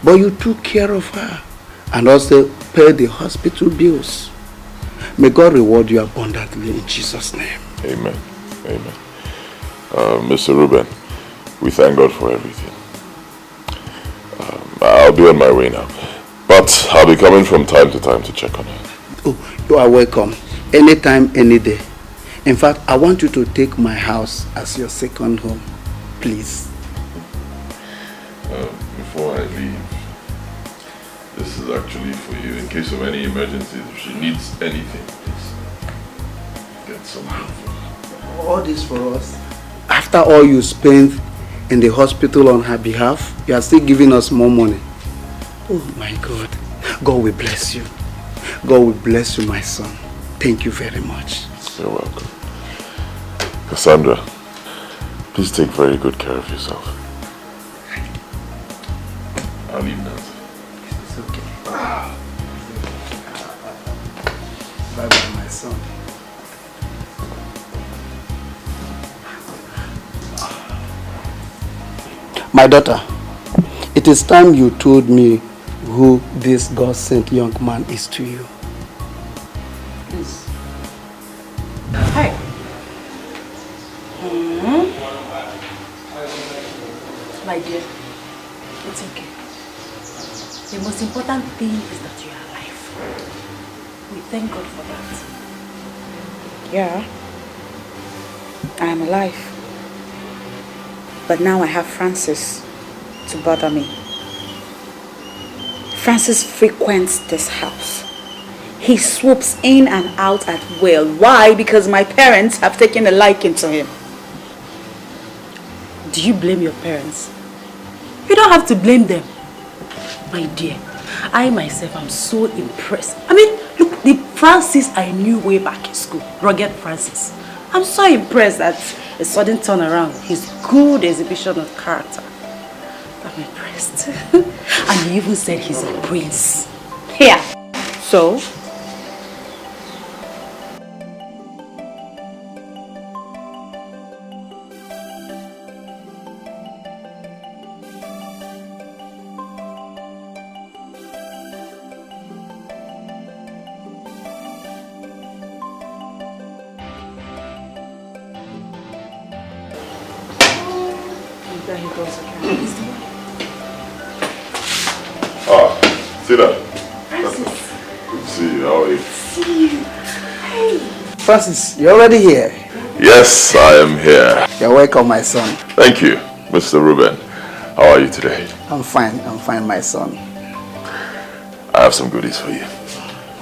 but you took care of her and also paid the hospital bills. May God reward you abundantly in Jesus' name. Amen. Amen. Mr. Ruben, we thank God for everything. I'll be on my way now. But I'll be coming from time to time to check on her. Oh, you are welcome. Anytime, any day. In fact, I want you to take my house as your second home. Please. Before I leave, this is actually for you in case of any emergencies. If she needs anything, please get some help for her. All this for us. After all you spent in the hospital on her behalf, you are still giving us more money. Oh my God. God will bless you. God will bless you, my son. Thank you very much. You're welcome. Cassandra, please take very good care of yourself. I'll leave now. It's okay. Bye-bye, my son. My daughter, it is time you told me who this God-sent young man is to you. Please. Hi. My dear, it's okay. The most important thing is that you are alive. We thank God for that. Yeah, I am alive. But now I have Francis to bother me. Francis frequents this house. He swoops in and out at will. Why? Because my parents have taken a liking to him. Do you blame your parents? You don't have to blame them. My dear, I myself am so impressed. I mean, look, the Francis I knew way back in school, rugged Francis. I'm so impressed at a sudden turnaround, his good exhibition of character. I'm impressed. And he even said he's a prince. Here. So? There he goes again. He's the one. Sit down. Francis. Good to see you. How are you? See you. Hey. Francis, you're already here? Yes, I am here. You're welcome, my son. Thank you, Mr. Ruben. How are you today? I'm fine, my son. I have some goodies for you.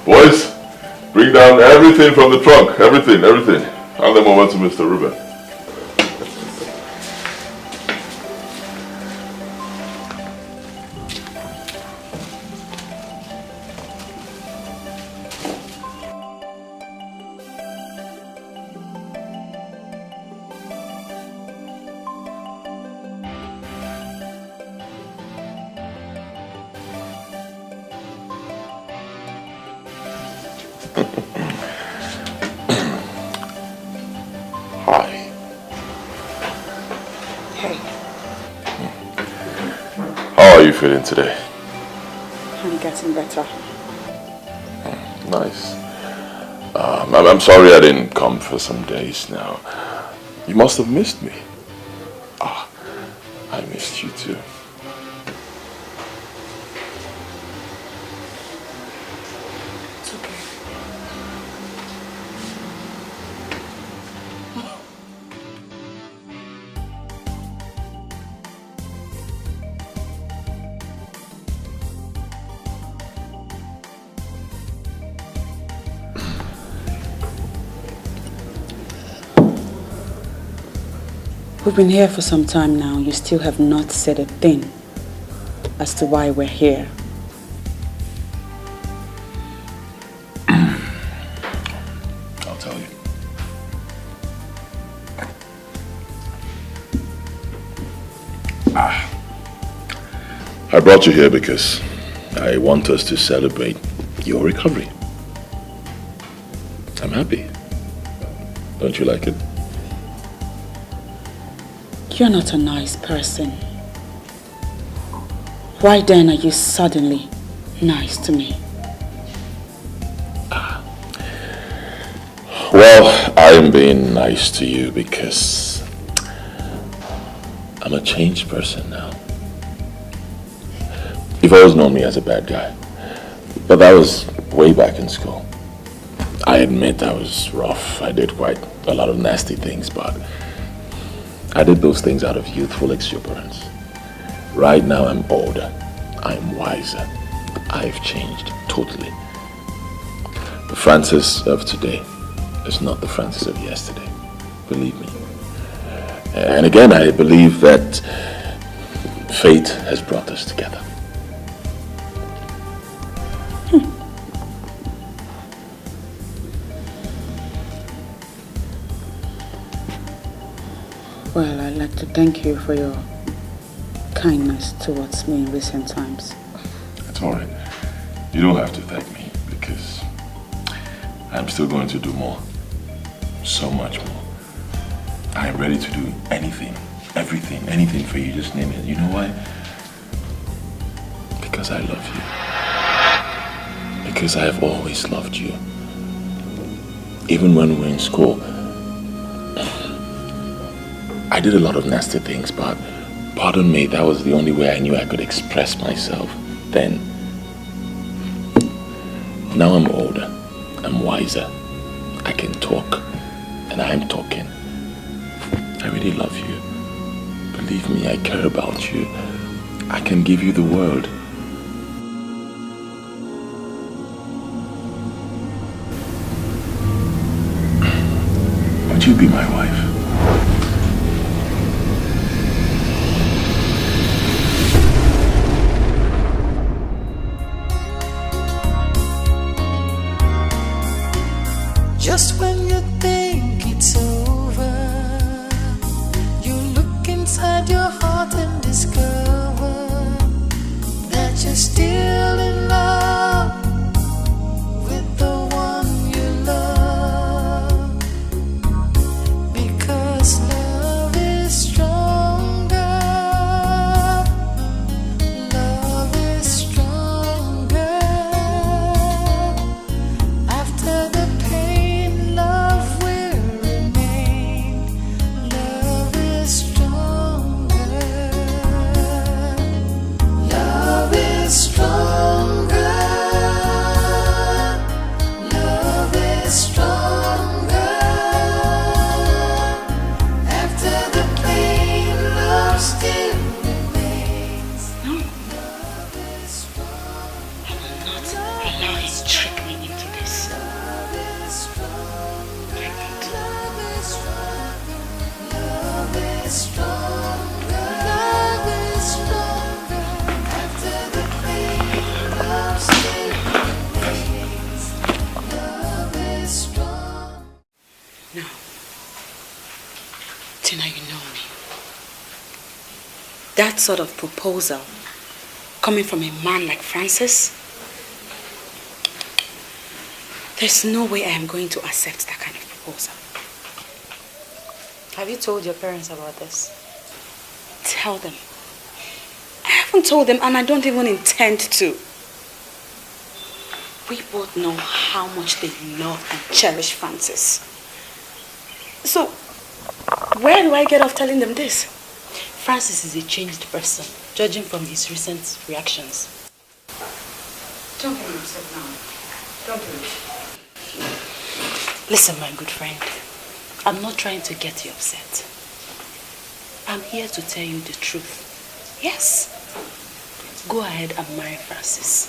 Boys, bring down everything from the trunk. Everything. Hand them over to Mr. Ruben. How are you feeling today? I'm getting better. Nice. I'm sorry I didn't come for some days now. You must have missed me. I missed you too. It's okay. We've been here for some time now. You still have not said a thing as to why we're here. I'll tell you. I brought you here because I want us to celebrate your recovery. I'm happy. Don't you like it? You're not a nice person. Why then are you suddenly nice to me? Well, I'm being nice to you because I'm a changed person now. You've always known me as a bad guy, but that was way back in school. I admit I was rough. I did quite a lot of nasty things, but I did those things out of youthful exuberance. Right now I'm older. I'm wiser. I've changed totally. The Francis of today is not the Francis of yesterday. Believe me. And again, I believe that fate has brought us together. Well, I'd like to thank you for your kindness towards me in recent times. That's all right. You don't have to thank me because I'm still going to do more. So much more. I am ready to do anything, everything, anything for you. Just name it. You know why? Because I love you. Because I have always loved you. Even when we were in school, I did a lot of nasty things, but pardon me, that was the only way I knew I could express myself then. Now I'm older, I'm wiser, I can talk, and I'm talking. I really love you. Believe me, I care about you. I can give you the world. Would you be my wife? Just when you think it's over, you look inside your heart and discover that you're still in love with the one you love. Because love is stronger. Love is stronger. After the pain, love will remain. Love is stronger. Love is stronger. Love is stronger. After the pain, love still remains. Love is stronger. I will not allow him to trick me into this. Love is stronger. Love is stronger. Love is stronger. Love is stronger. After the pain, love still remains. Love is strong. No. Tina, you know me. That sort of proposal, coming from a man like Francis, there's no way I am going to accept that kind of proposal. Have you told your parents about this? Tell them. I haven't told them, and I don't even intend to. We both know how much they love and cherish Francis. So, where do I get off telling them this? Francis is a changed person, judging from his recent reactions. Don't get upset now. Don't do it. Listen, my good friend. I'm not trying to get you upset. I'm here to tell you the truth. Yes. Go ahead and marry Francis.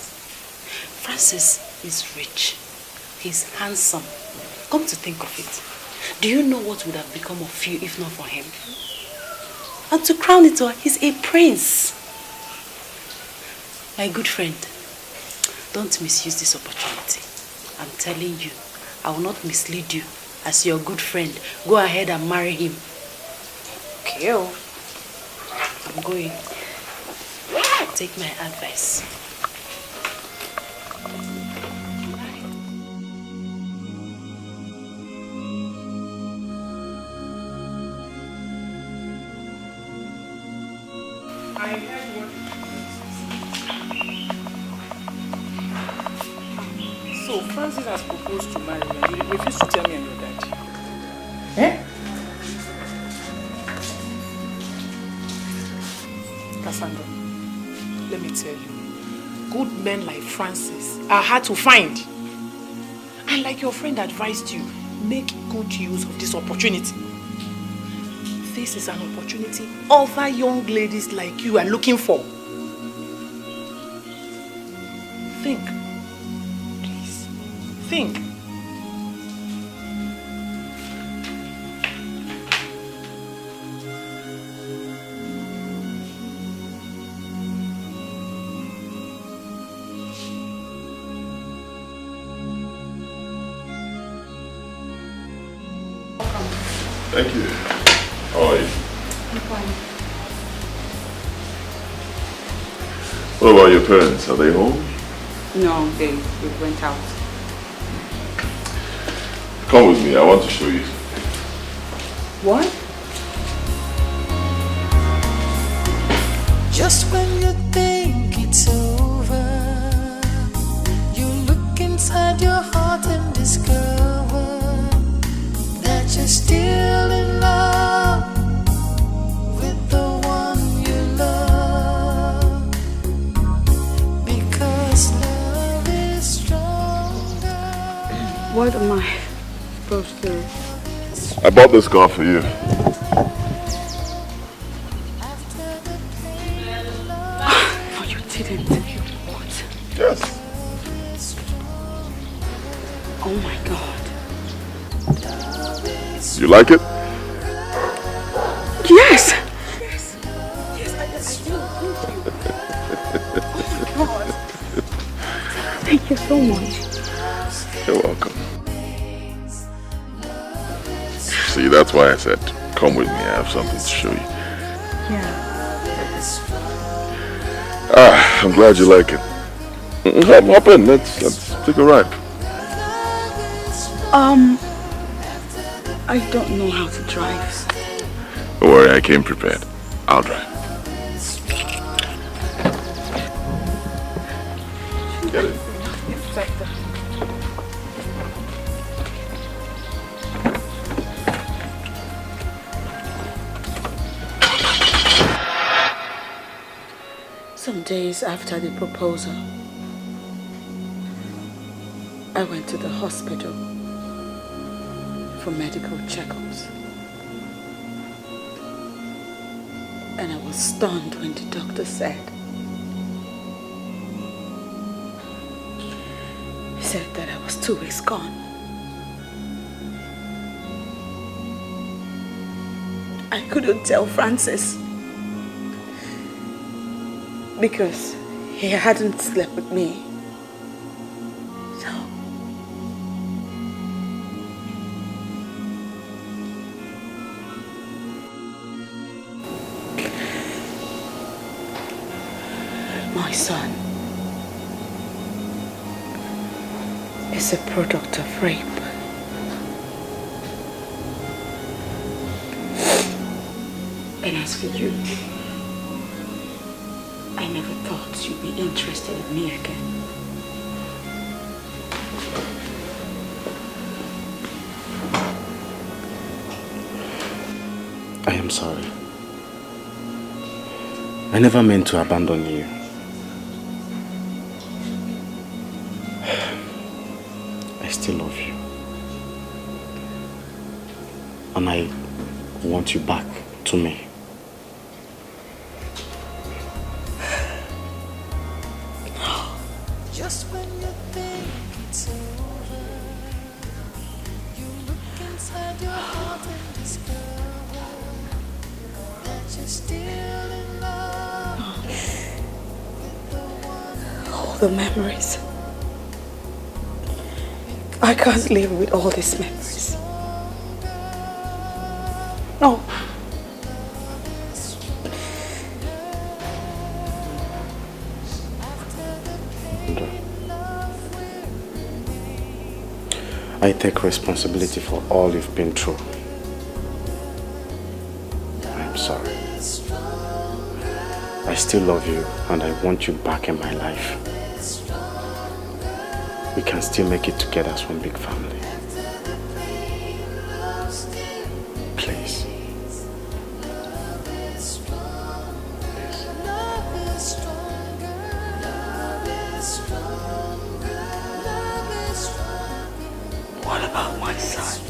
Francis is rich. He's handsome. Come to think of it. Do you know what would have become of you if not for him? And to crown it all, he's a prince. My good friend, don't misuse this opportunity. I'm telling you, I will not mislead you. As your good friend, go ahead and marry him. Okay, I'm going. Take my advice. So Francis has proposed to marry you and you refuse to tell me and your dad. Eh? Cassandra, let me tell you, good men like Francis are hard to find. And like your friend advised you, make good use of this opportunity. This is an opportunity other young ladies like you are looking for. Think. Please. Think. Thank you. How are you? I'm fine. What about your parents? Are they home? No, they went out. Come with me. I want to show you. What? Just when you think it's over, you look inside your heart and discover that you're still in love with the one you love. Because love is stronger. What am I supposed to? I bought this car for you. No, you didn't. You what? Yes. Oh my God. You like it? Yes. Yes, I do. Thank you. Thank you so much. You're welcome. See, that's why I said, come with me, I have something to show you. Yeah. I'm glad you like it. Hop in, let's take a ride. I don't know how to drive. Don't worry, I came prepared. I'll drive. Get it. Some days after the proposal, I went to the hospital for medical checkups. And I was stunned when the doctor said, he said that I was 2 weeks gone. I couldn't tell Francis because he hadn't slept with me. So my son is a product of rape. And as for you, I never thought you'd be interested in me again. I am sorry. I never meant to abandon you. I still love you. And I want you back to me. Just when you think it's over, you look inside your heart and discover that you're still in love with the one. All the memories. I can't live with all these memories. No. I take responsibility for all you've been through. I'm sorry. I still love you and I want you back in my life. We can still make it together as one big family. Please. What about my son?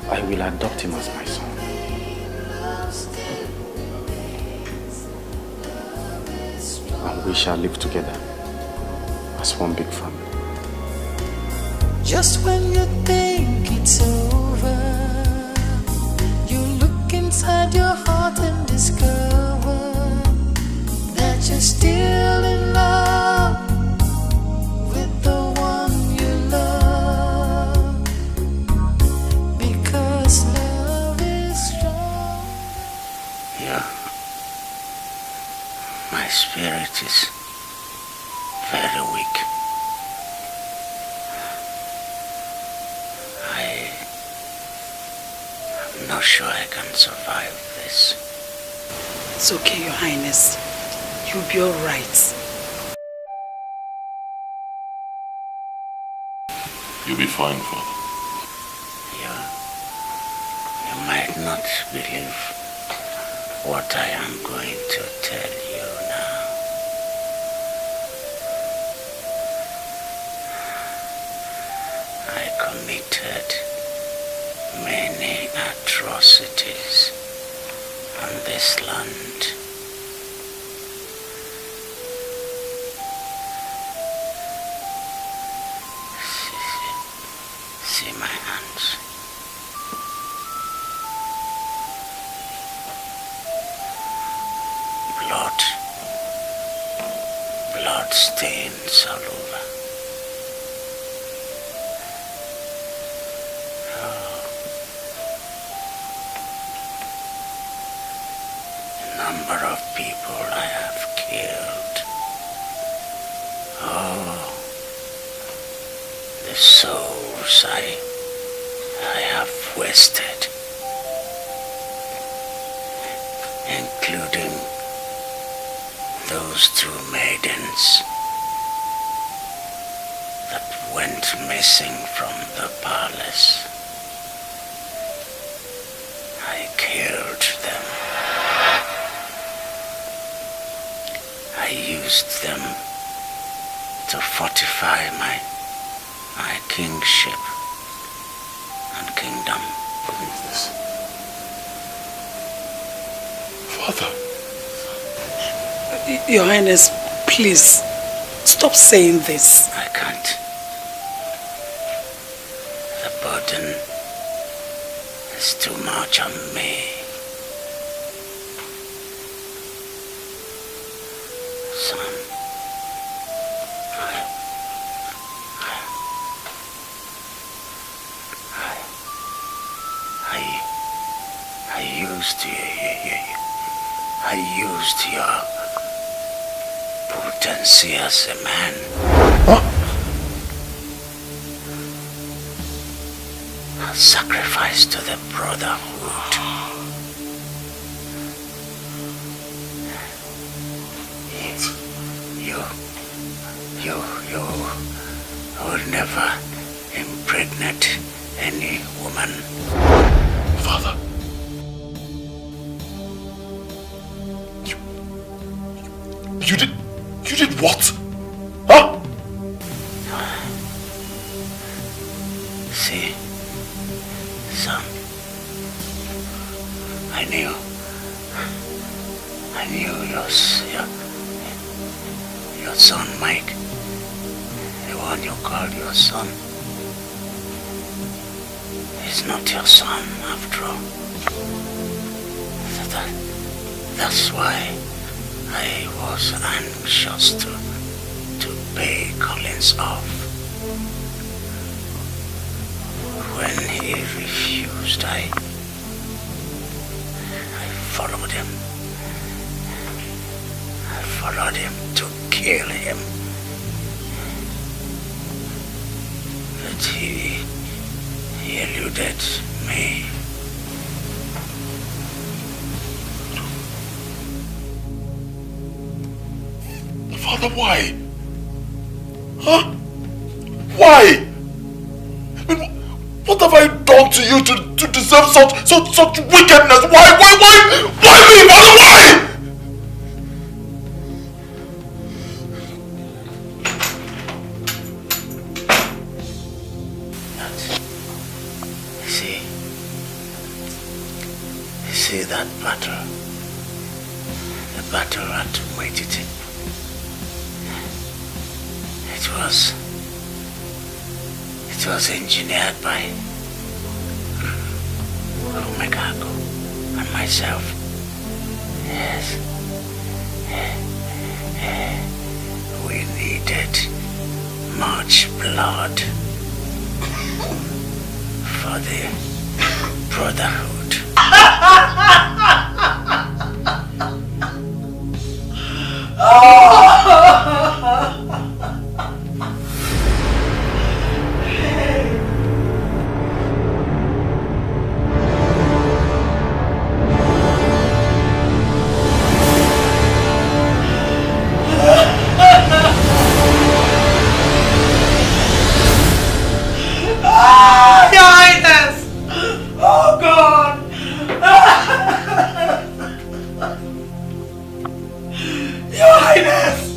I will adopt him as my son. And we shall live together as one big family. Just when you think it's over, you look inside your heart and discover that you're still in love with the one you love, because love is strong. Yeah. My spirit is very weak. I'm not sure I can survive this. It's okay, Your Highness. You'll be all right. You'll be fine, Father. You might not believe what I am going to tell you now. I committed many atrocities on this land. See my hands. Blood stains all over. number of people I have killed. Oh, the souls I have wasted, including those 2 maidens that went missing from the palace. I killed them. I used them to fortify my kingship and kingdom. What is this? Father. Your Highness, please, stop saying this. I can't. The burden is too much on me. Son, I used your potency as a man. A sacrifice to the brotherhood. You will never impregnate any woman. Father. You did what? Huh? See, son, I knew your son, Mike, the one you called your son, is not your son after all. That's why I was anxious to pay Collins off. When he refused, I followed him. I followed him to kill him. But he eluded me. Father, why? Huh? Why? I mean, what have I done to you to deserve such wickedness? Why me, Father, why? You see that battle? The battle at Ucheama. It was engineered by Omekago and myself. Yes. We needed much blood for the brotherhood. Your Highness!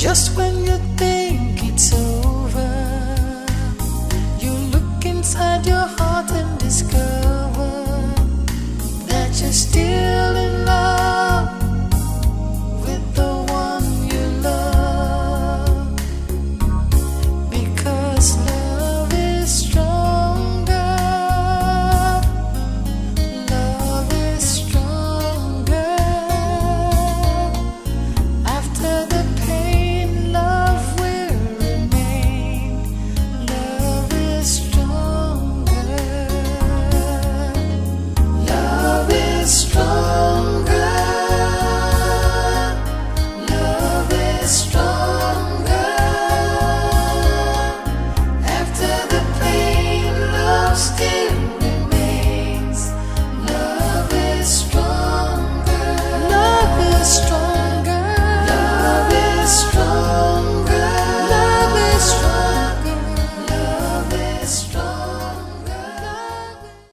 Just when you think